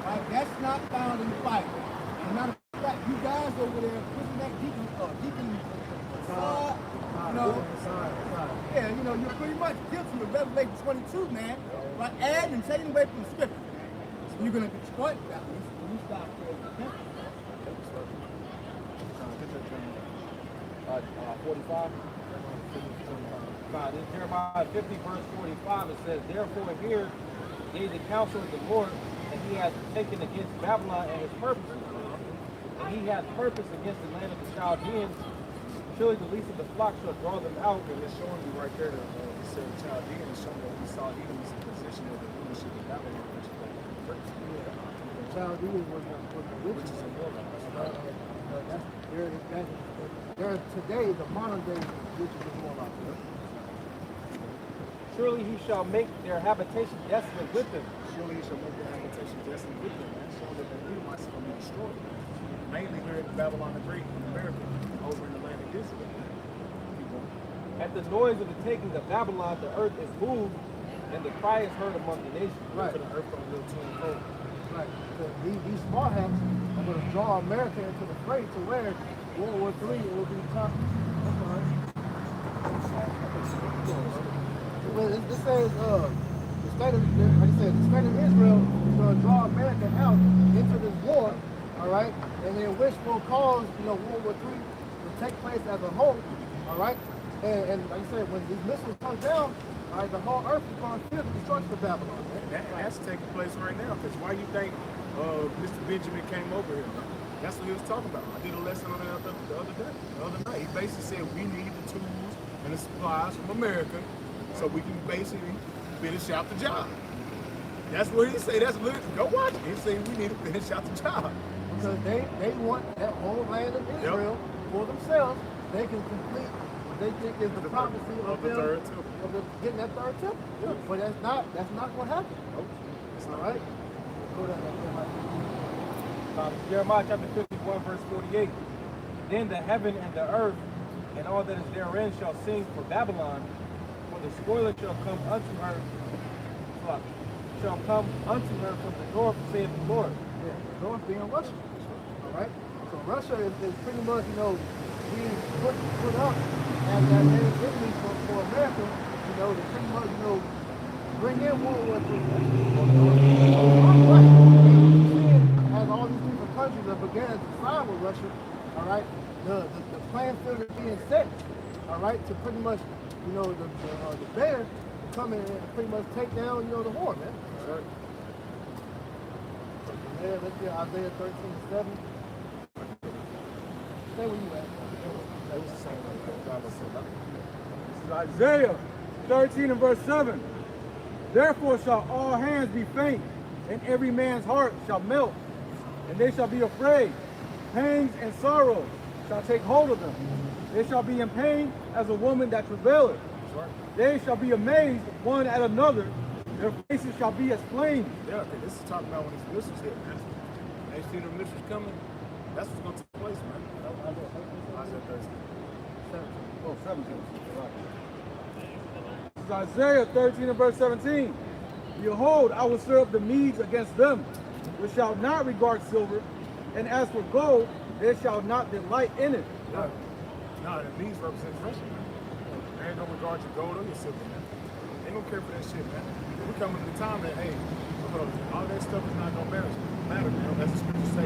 Right? That's not found in the Bible. And matter of fact, you guys over there, isn't that Deacon you're pretty much guilty of Revelation 22, man. By adding and taking away from the scripture. So you're going to destroy that when you stop there. 45. In Jeremiah 50, verse 45, it says, Therefore hear ye the counsel of the Lord, and he hath taken against Babylon and his purposes. And he hath purpose against the land of the Chaldeans. Surely the least of the flock shall draw them out. And it's showing you right there that he said Chaldean is showing that we saw Edom's position of the leadership of Babylon, which is like the first. The Chaldeans was the richest. They're today the modern day richest of more like that. Surely he shall make their habitation desolate with them. Surely he shall make their habitation desolate with them, man. Showing that the Edomites are going to be destroyed. Mainly here in Babylon the Great in America, over in the land of Israel. At the noise of the taking of Babylon, the earth is moved, and the cry is heard among the nations. Right. The earth don't live to and fro. Right. So these smart hats are going to draw America into the fray to where World War III will be top. That's all right. Well, this says the state of, like I said, the state of Israel is going to draw America out into this war, all right, and then which will cause, World War III to take place as a whole, all right, and like I said, when these missiles come down, all right, the whole earth is going to feel the destruction of Babylon. That's taking place right now, because why you think Mr. Benjamin came over here? That's what he was talking about. I did a lesson on that the other night. He basically said we need the tools and the supplies from America so we can basically finish out the job. That's what he said. That's literally, go watch it. He said we need to finish out the job. Because they want that whole land of Israel for themselves. They can complete what they think is the prophecy of the them, third temple. of getting that third temple. Yeah. But that's not what happened. Nope. It's not. All right? Go down there. Jeremiah chapter 51, verse 48. Then the heaven and the earth and all that is therein shall sing for Babylon, for the spoiler shall come unto her, from the north, saith the Lord. Yeah, the north being Russia. All right? So Russia is pretty much, being put up as that main enemy for America, to pretty much, bring in World War III. As all these different countries that began to side with Russia, all right, the playing field is being set, all right, to pretty much, you know, the bear come in and pretty much take down, you know, the horde, man. Right. Yeah, let's get Isaiah 13:7. Stay where you at. This is Isaiah 13 and verse 7. Therefore shall all hands be faint, and every man's heart shall melt, and they shall be afraid. Pangs and sorrow shall take hold of them. They shall be in pain as a woman that travaileth. They shall be amazed one at another. Their faces shall be as flames. Yeah, okay, this is talking about when these missiles hit, man. They see the missiles coming. That's what's going to take place, man. Isaiah 13. Oh, 17. This is Isaiah 13 and verse 17. Behold, I will stir up the Medes against them, which shall not regard silver, and as for gold, they shall not delight in it. No, the Medes represent Russia, man. They ain't gonna regard your gold or your silver, man. They ain't gonna care for that shit, man. We're coming to the time that, hey, all that stuff is not gonna matter, man. As the scriptures say,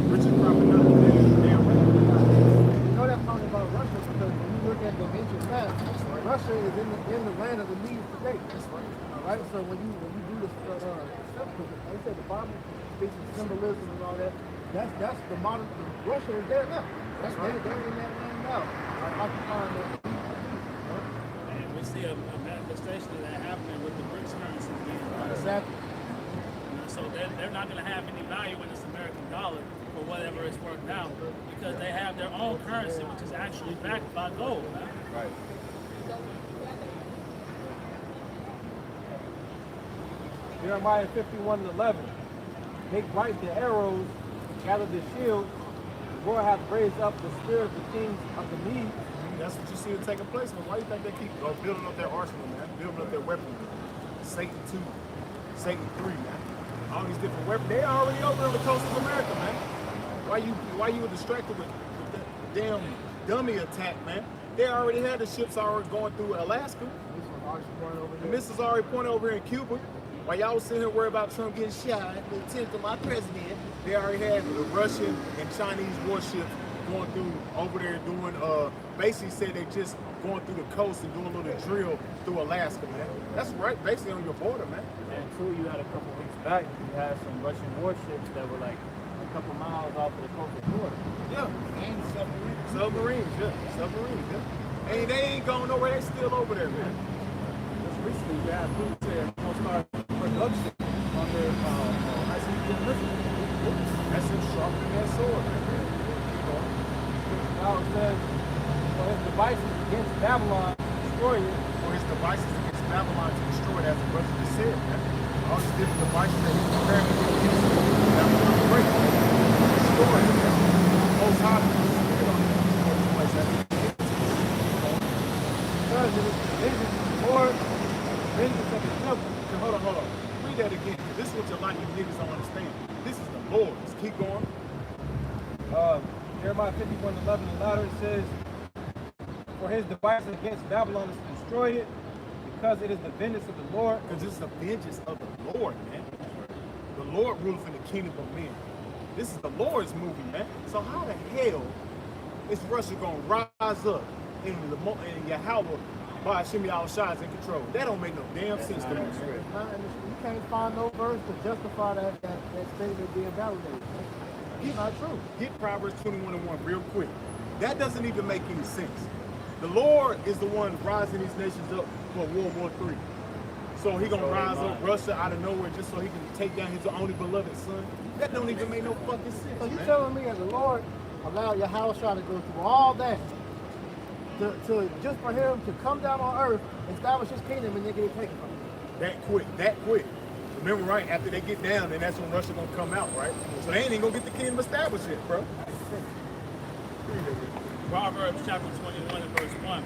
riches profit nothing, damn right. You know that's talking about Russia because when you look at the ancient map, Russia is in the land of the Medes today. That's right. All right. So when you do this stuff, like I said, the Bible speaks of symbolism and all that. That's the modern Russia is there now. That's right. They're in that land now. Occupying that. And we see a manifestation of that happening with the BRICS currency being Exactly. So they're not going to have any value in this American dollar for whatever it's worth now because they have their own currency, which is actually backed by gold. Right. Jeremiah 51 and 11. Make bright the arrows, gather the shields. The Lord hath raised up the spirit of the kings of the Medes. That's what you see it taking place, man. Why do you think they keep building up their arsenal, man? Building up their weaponry. Satan 2, Satan 3, man. All these different weapons. They already over on the coast of America, man. Why you were distracted with the damn dummy attack, man? They already had the ships already going through Alaska. The missiles already pointed over here in Cuba. While y'all was sitting here worried about Trump getting shot, the attempt of my president, they already had the Russian and Chinese warships going through over there doing, basically said they just going through the coast and doing a little drill through Alaska, man. That's right, basically on your border, man. And two, you had a couple weeks back, you had some Russian warships that were like a couple miles off of the coast of Florida. Yeah. And submarines. Submarines, yeah. And they ain't going nowhere, they still over there, man. Just recently, you had Putin say it's going to start production on their ICBM missiles. That's him sharpening that sword, man. Now it says, for his devices against Babylon, destroy it. For his devices against Babylon to destroy it, as the brother just said, man. All these different devices that he's preparing to use, Babylon break, destroy it, man. Most high, you know, this place, that's Because it is the vision of the Lord, vengeance of the devil. Hold on. Read that again. This is what a lot of you niggas don't understand. This is the Lord's. Keep going. Jeremiah 51 and 11 and latter, it says, for his devices against Babylon is destroyed it, because it is the vengeance of the Lord. Because this is the vengeance of the Lord, man. The Lord rules in the kingdom of men. This is the Lord's movie, man. So how the hell is Russia going to rise up in Yahweh by Shimmy al-Shah is in control? That don't make no damn sense to me. You can't find no verse to justify that statement being validated. It's not true. Get Proverbs 21:1 real quick. That doesn't even make any sense. The Lord is the one rising these nations up for World War III. So he gonna rise up Russia out of nowhere just so he can take down his only beloved son? That don't even make no fucking sense. So you man. telling me that the Lord allowed Yahweh to go through all that to just for him to come down on earth, establish his kingdom, and then get it taken from him? That quick. Remember, right, after they get down, then that's when Russia gonna come out, right? So they ain't even gonna get the kingdom established yet, bro. Proverbs chapter 21 and verse 1.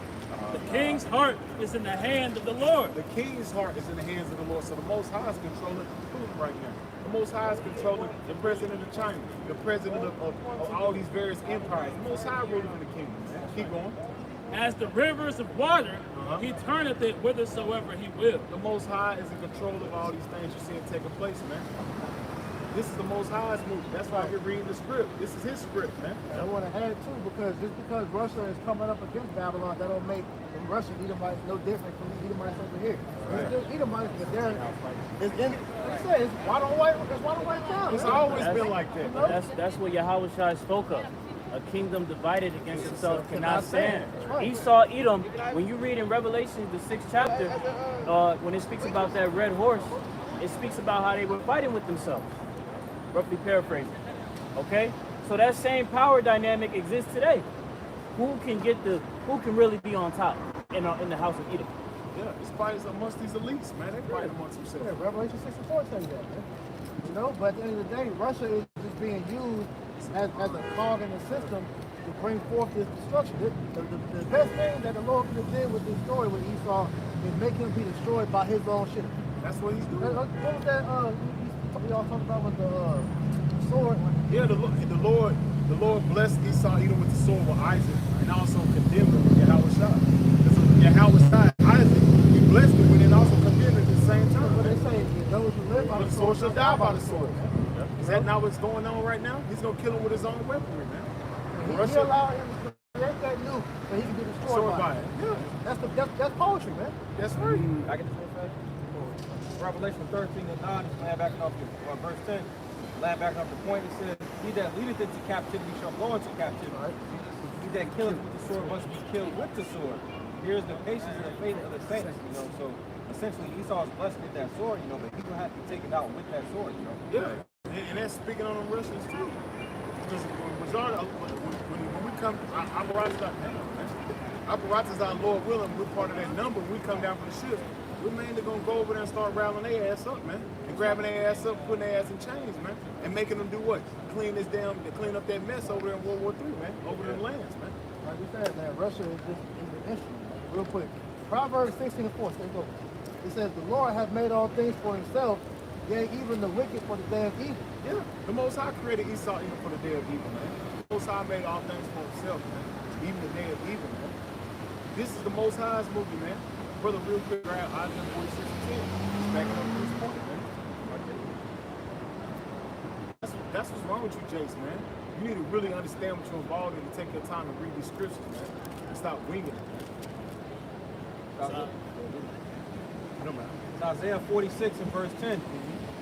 The king's heart is in the hand of the Lord. The king's heart is in the hands of the Lord. So the Most High is controlling Putin right now. The Most High is controlling the president of China, the president of all these various empires. The Most High ruling the kingdom. Keep going. As the rivers of water, he turneth it whithersoever he will. The Most High is in control of all these things you're seeing taking place, man. This is the Most High's movie. That's why we're reading the script. This is his script, man. I want to add too, because just because Russia is coming up against Babylon, that don't make the Russian Edomites no different from the Edomites over here. They're still Edomites, but they're it's in. Like I said, it's white on white town. It's always been like that. You know? That's what Yahweh Shai spoke of. A kingdom divided against itself cannot stand. That's right. Esau, Edom, when you read in Revelation, the 6th chapter, when it speaks about that red horse, it speaks about how they were fighting with themselves. Roughly paraphrasing. Okay? So that same power dynamic exists today. Who can really be on top in the house of Edom? Yeah, it's fights amongst these elites, man. They fight amongst themselves. Yeah, Revelation 64 tells you that, man. You know, but at the end of the day, Russia is just being used as a cog in the system to bring forth this destruction. The best thing that the Lord could have did with this story with Esau is make him be destroyed by his own shit. That's what he's doing. What was that? Y'all talking about with the sword? Yeah, the Lord blessed Esau Edom with the sword with Isaac, and also condemned him with Yahweh Shai. Yahweh Shai, Isaac, he blessed him, and then also condemned him at the same time. What they say, those who live by the sword shall die by the sword. Is that not what's going on right now? He's gonna kill him with his own weaponry, man. He allowed him to create that nuke so he can be destroyed by it. Yeah, that's poetry, man. That's right. I get this one fast? Revelation 13 and 9, land back up to verse 10. Land back up the point, it says, he that leadeth into captivity shall go into captivity. Right. He that killeth with the sword must be killed with the sword. Here's the patience and the faith of the saints, you know. So essentially Esau is blessed with that sword, you know, but he will have to be taken out with that sword, you know. Yeah, and that's speaking on the Russians too. Because when we come, Apparatus is our Lord willing, we're part of that number. When we come down from the ship, we're mainly gonna go over there and start riling their ass up, man, and grabbing their ass up, putting their ass in chains, man, and making them do what? Clean up that mess over there in World War III, man, over them lands, man. Like we said, man, Russia is just an instrument. Real quick, Proverbs 16:4. Stay go. It says, "The Lord hath made all things for Himself, yea, even the wicked for the day of evil." Yeah, the Most High created Esau even for the day of evil, man. The Most High made all things for Himself, man, even the day of evil, man. This is the Most High's movie, man. Brother, real quick, grab Isaiah 46:10. Just backing up this point, man. That's what's wrong with you, Jace, man. You need to really understand what you're involved in and take your time to read these scriptures, man. And stop winging it, man. No, man. It's Isaiah 46 and verse 10.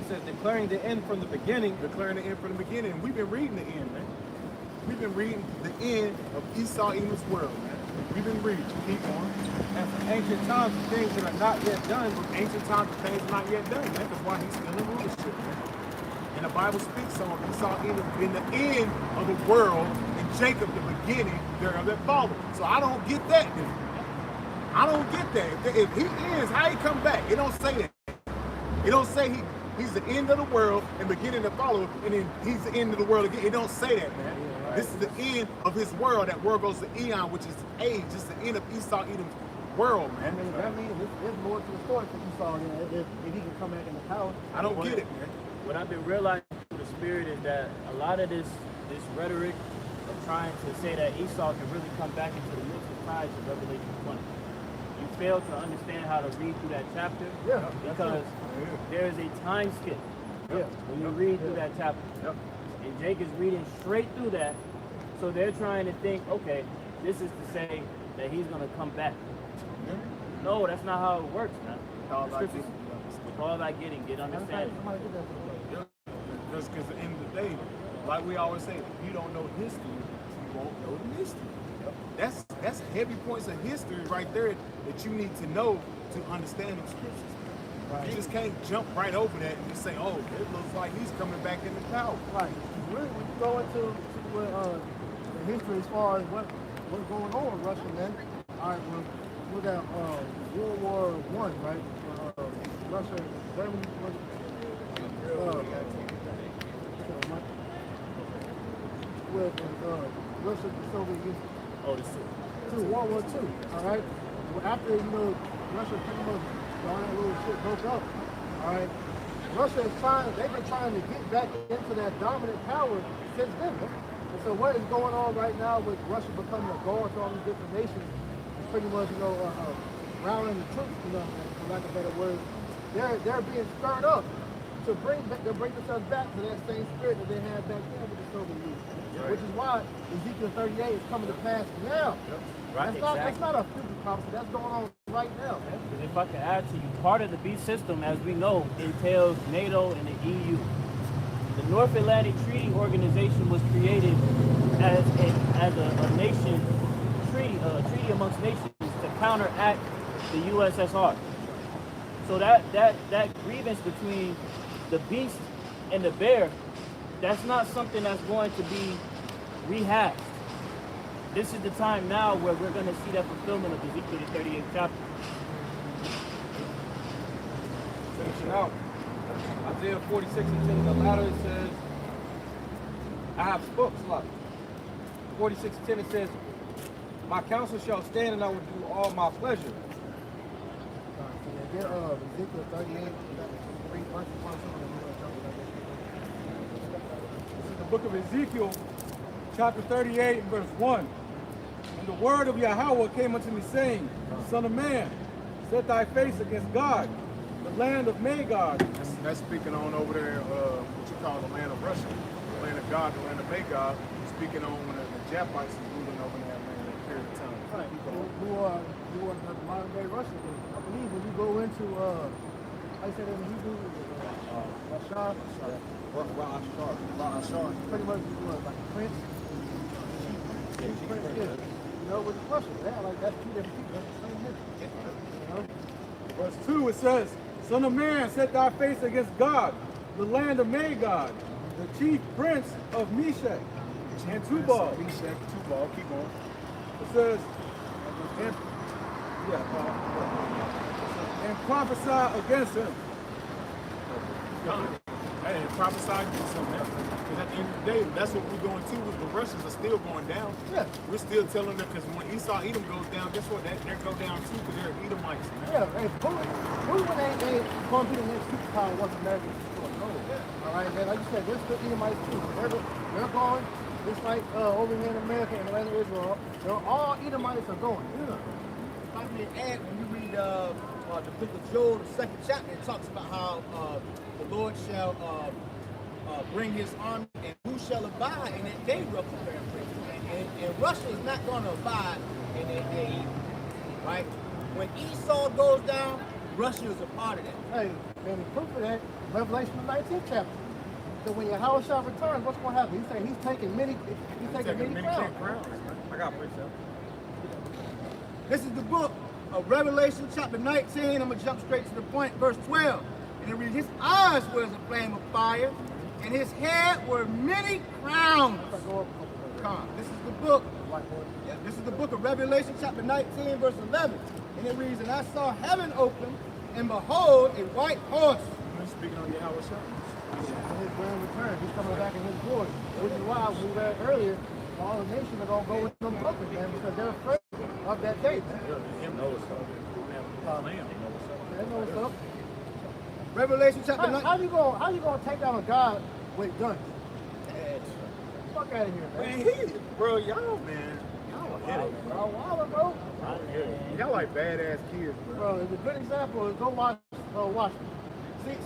It says, declaring the end from the beginning. Declaring the end from the beginning. We've been reading the end, man. We've been reading the end of Esau Edom's world, man. We've been reading. Keep on. And from ancient times, the things that are not yet done. From ancient times, the things not yet done, man. That's why he's still in rulership, man. And the Bible speaks on Esau Edom in the end of the world, and Jacob the beginning thereof that followed. So I don't get that, dude. I don't get that. If he ends, how he come back? It don't say that. It don't say he's the end of the world and beginning to follow, and then he's the end of the world again. It don't say that, man. Yeah, right. This is the end of his world. That world goes to Eon, which is age. It's the end of Esau Edom's world, man. That means there's more to the story for Esau, you know, if he can come back in the power. I don't get it, man. What I've been realizing through the spirit is that a lot of this rhetoric of trying to say that Esau can really come back into the mix of ties of Revelation 20. You fail to understand how to read through that chapter because there is a time skip when you read through that chapter. And Jake is reading straight through that, so they're trying to think, okay, this is to say that he's going to come back. No, that's not how it works, man. All by getting, get understanding. Because at the end of the day, like we always say, if you don't know history, you won't know the mystery. That's heavy points of history right there that you need to know to understand the scriptures. Right. You just can't jump right over that and just say, oh, it looks like he's coming back into power. Right. Really, when you go into the history as far as what's going on with Russia, man. All right, we got World War I, right? Russia, Germany, with Russia, the Soviet Union. Oh, the Soviet. To World War II, all right? Well, after, Russia pretty much all that little shit broke up, all right? Russia is they've been trying to get back into that dominant power since then, man. And so what is going on right now with Russia becoming a guard to all these different nations is pretty much, rallying the troops, for lack of better words. They're being stirred up to bring themselves back to that same spirit that they had back then with the Soviet Union. Right. Which is why Ezekiel 38 is coming to pass now. Right, That's not a future prophecy. That's going on right now, man. And if I could add to you, part of the beast system, as we know, entails NATO and the EU. The North Atlantic Treaty Organization was created as a nation treaty amongst nations to counteract the USSR. So that grievance between the beast and the bear, that's not something that's going to be rehashed. This is the time now where we're going to see that fulfillment of Ezekiel the 38th chapter. Finishing out. Isaiah 46:10, the latter it says, I have spoke, Slot. 46:10 it says, my counsel shall stand and I will do all my pleasure. Get Ezekiel 38, 3 verses, 1, This is the book of Ezekiel, chapter 38, and verse 1. And the word of Yahweh came unto me, saying, Son of man, set thy face against God, the land of Magog. That's speaking on over there, what you call the land of Russia, the land of God, the land of Magog. Speaking on when the Japites is ruling over that land at a period of time. Right. Who are the modern day Russians? I believe when you go into how you say that in Hebrew, Rashad, pretty much like a prince. You know, with the Russians, like that's two different people. That's the same history. You know? Verse 2, it says, Son of man, set thy face against God, the land of Magog, the chief prince of Meshach and Tubal. Meshach, Tubal, keep on. It says, and prophesy against him. Hey, prophesy against him, man. Because at the end of the day, that's what we're going to. With the Russians are still going down. Yeah. We're still telling them, because when Esau, Edom goes down, guess what? They go down too, because they're Edomites, man. Yeah, hey, who when they ain't going to be the next superpower once America is destroyed? No. All right, man, like you said, they're still Edomites too. They're going, just like over here in America and the land of Israel, they're all Edomites are going. If I may add, when you read the book of Joel, the 2nd chapter, it talks about how the Lord shall bring his army, and who shall abide in that day, roughly paraphrasing. And Russia is not going to abide in that day, right? When Esau goes down, Russia is a part of that. Hey, and the proof of that, Revelation the 19th chapter. So when Yahweh shall return, what's going to happen? He's saying he's taking many crowns. I got precept. This is the book of Revelation, chapter 19. I'm going to jump straight to the point, verse 12. And it reads, his eyes were as a flame of fire, and his head were many crowns. This is the book. Yeah, this is the book of Revelation, chapter 19, verse 11. And it reads, and I saw heaven open, and behold, a white horse. Speaking on Yahweh Shah. His grand return, he's coming back in his glory. Which is why we read earlier, all the nations are going to go with them brothers, man, because they're afraid of that day, man. Him know what's up. They know what's up. Revelation chapter 19. How you gonna take down a god with guns? Fuck out of here, man. Bro, y'all, man. Y'all hit it. Bro. Y'all like badass kids, bro. Bro, it's a good example is go watch Washington.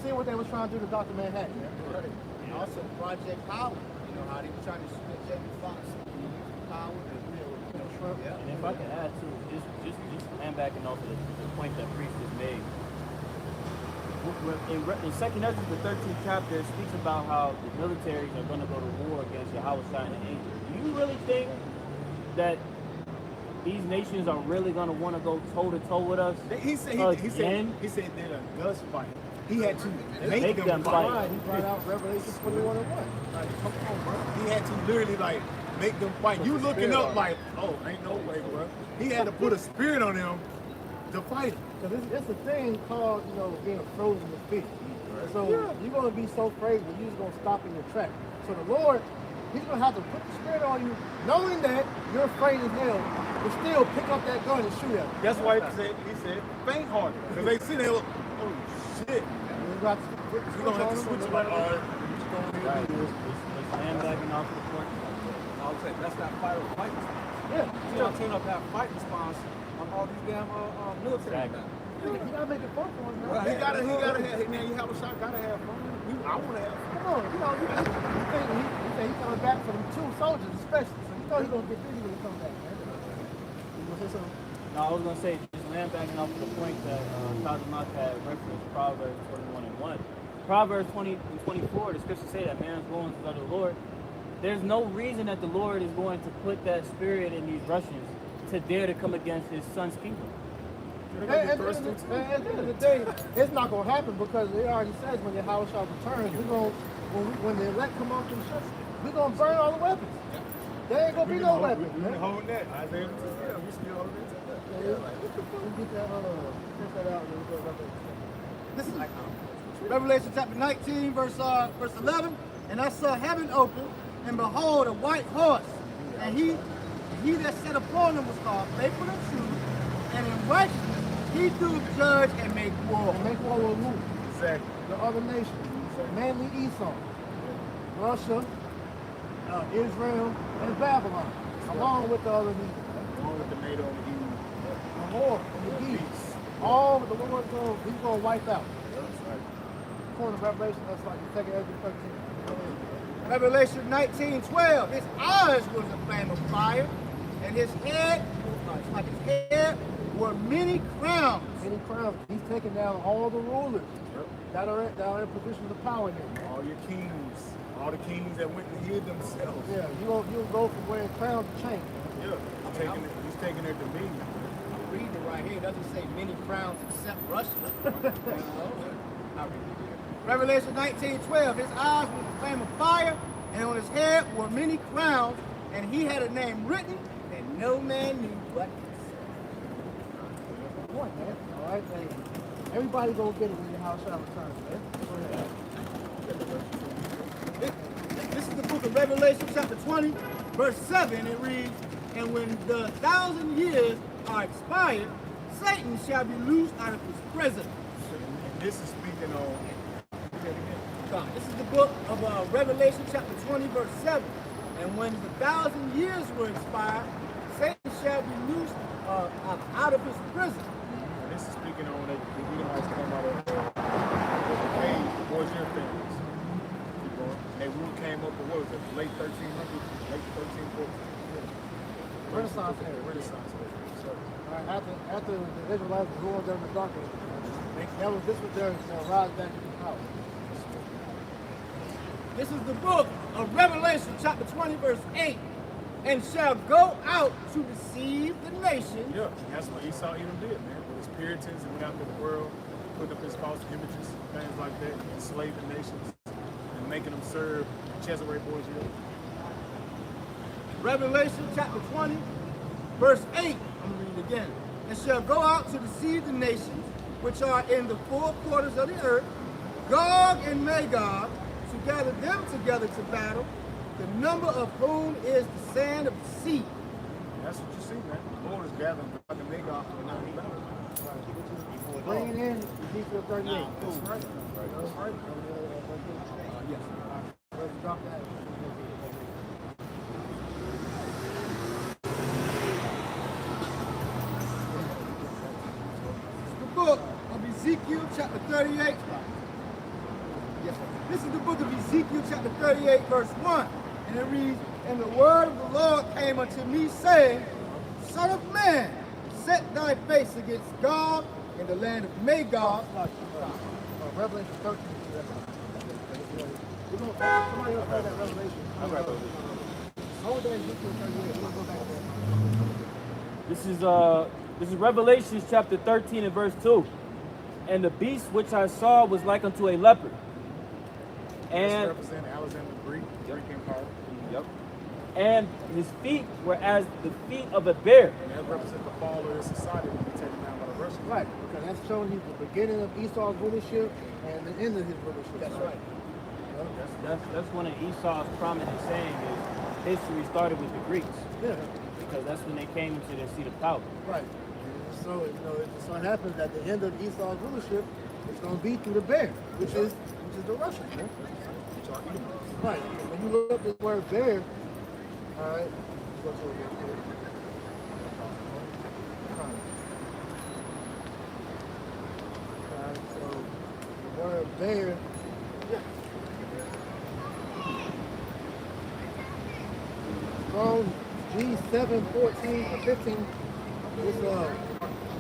See what they was trying to do to Dr. Manhattan. Right. And also Project Power. You know how they were trying to split Jamie Foxx power. Yeah. And if I can add to just hand backing off of the point that Priest just made. In 2nd Ezra, the 13th chapter, it speaks about how the militaries are going to go to war against Yahweh and the angels. Do you really think that these nations are really going to want to go toe-to-toe with us? He said that a Gus fight. He had to make them fight. He brought out Revelation 21:1. Like, come on, bro. He had to literally like make them fight. You looking up like, oh, ain't no way, bro. He had to put a spirit on them to fight him. Because it's a thing called, being frozen with fear. So you're going to be so crazy, you're just going to stop in your track. So the Lord, he's going to have to put the spirit on you, knowing that you're afraid as hell, but still pick up that gun and shoot at him. That's why he said faint hearted. Because they see that, oh shit. We're going to have to switch like, all right, we're going to do this. Let's hand backing off of the point. I would say that's that fight response. Yeah. You don't turn up that fight response on all these damn military guys. You gotta make it fun for us, man. He gotta have, man, you have a shot, gotta have fun. We I want to have. Come on, you think he's coming back for them 2 soldiers, especially. So you know he's gonna get busy when he comes back, man. You gonna say something? No, I was gonna say, just land backing off the point that Kazamak had referenced Proverbs 21:1. Proverbs 20 and 24, the scriptures say that man's goings is of the Lord. There's no reason that the Lord is going to put that spirit in these Russians to dare to come against his son's kingdom. At the end of the day, it's not gonna happen because it already says when your house shall return, when the elect come off them ships, we're gonna burn all the weapons. There ain't gonna be no weapons. We've been holding that. Isaiah 2, yeah, we still holding it. This is Revelation chapter 19, verse 11. And I saw heaven open, and behold, a white horse. And he that sat upon him was called faithful and true, and in righteousness he do judge and make war. And make war with who? Exactly. The other nations. Mainly Esau, Russia, Israel, and Babylon, along with the other nations. Along with the NATO and the EU. The Lord and the beast. All the Lord goes, he's going to wipe out. That's right. According to Revelation, that's like the 2nd Ezra 13. Revelation 19:12. His eyes was a flame of fire, and his head were many crowns. Many crowns. He's taking down all the rulers that are in positions of power here. All your kings, all the kings that went and hid themselves. Yeah, you'll go from wearing crowns to chains. Yeah, he's taking their dominion. I'm reading it right here. It doesn't say many crowns except Russia. Revelation 19:12. His eyes were a flame of fire, and on his head were many crowns, and he had a name written, and no man knew what it Good point, man. All right, man. Everybody gonna get it when your house shall return, man. Go ahead. This is the book of Revelation, chapter 20, verse 7. It reads, and when the 1,000 years are expired, Satan shall be loosed out of his prison. And this is speaking on. This is the book of Revelation, chapter 20, verse 7. And when the 1,000 years were expired, Satan shall be loosed out of his prison. And this is speaking on that the Edomites came out of the cave, the Borgia families. And they came up in what was it, late 1300s, late 1340s. Renaissance era. Renaissance era. So, After the Israelites were ruled under the darkness, this was their rise back to power. This is the book of Revelation, chapter 20, verse 8. And shall go out to deceive the nations. yeah, that's what Esau Edom did, man. With his Puritans and went out to the world, put up his false images, things like that, enslaved the nations, and making them serve Cesare Borgia. Revelation chapter 20, verse 8. I'm going to read it again. And shall go out to deceive the nations which are in the 4 quarters of the earth, Gog and Magog, to gather them together to battle, the number of whom is the sand of the sea. That's what you see, man. The Lord is gathering Gog and Magog for the night of battle. Bring it in, Ezekiel 38. That's right. That's right. Yes. Let's drop that. The book of Ezekiel chapter 38. Yes, this is the book of Ezekiel chapter 38, verse 1. And it reads, and the word of the Lord came unto me, saying, Son of man, set thy face against Gog in the land of Magog. Revelation 13. Somebody else read that Revelation. I read Revelation. Hold that Ezekiel 38. We'll go back there. This is Revelation chapter 13 and verse 2. And the beast which I saw was like unto a leopard. That's And representing Alexander the Greek, Greek Empire. yep. And his feet were as the feet of a bear. And that represents the fall of his society when he taken down by the Russians. Right, because that's showing you the beginning of Esau's rulership and the end of his rulership. That's right. That's one of Esau's prominent saying is history started with the Greeks. Yeah, Because that's when they came into their seat of power. right. So, it so happens that the end of Esau's rulership is going to be through the bear, which is the Russians. Man. Right. When you look at the word bear, all right, what's over here? All right, so the word bear, 7:14 or 15, it's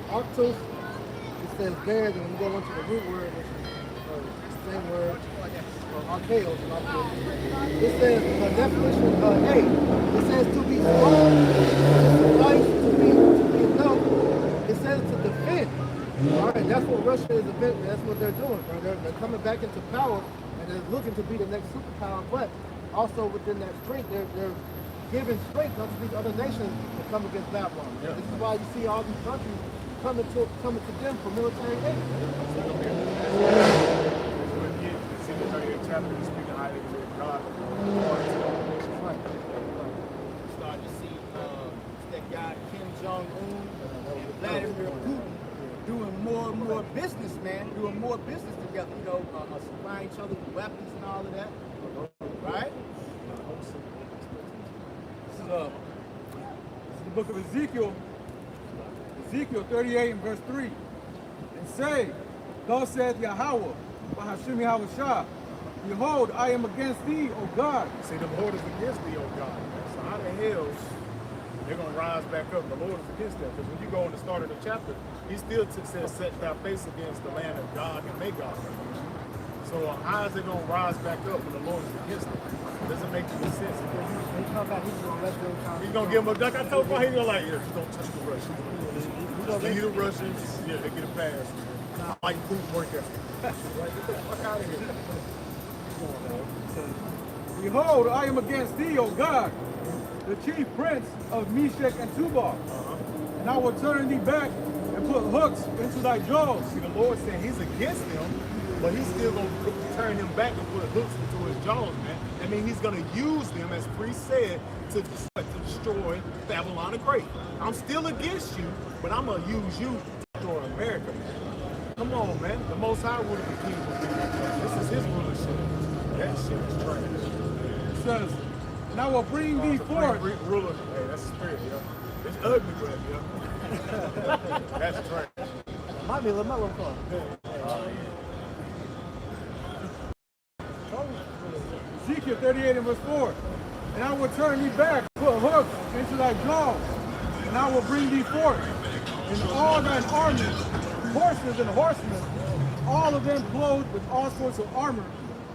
Arctos. It says bears, and when you go into the root word, which is the same word, archaeos, it says the definition A. It says to be strong, to suffice, to be enough. It says to defend. All right, that's what Russia is about. That's what they're doing. Bro. They're coming back into power, and they're looking to be the next superpower. But also within that strength, they're giving strength unto these other nations to come against Babylon. Yeah. This is why you see all these countries coming to them for military aid. Chapter speaking highly of God. Start to see that guy Kim Jong-un and Vladimir Putin doing more and more business, man. Doing more business together, you know, supplying each other with weapons and all of that. Right? This is the book of Ezekiel. Ezekiel 38 and verse 3. And say, thus saith Yahweh, Bahashim Yahweh Shah, behold, I am against thee, O God. See, the Lord is against thee, O God. So how the hell they're going to rise back up? The Lord is against them. Because when you go in the start of the chapter, he still says, set thy face against the land of God and make God. So how is it going to rise back up when the Lord is against them? It doesn't make any sense. When he come back, he's going to let them come. He's going to give them a duck. I told him, he's going to like, yeah, just don't touch the Russians. Leave the Russians. Yeah, they get a pass. I like food work out. Like, get the fuck out of here. Behold, I am against thee, O God, the chief prince of Meshach and Tubal. And I will turn thee back and put hooks into thy jaws. See, the Lord said he's against them, but he's still going to turn him back and put hooks into his jaws, man. I mean, he's going to use them, as Priest said, to destroy Babylon the Great. I'm still against you, but I'm going to use you to destroy America, man. Come on, man. The Most High would have been king. This is his rulership. That shit is trash. It says, and I will bring thee forth. Ruler. Hey, that's spirit, yo. It's ugly, but yo. That's trash. Might be a LaMelo fun. Ezekiel 38 and verse 4. And I will turn thee back, put hooks into thy jaws, and I will bring thee forth, and all thine armies, horses and horsemen, all of them clothed with all sorts of armor,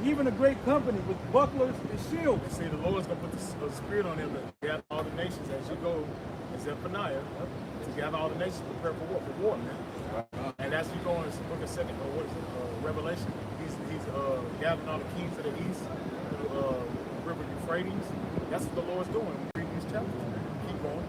even a great company with bucklers and shields. See, the Lord's going to put the spirit on them to gather all the nations as you go in Zephaniah, to gather all the nations, prepare for war, man. And as you go in the book of Revelation, he's gathering all the kings of the east, river Euphrates. That's what the Lord's doing. Read these chapters, man. Keep going.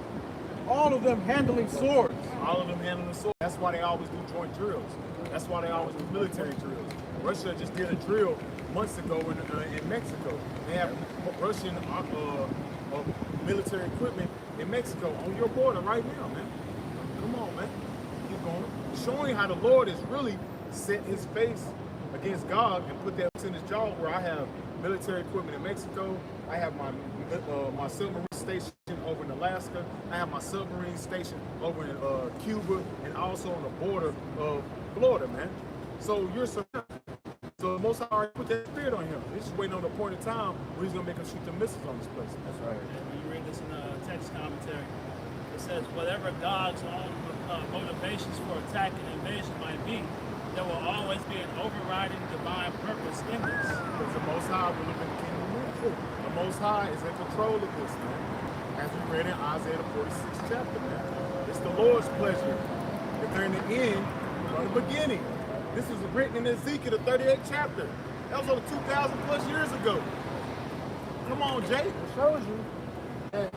All of them handling swords. All of them handling swords. That's why they always do joint drills. That's why they always do military drills. Russia just did a drill months ago in Mexico. They have Russian military equipment in Mexico on your border right now, man. Come on, man. Keep going. Showing how the Lord has really set his face against God and put that in his jaw, where I have military equipment in Mexico. I have my submarine station over in Alaska. I have my submarine station over in Cuba, and also on the border of Florida, man. So you're surrounded. So the Most High already put that spirit on him. He's just waiting on the point of time where he's going to make him shoot the missiles on this place. That's right. And when you read this in the text commentary, it says, whatever God's own motivations for attack and invasion might be, there will always be an overriding divine purpose in this. Because the Most High will live in the kingdom of men. The Most High is in control of this, man. As we read in Isaiah the 46th chapter, man. It's the Lord's pleasure that they're in the end from the beginning. This was written in Ezekiel, the 38th chapter. That was over 2,000 plus years ago. Come on, Jay. It shows you that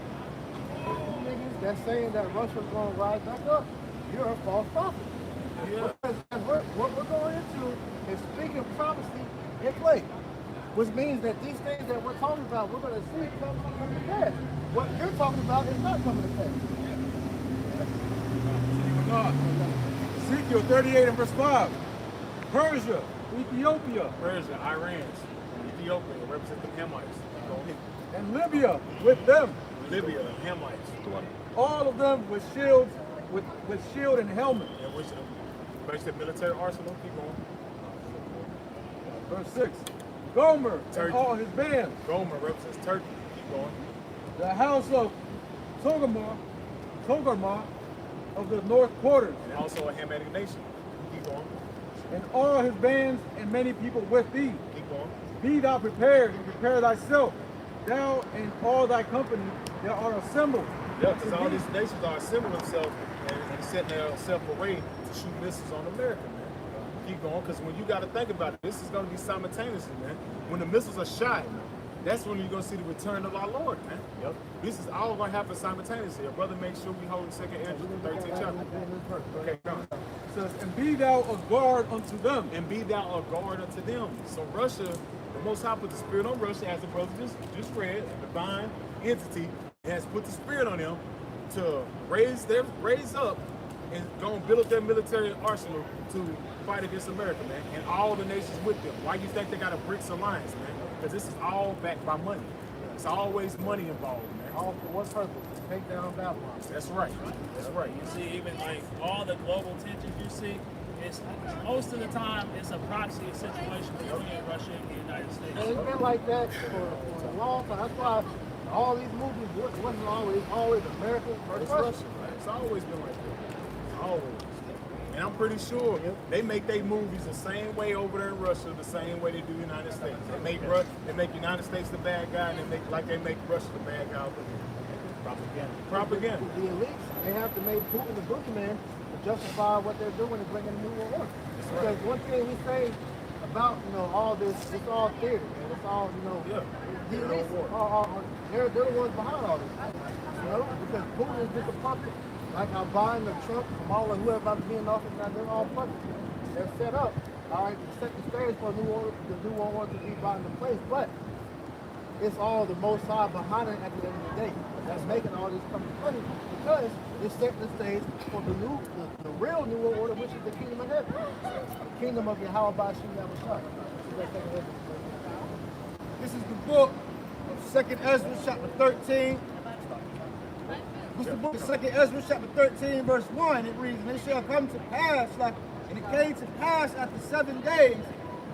niggas that's saying that Russia's going to rise back up, you're a false prophet. Yeah. What we're going into is speaking prophecy in play, which means that these things that we're talking about, we're going to see come to pass. What you're talking about is not coming to pass. Ezekiel 38 and verse 5. Persia, Ethiopia, Persia, Iran, Ethiopia represent the Hamites. and Libya with them. Libya, Hamites. All of them with shields, with shield and helmet. And which the military arsenal. Keep going. Verse 6. Gomer Turkey. and all his bands. Gomer represents Turkey. Keep going. The house of Togarmah of the north quarters, And also a Hamitic nation. Keep going. and all his bands and many people with thee. Keep going. Be thou prepared and prepare thyself, thou and all thy company that are assembled. Yeah, because all these nations are assembling themselves and setting themselves array to shoot missiles on America, man. Keep going, because when you got to think about it, this is going to be simultaneously, man. When the missiles are shot, that's when you're going to see the return of our Lord, man. Yep. This is all going to happen simultaneously. Our brother, make sure we hold the 2nd Ezra, the 13th chapter. Okay, come on. It says, and be thou a guard unto them. And be thou a guard unto them. So Russia, the Most High put the spirit on Russia, as the brother just read, a divine entity has put the spirit on them to raise up and go and build up their military arsenal to fight against America, man, and all the nations with them. Why you think they got a BRICS alliance, man? Because this is all backed by money. It's always money involved, man. All for what purpose? To take down Babylon. That's right. That's right. You see, even like all the global tensions you see, it's most of the time it's a proxy situation between Russia and the United States. And it's been like that for a long time. That's why all these movies wasn't always America versus It's Russia. Russia, man. It's always been like that. Always. And I'm pretty sure they make their movies the same way over there in Russia, the same way they do the United States. They make United States the bad guy, and they make Russia the bad guy over here. Propaganda. The elites, they have to make Putin the boogeyman to justify what they're doing and bringing a new world order. Because one thing we say about all this, it's all theater, man. It's all the elites they're the ones behind all this. Because Putin is just a puppet. Like how Biden or Trump, Kamala, whoever about to be in office now, they're all puppets. They're set up, all right, to set the stage for the new world order to be brought into place. But it's all the Most High behind it at the end of the day. That's making all this come to play because it's setting the stage for the real new world order, which is the kingdom of heaven, the kingdom of Yahweh Bashim Yahushua. This is the book of 2nd Ezra, chapter 13. This is the book of 2nd Ezra, chapter 13, verse 1. It reads, and it shall come to pass, and it came to pass after 7 days,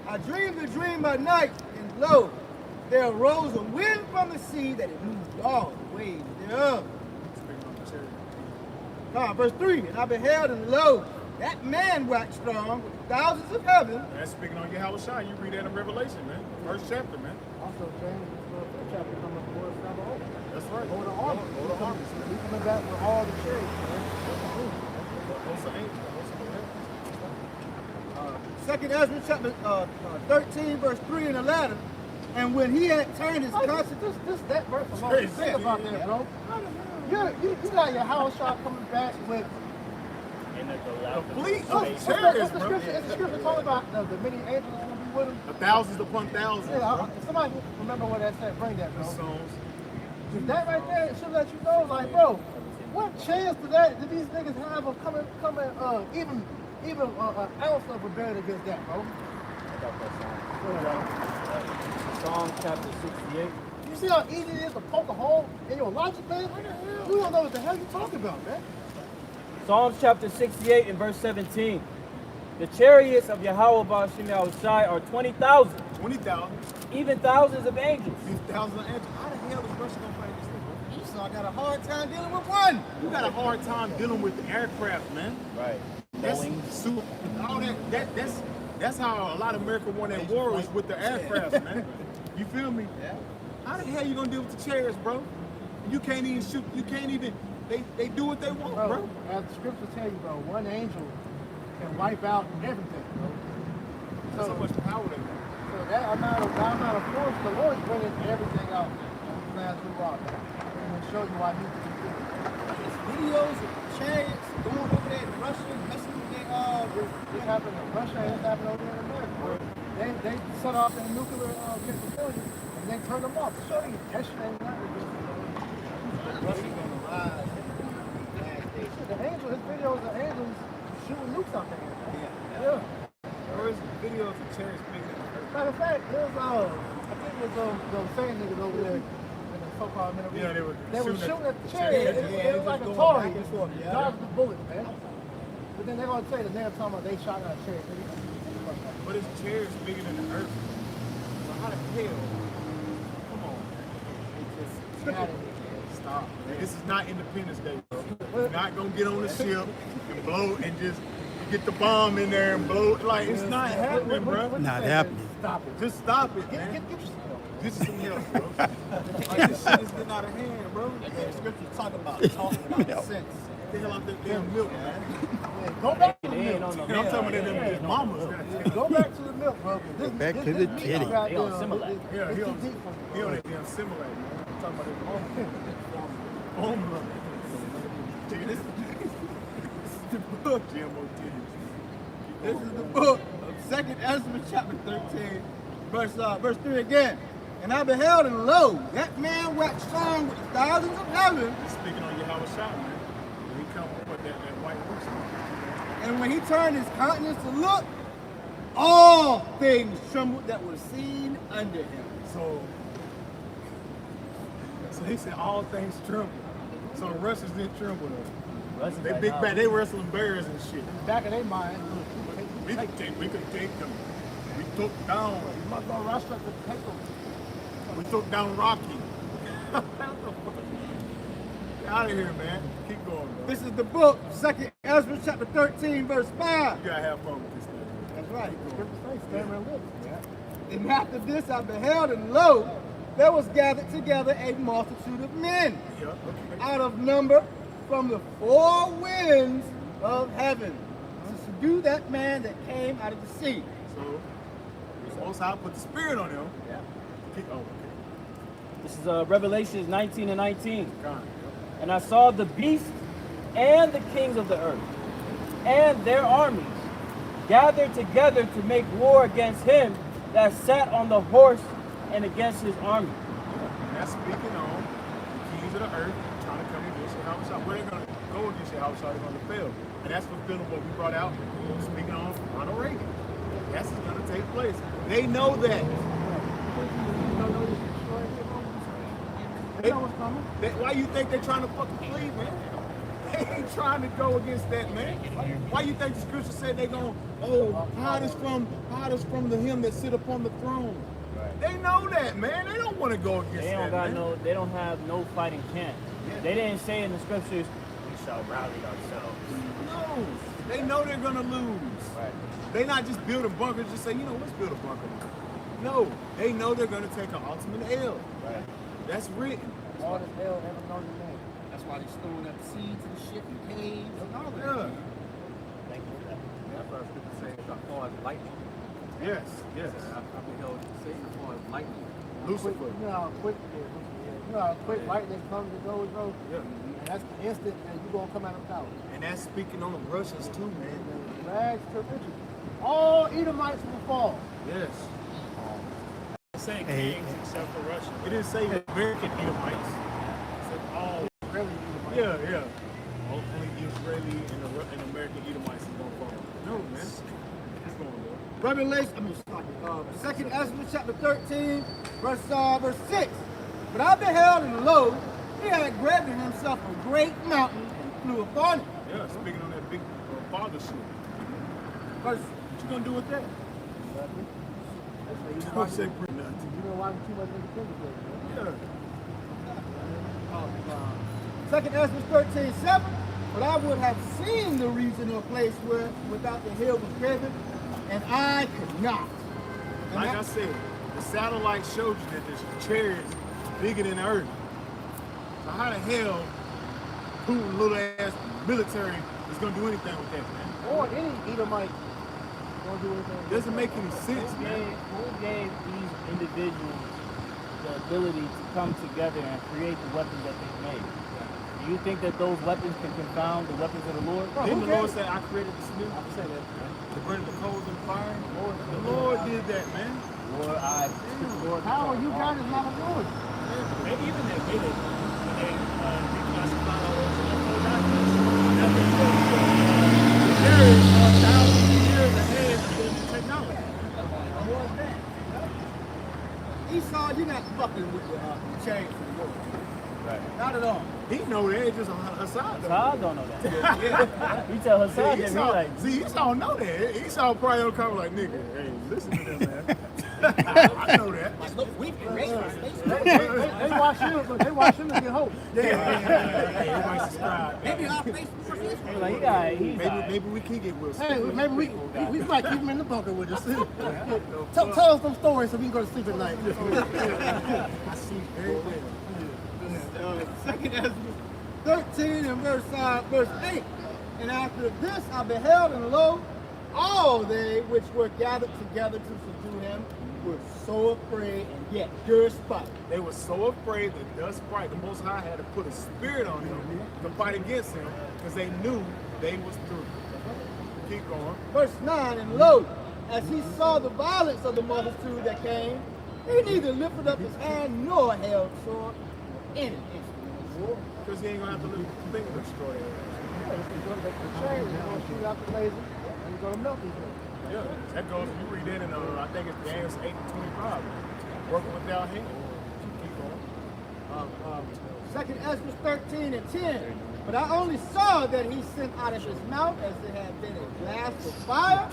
I dreamed a dream by night, and lo, there arose a wind from the sea that it moved all the waves thereof. Verse 3, and I beheld, and lo, that man waxed strong with thousands of heaven. That's speaking on Yahweh Shai. You read that in Revelation, man. First chapter, man. Also, James, this chapter coming forward, That's right. Go to army. Go to army. We coming back with all the chariots, man. Those are angels. 2nd Ezra chapter 13, verse 3 in the latter. And when he had turned his conscience, that verse alone. Think about that, bro. You got your house shot coming back with Complete what's chariots, the bro. scripture? Is the scripture talking about the many angels that's gonna be with him? Thousands upon thousands. Yeah, somebody remember what that said. Bring that, bro. Songs. That right there should let you know, like, bro, what chance did these niggas have of coming, even an ounce of rebellion against that, bro? Psalm chapter 68. You see how easy it is to poke a hole in your logic, man? You don't know what the hell you're talking about, man. Psalms chapter 68 and verse 17. The chariots of Yahweh Bashim Yahushai are 20,000, 20,000. even thousands of angels. These thousands of angels. How the hell is Russia gonna fight this thing, bro? so I got a hard time dealing with one. You got a hard time dealing with the aircraft, man. Right. That's super. All that's how a lot of America won that war was with the aircraft, man. You feel me? Yeah. How the hell you gonna deal with the chariots, bro? You can't even shoot. You can't even. They do what they want, bro. As the scripture tell you, bro, one angel can wipe out everything, bro. That's how much power they got. So that amount of force, the Lord's bringing everything out on the last new rock. I'm going to show you why He's doing it. There's videos of chariots going over there in Russia, messing with their This happened in Russia and it's happened over here in America. They set off their nuclear capability and they turn them off. Show you that shit ain't nothing. Russia's gonna rise. The angel, his videos of angels shooting nukes out there. Yeah. There is videos of chariots bigger than Earth. Matter of fact, it was I think it was those same niggas over there in the so-called Middle East. Yeah, they were shooting at the the chariot. chariots. It was like a going toy. back and forth, yeah. Dodge the bullets, man. But then they're gonna say the damn time about they shot at a chariot. But his chariots bigger than the Earth. So how the hell? Come on, man. Stop. This is not Independence Day, bro. You're not gonna get on the ship and blow and just get the bomb in there and blow it. Like, it's not happening, bro. Not happening. Stop it. Just stop it, man. This is some help, bro. Like, this shit is getting out of hand, bro. The scriptures talk about talking about sense. Get the hell out that damn milk, man. Go back to the They ain't milk. on no And I'm talking about them mamas. Go back to the milk, bro. Back to the titty. They on Similac. Yeah, he It's on too deep for me. he on that damn Similac, man. I'm talking about that formula. This is the book, GMO titties. This is the book of 2nd Ezra chapter 13, verse 3 again. And I beheld, and lo, that man waxed strong with the thousands of heaven. Speaking on Yahweh shot, man. When he come with that white rooster. And when he turned his countenance to look, all things trembled that were seen under him. So he said all things tremble. So the Russians didn't tremble though. They big bad, they wrestling bears and shit. Back in their mind, We could take them. We took down. you must go Russia to take them. We took down Rocky. Get out of here, man. Keep going, bro. This is the book, 2nd Ezra chapter 13, verse 5. You gotta have fun with this thing. That's right. Stand around lips, man. And after this I beheld, and lo, there was gathered together a multitude of men Yeah, okay. out of number from the four winds of heaven to subdue that man that came out of the sea. So, the Most High put the spirit on him. Yeah. Okay. This is Revelations 19 and 19. Gone. And I saw the beast and the kings of the earth and their armies gathered together to make war against him that sat on the horse and against his army. And that's speaking on the kings of the earth trying to come against Yahweh. Where they're going to go against Yahweh, they're going to fail. And that's fulfilling what we brought out, speaking on Ronald Reagan. That's going to take place. They know that. They know what's coming. Why you think they're trying to fucking flee, man? They ain't trying to go against that, man. Why you think the scripture said they gonna, hide us from the him that sit upon the throne? Right. They know that, man. They don't want to go against They don't that, got man. they don't have no fighting chance. They didn't say in the scriptures, we shall rally ourselves. No, they know they're gonna lose. Right. They not just building bunkers, just say, let's build a bunker. No, they know they're gonna take an ultimate L. Right. That's written. All this hell ever known your name. That's why they're storing up seeds in the ship and caves and all that. Yeah. Thank you for that. That's what I was going to say about lightning. Yes. I beheld Satan as far as lightning. Lucifer. You know how quick lightning comes and goes, bro? Yeah. And that's the instant that you're going to come out of power. And that's speaking on the Russians too, man. Rags to riches. All Edomites will fall. Yes. Say kings except for Russia. It didn't say American Edomites. It said all. Israeli Edomites. Yeah. Hopefully Israeli and American Edomites is going to fall. No, man. It's going to go. Revelation, 2nd Ezra chapter 13, verse 6. But I beheld, and lo, he had grabbed himself a great mountain and flew upon it. Yeah, speaking on that big fathership. Verse, What you going to do with that? You I said bring nothing. know why too much independence, man. Yeah. 2nd Ezra 13:7. But I would have seen the reason or place where without the hill was driven, and I could not. And Like I said, the satellite showed you that there's chariots bigger than the earth. So how the hell Putin little ass military is gonna do anything with that, man? Or any Edomite going to do anything. Doesn't make any sense, man. Who gave these individuals the ability to come together and create the weapons that they've made? Do you think that those weapons can confound the weapons of the Lord? Didn't the Lord say, I created the smith to burn the coals and fire? The Lord did that, man. Lord, How are you guys not a Lord? Maybe even they made it when they declassified all those info documents. That means that the Jews are thousands of years ahead of the technology. more than that. Esau, you're not fucking with the chains of the Lord. Right. Not at all. He know that, it's just Hassan. Hassan don't know that. You tell Hassan that, he like, See, Esau know that. Esau probably don't come like, nigga, hey, listen to them, man. I know that. Like, look, we created space. They watch him, but they watch him and get hope. Hey, everybody subscribe. Maybe our Facebook is Hey, like, Maybe we can get Will Smith. Hey, maybe we might keep him in the bunker with us. Tell us some stories so we can go to sleep at night. I see very well. Second Ezra 13 and verse 8. And after this I beheld, and lo, all they which were gathered together to subdue him were so afraid and yet durst fight. They were so afraid that thus fight, the Most High had to put a spirit on them to fight against him because they knew they was through. Keep going. Verse 9, and lo, as he saw the violence of the multitude that came, he neither lifted up his hand nor held sword in an instant. Because he ain't going to have to lift his finger to destroy their ass. He's going to take the chain, he's going to shoot out the laser, and he's going to melt these men. Yeah, that goes, you read that in, I think it's James 8:25. Working without hands. Keep going. Second Ezra 13 and 10. But I only saw that he sent out of his mouth as it had been a blast of fire,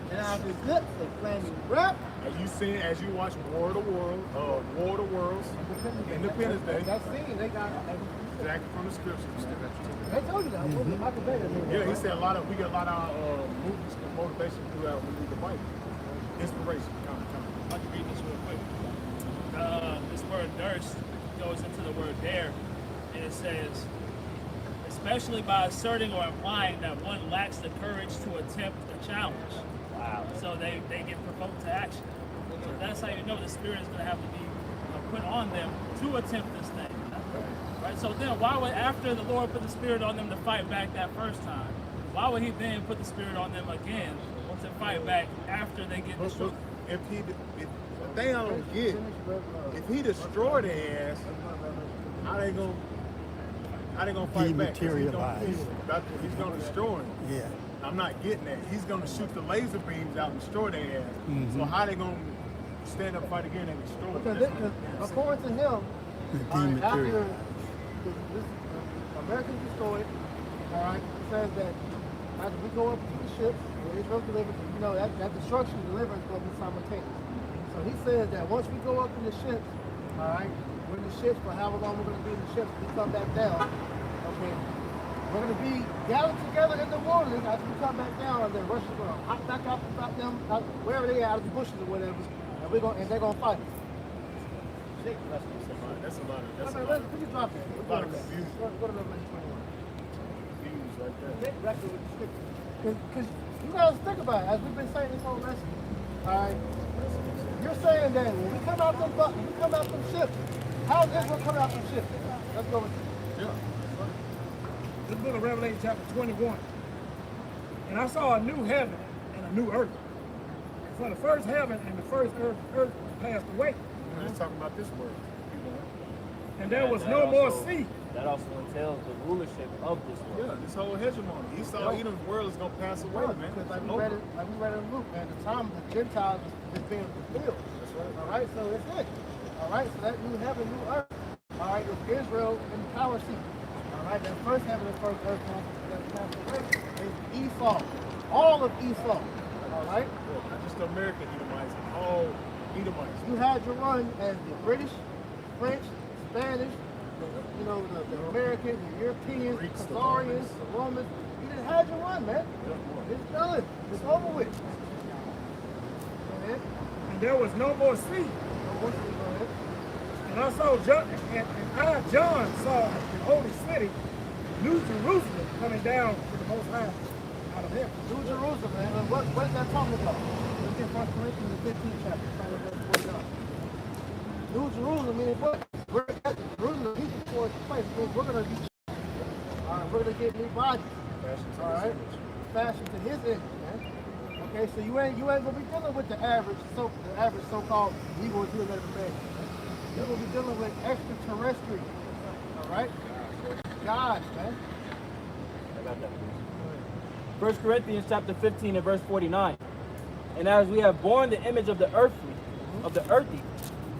and out of his lips a flaming breath. As you watch War of the Worlds, Independence Day. That scene, they got Exactly from the scriptures. They told you that. Michael Bay. Yeah, he said we get a lot of movies and motivation throughout when we read the Bible. Inspiration. I can read this real quick. This word "durst" goes into the word "dare," and it says, especially by asserting or implying that one lacks the courage to attempt a challenge. Wow. So they get provoked to action. So that's how you know the spirit is going to have to be put on them to attempt this thing. Right? So then why would, after the Lord put the spirit on them to fight back that first time, why would he then put the spirit on them again to fight back after they get destroyed? If the thing I don't get, if he destroyed their ass, how they gonna fight back? He's gonna destroy them. Yeah. I'm not getting that. He's gonna shoot the laser beams out and destroy their ass. So how they gonna stand up, fight again, and destroy them? Because according to him, after this Americans destroyed, all right, it says that after we go up to the ships, when Israel delivers, that destruction and deliverance is going to be simultaneous. So he says that once we go up in the ships, all right, we're in the ships for however long we're going to be in the ships, we come back down, okay, we're going to be gathered together in the wilderness after we come back down, and then Russia's going to hop back up and stop them, wherever they are, out of the bushes or whatever, and they're going to fight. That's a lot of Could you drop that? confusion. Go to Revelation 21. Confused right there. Because you guys think about it, as we've been saying this whole lesson, all right, you're saying that when we come out them ships, how is Israel coming out them ships? Let's go with it. Yeah. This book of Revelation chapter 21. And I saw a new heaven and a new earth. For the first heaven and the first earth passed away. We're just talking about this word. And there was no more sea. That also entails the rulership of this world. Yeah, this whole hegemony. Esau, Edom's world is gonna pass away, man. Because like we read it in Luke, man, the time of the Gentiles is being fulfilled. That's right. All right, so it's it. All right, so that new heaven, new earth. All right, is Israel in the power seat. All right, that first heaven and first earth that passed away is Esau. All of Esau. All right? Not just the American Edomites, all Edomites. You had your run as the British, French, Spanish, the Americans, the Europeans, Greeks, the the Khazarians, the Romans. You didn't have your run, man. It's done. It's over with. Amen. And there was no more sea. So once we go ahead. And I saw John saw the holy city, New Jerusalem, coming down to the Most High out of heaven. New Jerusalem, man. And what is that talking about? Look in 1 Corinthians, the 15th chapter, starting at verse 49. New Jerusalem meaning what? We're at Jerusalem, he's before the place. We're going to be, all right, we're going to get new bodies. All right? Fashioned to his image, man. Okay, so you ain't going to be dealing with the average so-called evil Jew that man. You're going to be dealing with extraterrestrials. All right? Gods, man. I got that. 1 Corinthians chapter 15 and verse 49. And as we have borne the image of the earthy,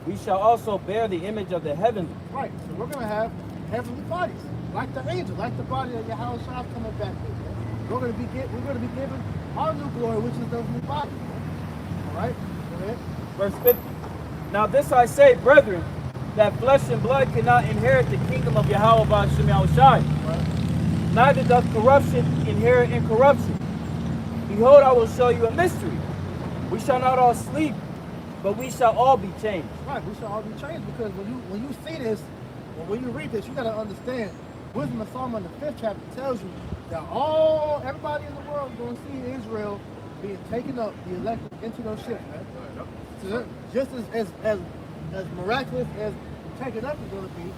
we shall also bear the image of the heavenly. Right. So we're going to have heavenly bodies, like the angels, like the body that Yahweh Shah coming back with. Man. We're going to be given our new glory, which is those new bodies. Man. All right. Go ahead. Verse 50. Now this I say, brethren, that flesh and blood cannot inherit the kingdom of Yahweh Ba'ashem Yahushai. Neither doth corruption inherit incorruption. Behold, I will show you a mystery. We shall not all sleep, but we shall all be changed. Right, we shall all be changed, because when you see this, or when you read this, you got to understand. Wisdom of Solomon, the 5th chapter, tells you that everybody in the world is going to see Israel being taken up, be elected into those ships, man. So just as miraculous as taking up is going to be,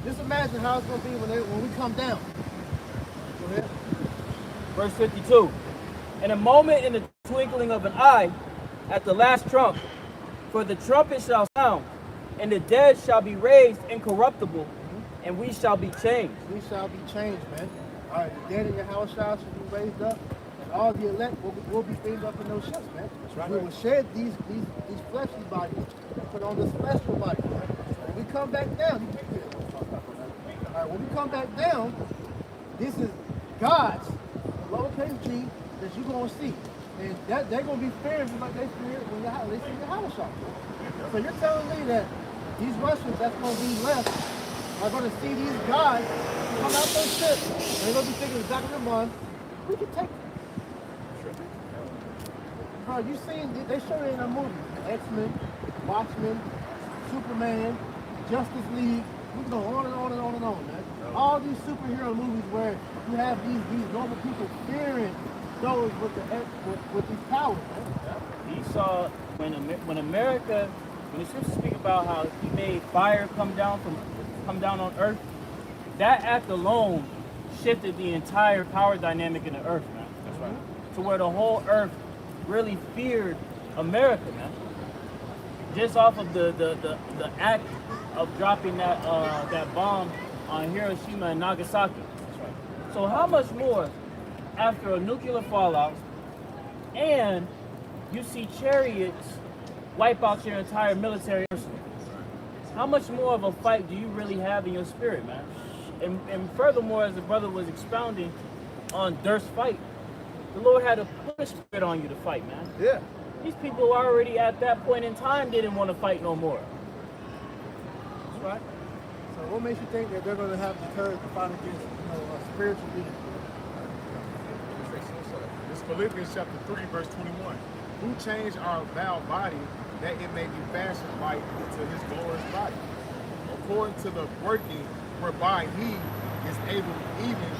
just imagine how it's going to be when we come down. Go ahead. Verse 52. In a moment, in the twinkling of an eye, at the last trump, for the trumpet shall sound, and the dead shall be raised incorruptible, and we shall be changed. We shall be changed, man. All right, the dead in your house shall be raised up, and all the elect will be raised up in those ships, man. That's right. We will shed these fleshly bodies and put on this celestial body, man. When we come back down, all right, when we come back down, this is God's lowercase g that you're going to see. And that they're going to be fearing just like they fear when they see the house shop. So you're telling me that these Russians that's going to be left are going to see these guys come out those ships, and they're going to be thinking exactly their mind, we can take them. Bro, you seen, they show it in our movies, X-Men, Watchmen, Superman, Justice League, we can go on and on and on and on, man. All these superhero movies where you have these normal people fearing those with these powers, man. He saw when America, when the scriptures speak about how he made fire come down on earth, that act alone shifted the entire power dynamic in the earth, man. That's right. To where the whole earth really feared America, man. Just off of the act of dropping that bomb on Hiroshima and Nagasaki. That's right. So how much more after a nuclear fallout, and you see chariots wipe out your entire military arsenal? How much more of a fight do you really have in your spirit, man? And furthermore, as the brother was expounding on Durst's fight, the Lord had to put a spirit on you to fight, man. Yeah. These people already at that point in time didn't want to fight no more. That's right. So what makes you think that they're going to have the courage to fight against, a spiritual being? It's Philippians chapter 3, verse 21. Who changed our vile body that it may be fashioned like to his glorious body, according to the working whereby he is able even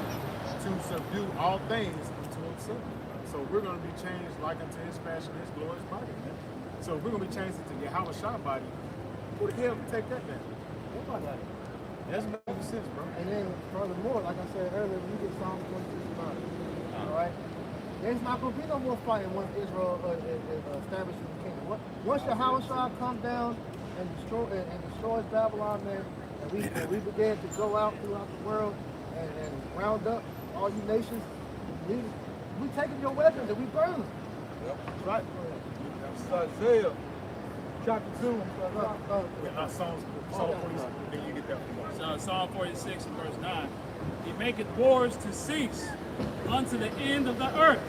to subdue all things unto himself. So we're going to be changed like unto his fashion, his glorious body. Man. So if we're going to be changed into Yahweh Shah body, who the hell can take that down? Nobody. That doesn't make sense, bro. And then furthermore, like I said earlier, when you get Psalms 26:9, all right, there's not going to be no more fighting once Israel establishes the kingdom. Once Yahushua comes down and destroys Babylon, man, and we begin to go out throughout the world and round up all you nations, we taking your weapons and we burn them. Yep. That's right. This is Isaiah chapter 2. Psalm 46, then you get that from us. Psalm 46 and verse 9. He maketh wars to cease unto the end of the earth.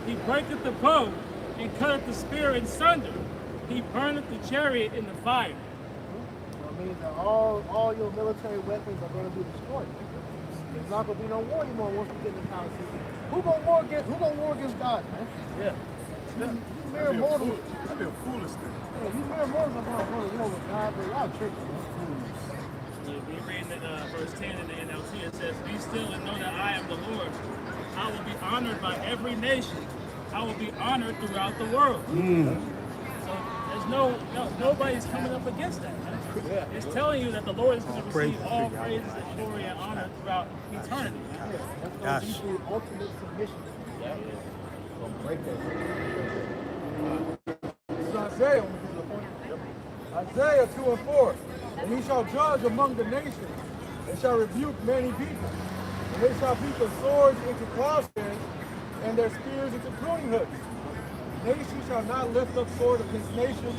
He breaketh the bow and cutteth the spear in sunder. He burneth the chariot in the fire. That means that all your military weapons are going to be destroyed. There's not going to be no war anymore once we get in the palace. Who gonna war against God, man? Yeah. You mere mortals. That'd be a foolish thing. Yeah, you mere mortals are going to war with God, but y'all tripping. We read verse 10 in the NLT. It says, "Be still and know that I am the Lord. I will be honored by every nation. I will be honored throughout the world." So there's nobody's coming up against that, man. Yeah. It's telling you that the Lord is going to receive all praises and glory and honor throughout eternity. That's going to be the ultimate submission. Yeah. This is Isaiah. Isaiah 2 and 4. And he shall judge among the nations, and shall rebuke many people. And they shall beat their swords into plowshares, and their spears into pruning hooks. Nation shall not lift up sword against nation,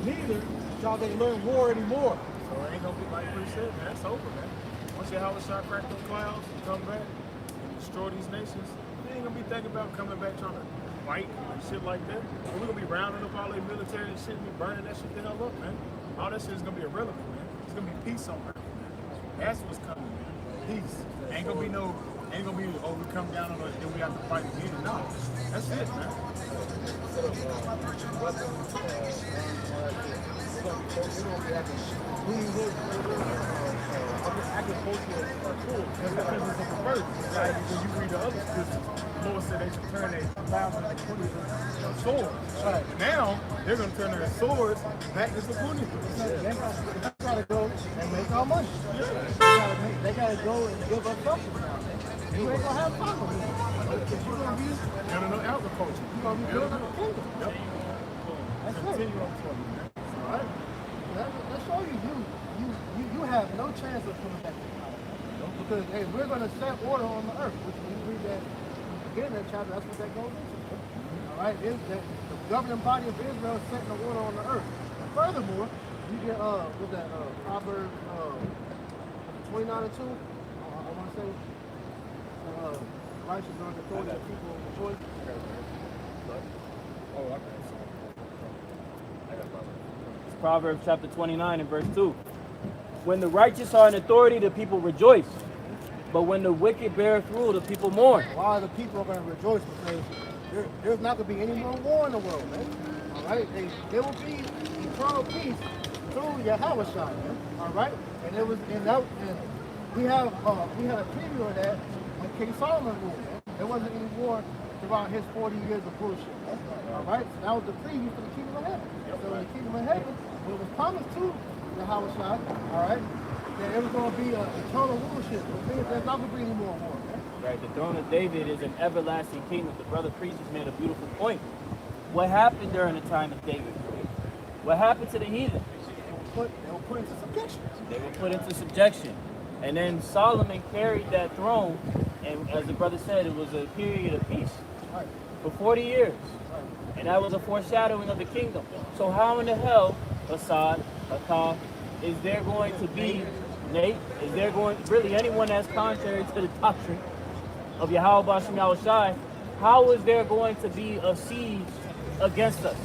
neither shall they learn war anymore. So it ain't gonna be like we said, man. That's over, man. Once Yahweh Shah crack those clouds and come back and destroy these nations, they ain't gonna be thinking about coming back trying to fight and shit like that. And we're gonna be rounding up all their military and shit and be burning that shit the hell up, man. All that shit is gonna be irrelevant, man. It's gonna be peace on earth, man. That's what's coming, man. Peace. Ain't gonna be oh, we come down on it, then we have to fight again. No, that's it, man. Agricultural tools. That's the business of the first. Like, when you read the other scriptures, the Lord said they should turn their thousands and twenties into swords. Right. Now they're gonna turn their swords back into ponies. They gotta go and make our money. They gotta go and give us something now. You ain't gonna have fun with it. You're gonna be agriculture. You're gonna be building a kingdom. Yep. That's it. Continue on talking, man. All right. Let's show you have no chance of coming back to power. Because hey, we're gonna set order on the earth. Which when you read that again that chapter, that's what that goes into. All right, the governing body of Israel is setting the order on the earth. And furthermore, you get what's that Proverbs 29:2. I want to say righteous are the authority of people of choice. Oh, okay. It's Proverbs chapter 29 and verse 2. When the righteous are in authority, the people rejoice. But when the wicked beareth rule, the people mourn. Why the people are going to rejoice? Because there's not going to be any more war in the world, man. All right? There will be eternal peace through Yahweh, man. All right? And we had a preview of that when King Solomon ruled, man. There wasn't any war throughout his 40 years of bullshit. All right? So that was the preview for the kingdom of heaven. So in the kingdom of heaven, what was promised to Yahweh, all right? That it was going to be an eternal rulership. There's not going to be any more war, man. Right, the throne of David is an everlasting kingdom. The brother preacher made a beautiful point. What happened during the time of David? What happened to the heathen? They were put into subjection. They were put into subjection. And then Solomon carried that throne, and as the brother said, it was a period of peace for 40 years. And that was a foreshadowing of the kingdom. So how in the hell, Assad, Akaf, is there going to be, Nate, is there going, really anyone that's contrary to the doctrine of Yahweh Bashem Yahushai, how is there going to be a siege against us?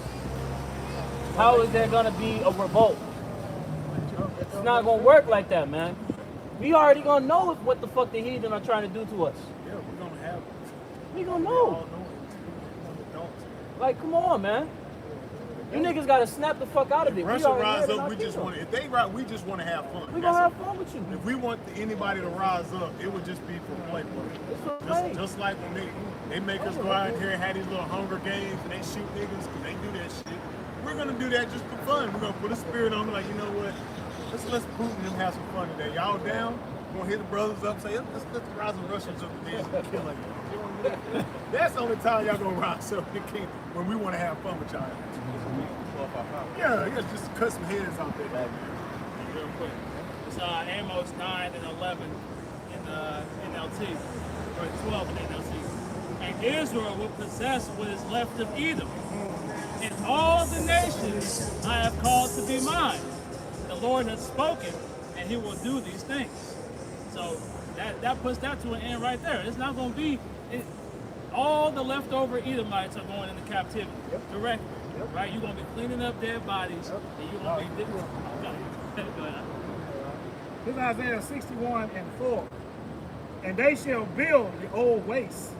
How is there going to be a revolt? It's not going to work like that, man. We already going to know what the fuck the heathen are trying to do to us. Yeah, we're going to have it. We going to know. Like, come on, man. You niggas gotta snap the fuck out of it. Russia rise up, we just want to. If they rise, we just want to have fun. We gonna have fun with you. If we want anybody to rise up, it would just be for play, bro. Just like when they make us go out here and have these little Hunger Games and they shoot niggas because they do that shit. We're gonna do that just for fun. We're gonna put a spirit on them, like, you know what? Let's Putin and them have some fun today. Y'all down? We're gonna hit the brothers up, say let's rise the Russians up today and kill them. That's the only time y'all gonna rise up when we want to have fun with y'all. Yeah, just cut some heads out there. Real quick. It's Amos 9 and 11 in the NLT, or 12 in the NLT. And Israel will possess what is left of Edom. And all the nations I have called to be mine. The Lord has spoken, and he will do these things. So that puts that to an end right there. It's not going to be, all the leftover Edomites are going into captivity directly. Right? You're going to be cleaning up dead bodies, and you're going to be... Go ahead. This is Isaiah 61 and 4. And they shall build the old wastes.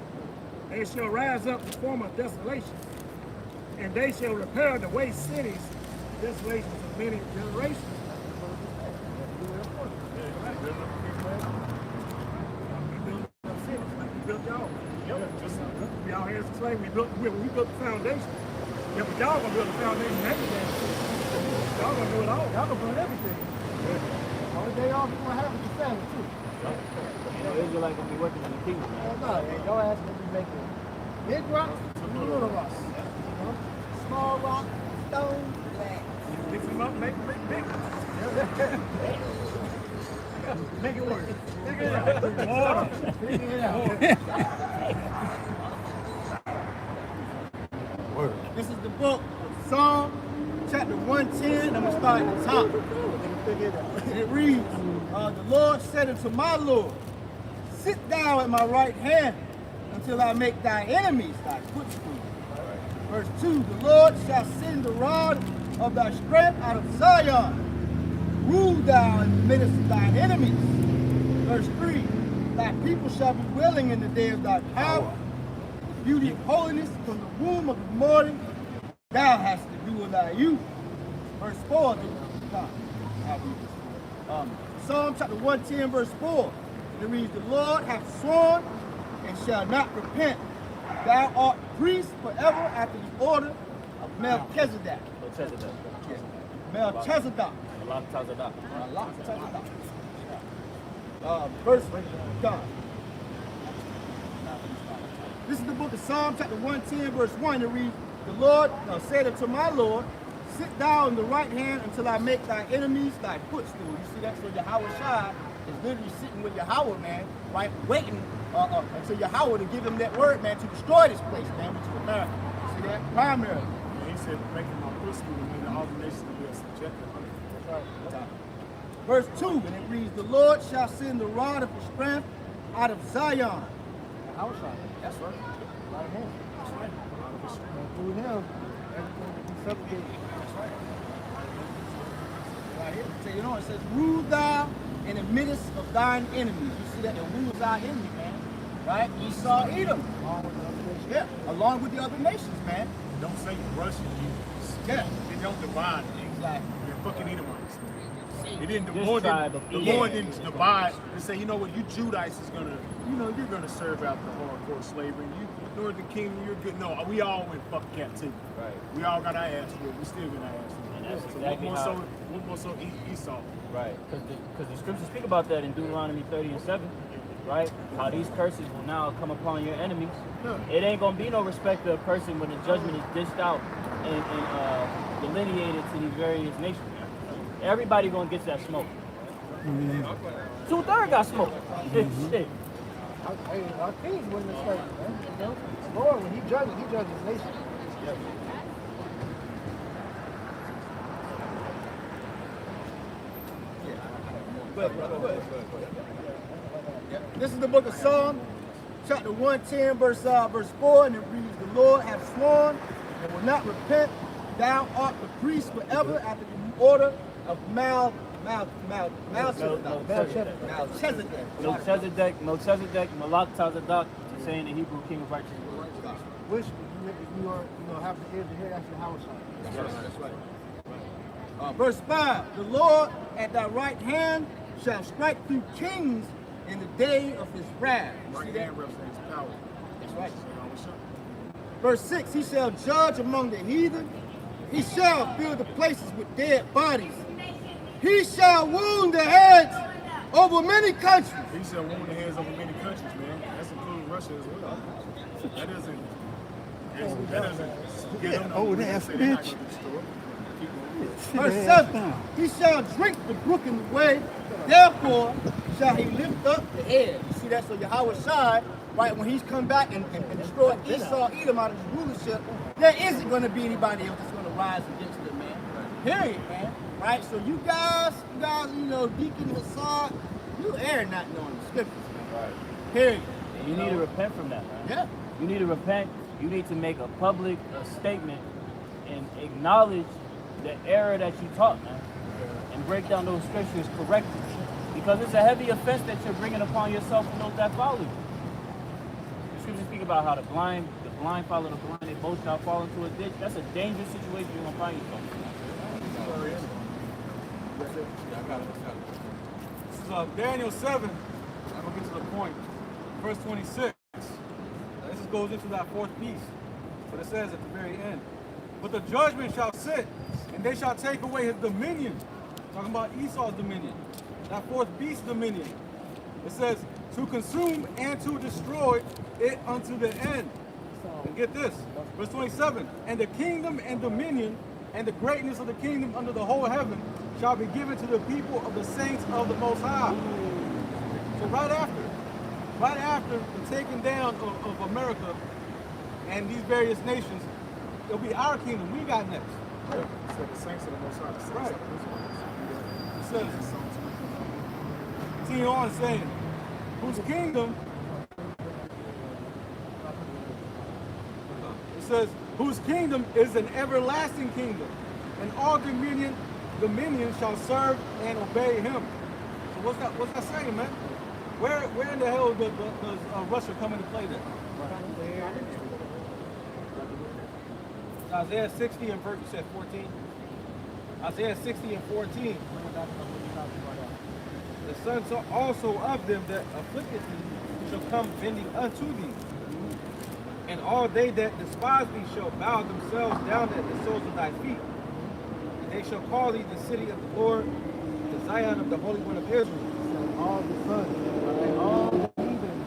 They shall rise up the former desolation. And they shall repair the waste cities, desolations of many generations. We built y'all. We out here as a slave. We built the foundation. Yeah, but y'all gonna build the foundation and everything. Y'all gonna do it all. Y'all gonna build everything. Only day off you gonna have is the family too. You know, Israelites gonna be working in the kingdom. No, your ass gonna be making big rocks and little rocks. Small rock, stone, Mix them up, make them big. Make it work. Figure it out. Water. Figure it out. This is the book of Psalm, chapter 110. I'm going to start at the top. And it reads, the Lord said unto my Lord, sit down at my right hand until I make thy enemies thy footstool. Verse 2, the Lord shall send the rod of thy strength out of Zion. Rule thou in the midst of thine enemies. Verse 3, thy people shall be willing in the day of thy power. The beauty of holiness from the womb of the morning, thou hast to do in thy youth. Verse 4, Psalm chapter 110, verse 4. It reads, the Lord hath sworn and shall not repent. Thou art priest forever after the order of Melchizedek. Melchizedek. Verse 5. This is the book of Psalm chapter 110, verse 1. It reads, the Lord said unto my Lord, sit thou in the right hand until I make thy enemies thy footstool. You see that? So Yahweh Shai is literally sitting with Yahweh, man, right, waiting until Yahweh to give him that word, man, to destroy this place, man, which is America. You see that? Primarily. Yeah, he said, making my footstool and making all the nations to be subjected. That's right. Verse 2, and it reads, the Lord shall send the rod of his strength out of Zion. Yahweh Shai. That's right. Right hand. That's right. And through him, everything will be subjugated. That's right. Right here. So, you know, it says, rule thou in the midst of thine enemies. You see that? And who was our enemy, man? Right? Esau, Edom. Yeah, along with the other nations, man. Don't say Russian. Yeah. They don't divide. Exactly. They're fucking Edomites. It didn't. This Lord tribe didn't, of the Edom. Lord didn't divide and say, you know what, you Judites is gonna, you know, you're gonna serve out the hardcore slavery. You Northern Kingdom, you're good. No, we all went fucking captivity. Right. We all got our ass whooped. We still got our ass whooped. And that's So exactly how. one more so Esau. Right, because the scriptures speak about that in Deuteronomy 30 and 7, right? How these curses will now come upon your enemies. It ain't gonna be no respect of person when the judgment is dished out and delineated to these various nations. Everybody gonna get that smoke. 2/3 got smoke. Shit. Hey, our kings wouldn't mistake, man. You know? The Lord, when he judges nations. This is the book of Psalm, chapter 110, verse 4, and it reads, the Lord hath sworn and will not repent. Thou art the priest forever after the order of Melchizedek, Malak Tazadok, saying the Hebrew king of righteousness. Which, if you are, have the ear to hear, that's Yahweh Shai. That's right. Verse 5, the Lord at thy right hand shall strike through kings in the day of his wrath. You see that? represents power. That's right. Verse 6, he shall judge among the heathen. He shall fill the places with dead bodies. He shall wound the heads over many countries. He shall wound the heads over many countries, man. That's including Russia as well. That doesn't get them no reason to say they're not gonna destroy. Verse 7, he shall drink the brook in the way, therefore shall he lift up the head. You see that? So Yahweh Shai, right, when he's come back and destroyed Esau, Edom out of his rulership, there isn't going to be anybody else that's going to rise against them, man. Period, man. Right? So you guys, you know, Deacon Hassad, you err not knowing the scriptures, man. Right. Period. You need to repent from that, man. Yeah. You need to repent. You need to make a public statement and acknowledge the error that you taught, man, and break down those scriptures correctly. Because it's a heavy offense that you're bringing upon yourself and those that follow you. The scriptures speak about how the blind follow the blind, they both shall fall into a ditch. That's a dangerous situation you're gonna find yourself in. This is Daniel 7. I'm going to get to the point. Verse 26. This goes into that fourth beast. But it says at the very end, but the judgment shall sit, and they shall take away his dominion. Talking about Esau's dominion. That fourth beast dominion. It says, to consume and to destroy it unto the end. And get this, verse 27, and the kingdom and dominion and the greatness of the kingdom under the whole heaven shall be given to the people of the saints of the Most High. So right after the taking down of America and these various nations, it'll be our kingdom we got next. So the saints of the Most High. Right. It says, continue on saying, whose kingdom, it says, whose kingdom is an everlasting kingdom, and all dominion shall serve and obey him. So what's that saying, man? Where in the hell does Russia come into play there? Isaiah 60 and verse, you said 14? Isaiah 60 and 14. The sons also of them that afflicted thee shall come bending unto thee. And all they that despise thee shall bow themselves down at the soles of thy feet. And they shall call thee the city of the Lord, the Zion of the Holy One of Israel. All the sons, and all the heathen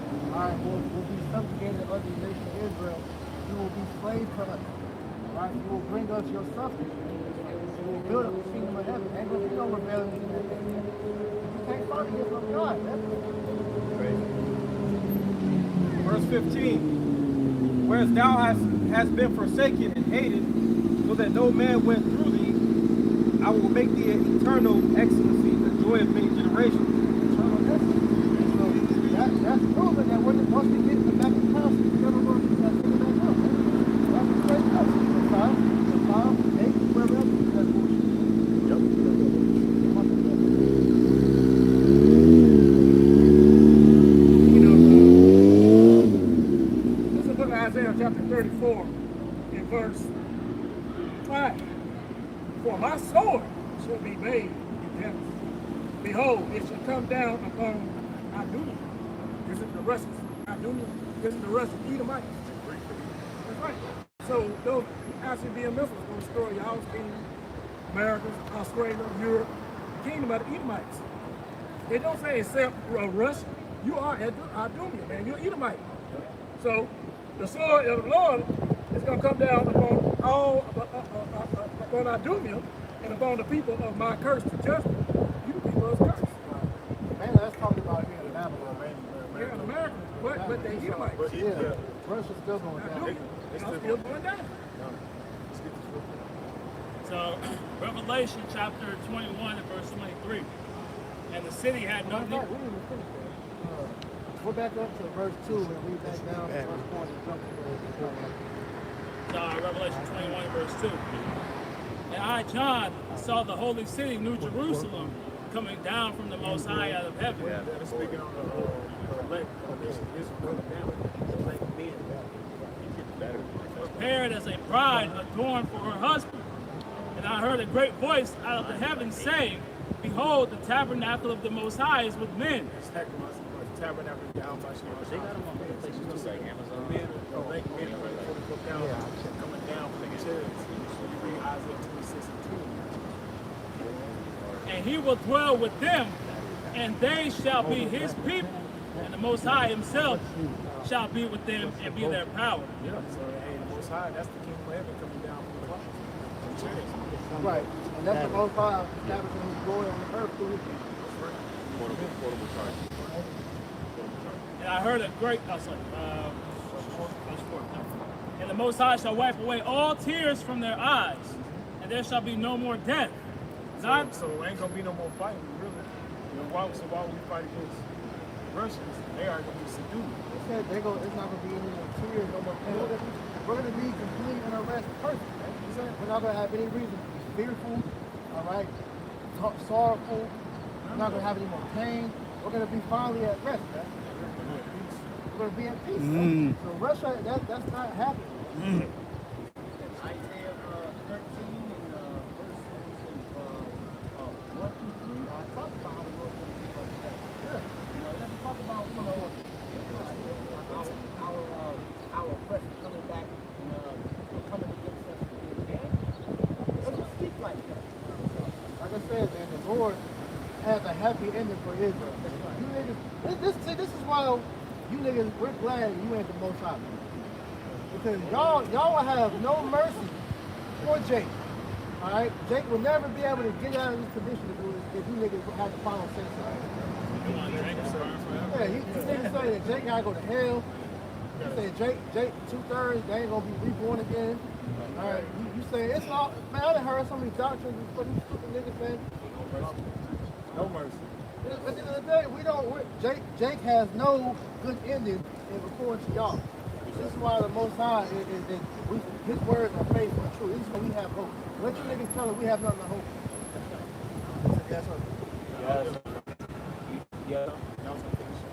will be subjugated under the nation of Israel. You will be slaves to us. Right? You will bring us your substance. You will build up the kingdom of heaven. Ain't going to be no rebellion in that nation. You can't fight against no God. Verse 15. Whereas thou hast been forsaken and hated, so that no man went through thee, I will make thee an eternal excellency, the joy of many generations. That's proven that once we get to the back of the house, we're going to work that thing back up. That's the great house. The five, 8, wherever else, that's bullshit. Yep. This is the book of Isaiah chapter 34 in verse 5. For my sword shall be made in heaven. Behold, it shall come down upon Adumia. This is the Russians. Adumia. This is the Russian Edomites. That's right. So those ICBM missiles will destroy y'all's kingdom, Americas, Australia, Europe, the kingdom of the Edomites. They don't say except Russia. You are Adumia, man. You're Edomite. So the sword of the Lord is going to come down upon all upon Adumia and upon the people of my curse to judgment. You the people of curse. Man, let's talk about here in Babylon, man. Here in America, but they Edomites. Yeah, Russia's still going down. It's still going down. So, Revelation chapter 21 and verse 23. And the city had no need. Go back up to verse 2 and read back down to verse 4 and jump to Revelation 21 and verse 2. And I, John, saw the holy city, New Jerusalem, coming down from the Most High out of heaven. Speaking on the elect, this coming down. Prepared as a bride adorned for her husband. And I heard a great voice out of the heavens saying, Behold, the tabernacle of the Most High is with men. Tabernacle down by they got them on places just like Amazon. Men coming down from the chairs. You read Isaiah 26 and 2. And he will dwell with them, and they shall be his people. And the Most High himself shall be with them and be their power. Yeah, so hey, the Most High, that's the kingdom of heaven coming down from the clouds. right. And that's the Most High establishing his glory on the earth through his people. Portable charge. And I heard a great, and the Most High shall wipe away all tears from their eyes, and there shall be no more death. So ain't gonna be no more fighting, really. You know, why would we fight against Russians? They are gonna be subdued. They said it's not gonna be any more tears, no more pain. We're gonna be complete and arrested person. Right? We're not gonna have any reason to be fearful, all right, sorrowful. We're not gonna have any more pain. We're gonna be finally at rest, right? We're gonna be at peace. Right? So Russia, that's not happening. Isaiah 13 and verse 1 through 3. I talked about how the Lord will be like that. Yeah. Let's talk about our oppression coming back and coming against us again. Let's just speak like that. Like I said, man, the Lord has a happy ending for Israel. You niggas, this is why you niggas, we're glad you ain't the Most High. Because y'all will have no mercy for Jake. All right, Jake will never be able to get out of this condition if you niggas have the final say so. Yeah, you niggas say that Jake gotta go to hell. You say Jake 2/3, they ain't gonna be reborn again. All right, you say it's all, man. I done heard so many doctrines for these stupid niggas, man. No mercy. At the end of the day, Jake has no good ending in according to y'all. This is why the Most High His words are faithful and true. This is why we have hope. Let you niggas tell us we have nothing to hope for. Yes, sir. Yes. Yeah.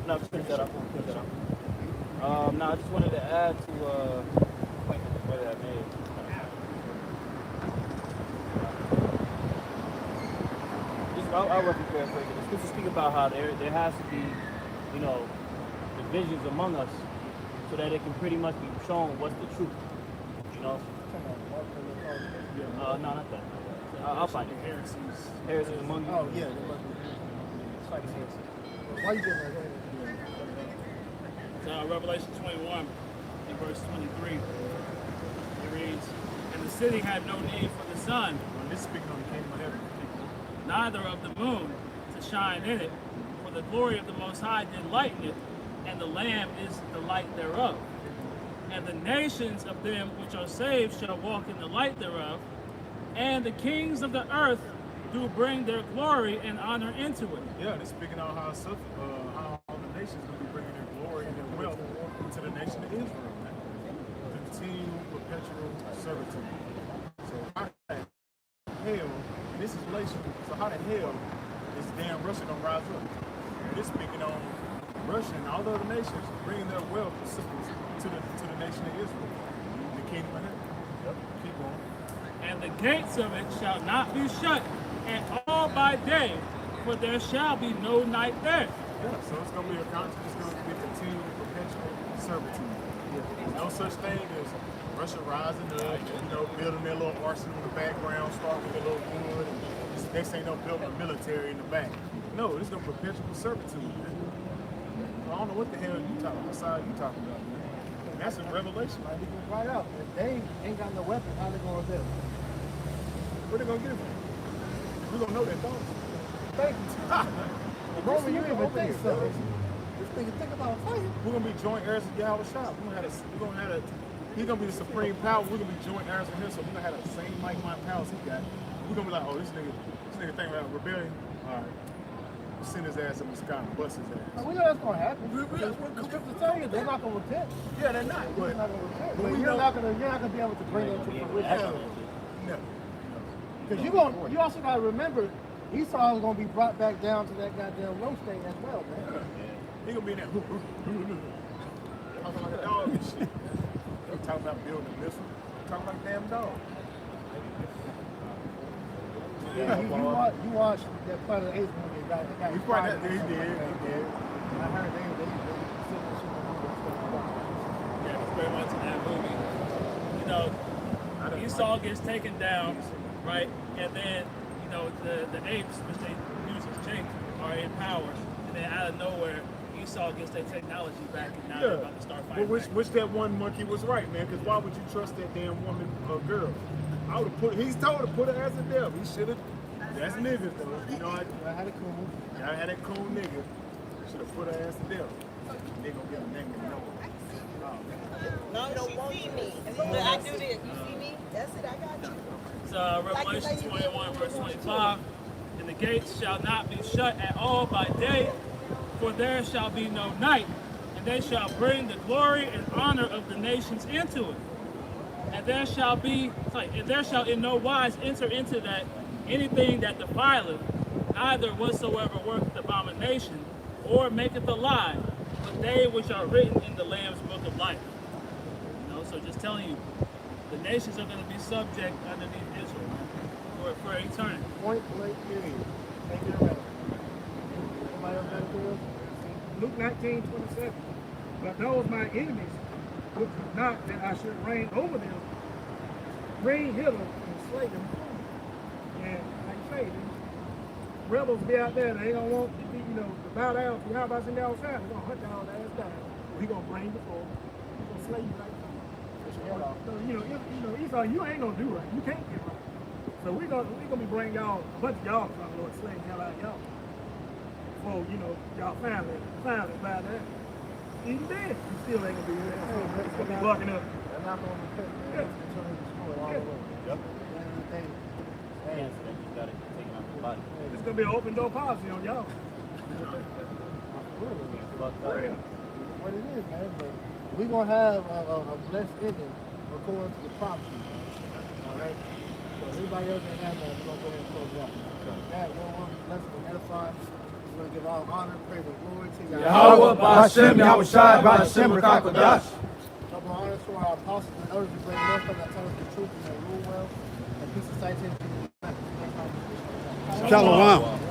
No, finish that up. No, I just wanted to add to point that the brother had made. I'll roughly paraphrase it. The scriptures speak about how there has to be, you know, divisions among us so that it can pretty much be shown what's the truth. You know? No, not that. I'll find it. Heresies among you. Oh, yeah. It's like heresy. Why you doing that? Revelation 21, in verse 23, it reads, "And the city had no need for the sun, This is speaking on the kingdom of heaven. neither of the moon, to shine in it, for the glory of the Most High did lighten it, and the Lamb is the light thereof. And the nations of them which are saved shall walk in the light thereof, and the kings of the earth do bring their glory and honor into it." Yeah, this speaking on how all the nations will be bringing their glory and their wealth into the nation of Israel, man. Continual, perpetual servitude. So how the hell, and this is relational, so how the hell is damn Russia gonna rise up? And this speaking on Russia and all the other nations bringing their wealth systems to the nation of Israel, the kingdom of heaven. Yep, keep going. "And the gates of it shall not be shut at all by day, for there shall be no night there." Yeah, so it's gonna be a constant, it's gonna be continual, perpetual servitude. There's no such thing as Russia rising up, building their little arsenal in the background, start with a little wood, and next thing they'll build a military in the back. No, it's no perpetual servitude, man. I don't know what the hell you talking about. What side you talking about, man? And that's in Revelation. Like, we can find out. If they ain't got no weapon, how they gonna live? Where they gonna get it from? We're gonna know their thoughts. Thank you. Roman, you even think so. This nigga think about fighting. We're gonna be joint heirs of Yahweh Shah. He's gonna be the supreme power. We're gonna be joint heirs with him, so we're gonna have the same like mind powers he got. We're gonna be like, oh, this nigga think about rebellion. All right, send his ass up in the sky and bust his ass. We know that's gonna happen. The scriptures tell you they're not gonna repent. Yeah, they're not. They're not gonna repent. But we you're know- not gonna be able to bring them to fruition. No. Because you also gotta remember, Esau is gonna be brought back down to that goddamn low state as well, man. He gonna be in that talking like a dog and shit. I'm talking about building a missile. I'm talking like a damn dog. Yeah, you watched that Planet of the Apes movie. Got He probably he did. I heard they Yeah, it's very much in that movie. Esau gets taken down, right? And then, the apes, which they use as Jake, are in power. And then out of nowhere, Esau gets their technology back, and now they're about to start fighting. But which that one monkey was right, man, because why would you trust that damn woman or girl? I would have he's told to put her ass in death. He should have, that's niggas though. I had a cool. I had that cool nigga. Should have put her ass to death. They gonna get a negative no. No, you don't see me. But I do this. You see me? That's it. I got you. So Revelation 21, verse 25, "And the gates shall not be shut at all by day, for there shall be no night, and they shall bring the glory and honor of the nations into it. And there shall in no wise enter into that anything that defileth, neither whatsoever worketh abomination, or maketh a lie, but they which are written in the Lamb's book of life." So just telling you, the nations are going to be subject underneath Israel for eternity. Point blank period. Take it around. Anybody else got it? Luke 19:27. "But those my enemies, which would not that I should reign over them, bring hither and slay them." And like you say, these rebels be out there, they don't want to be, to bow down to Yahweh and outside. They're gonna hunt down the ass down. He gonna bring you forward. He gonna slay you right now. So, Esau, you ain't gonna do right. You can't get right. So we gonna be bringing y'all, a bunch of y'all from the Lord, slaying the hell out of y'all. Before, y'all finally bow down. Even then, you still ain't gonna be here. It's gonna be bucking up. They're not going to repent. They're going to continue to destroy all the way. Yep. Hey, Yes, then you got it taken out the body. It's gonna be an open door policy on y'all. Fucked up. what it is, man. But we're going to have a blessed ending according to the prophecy. All right? So anybody else that has that, we're going to go ahead and close it out. That one blessed and edified. We're going to give all honor, praise, and glory to Yahweh, Ba'ashem, Yahweh Shai, Ba'ashem, Rakakodash. Double honor to our apostles and elders who bring us that tell us the truth and that rule well. And peace and citation. Shalom.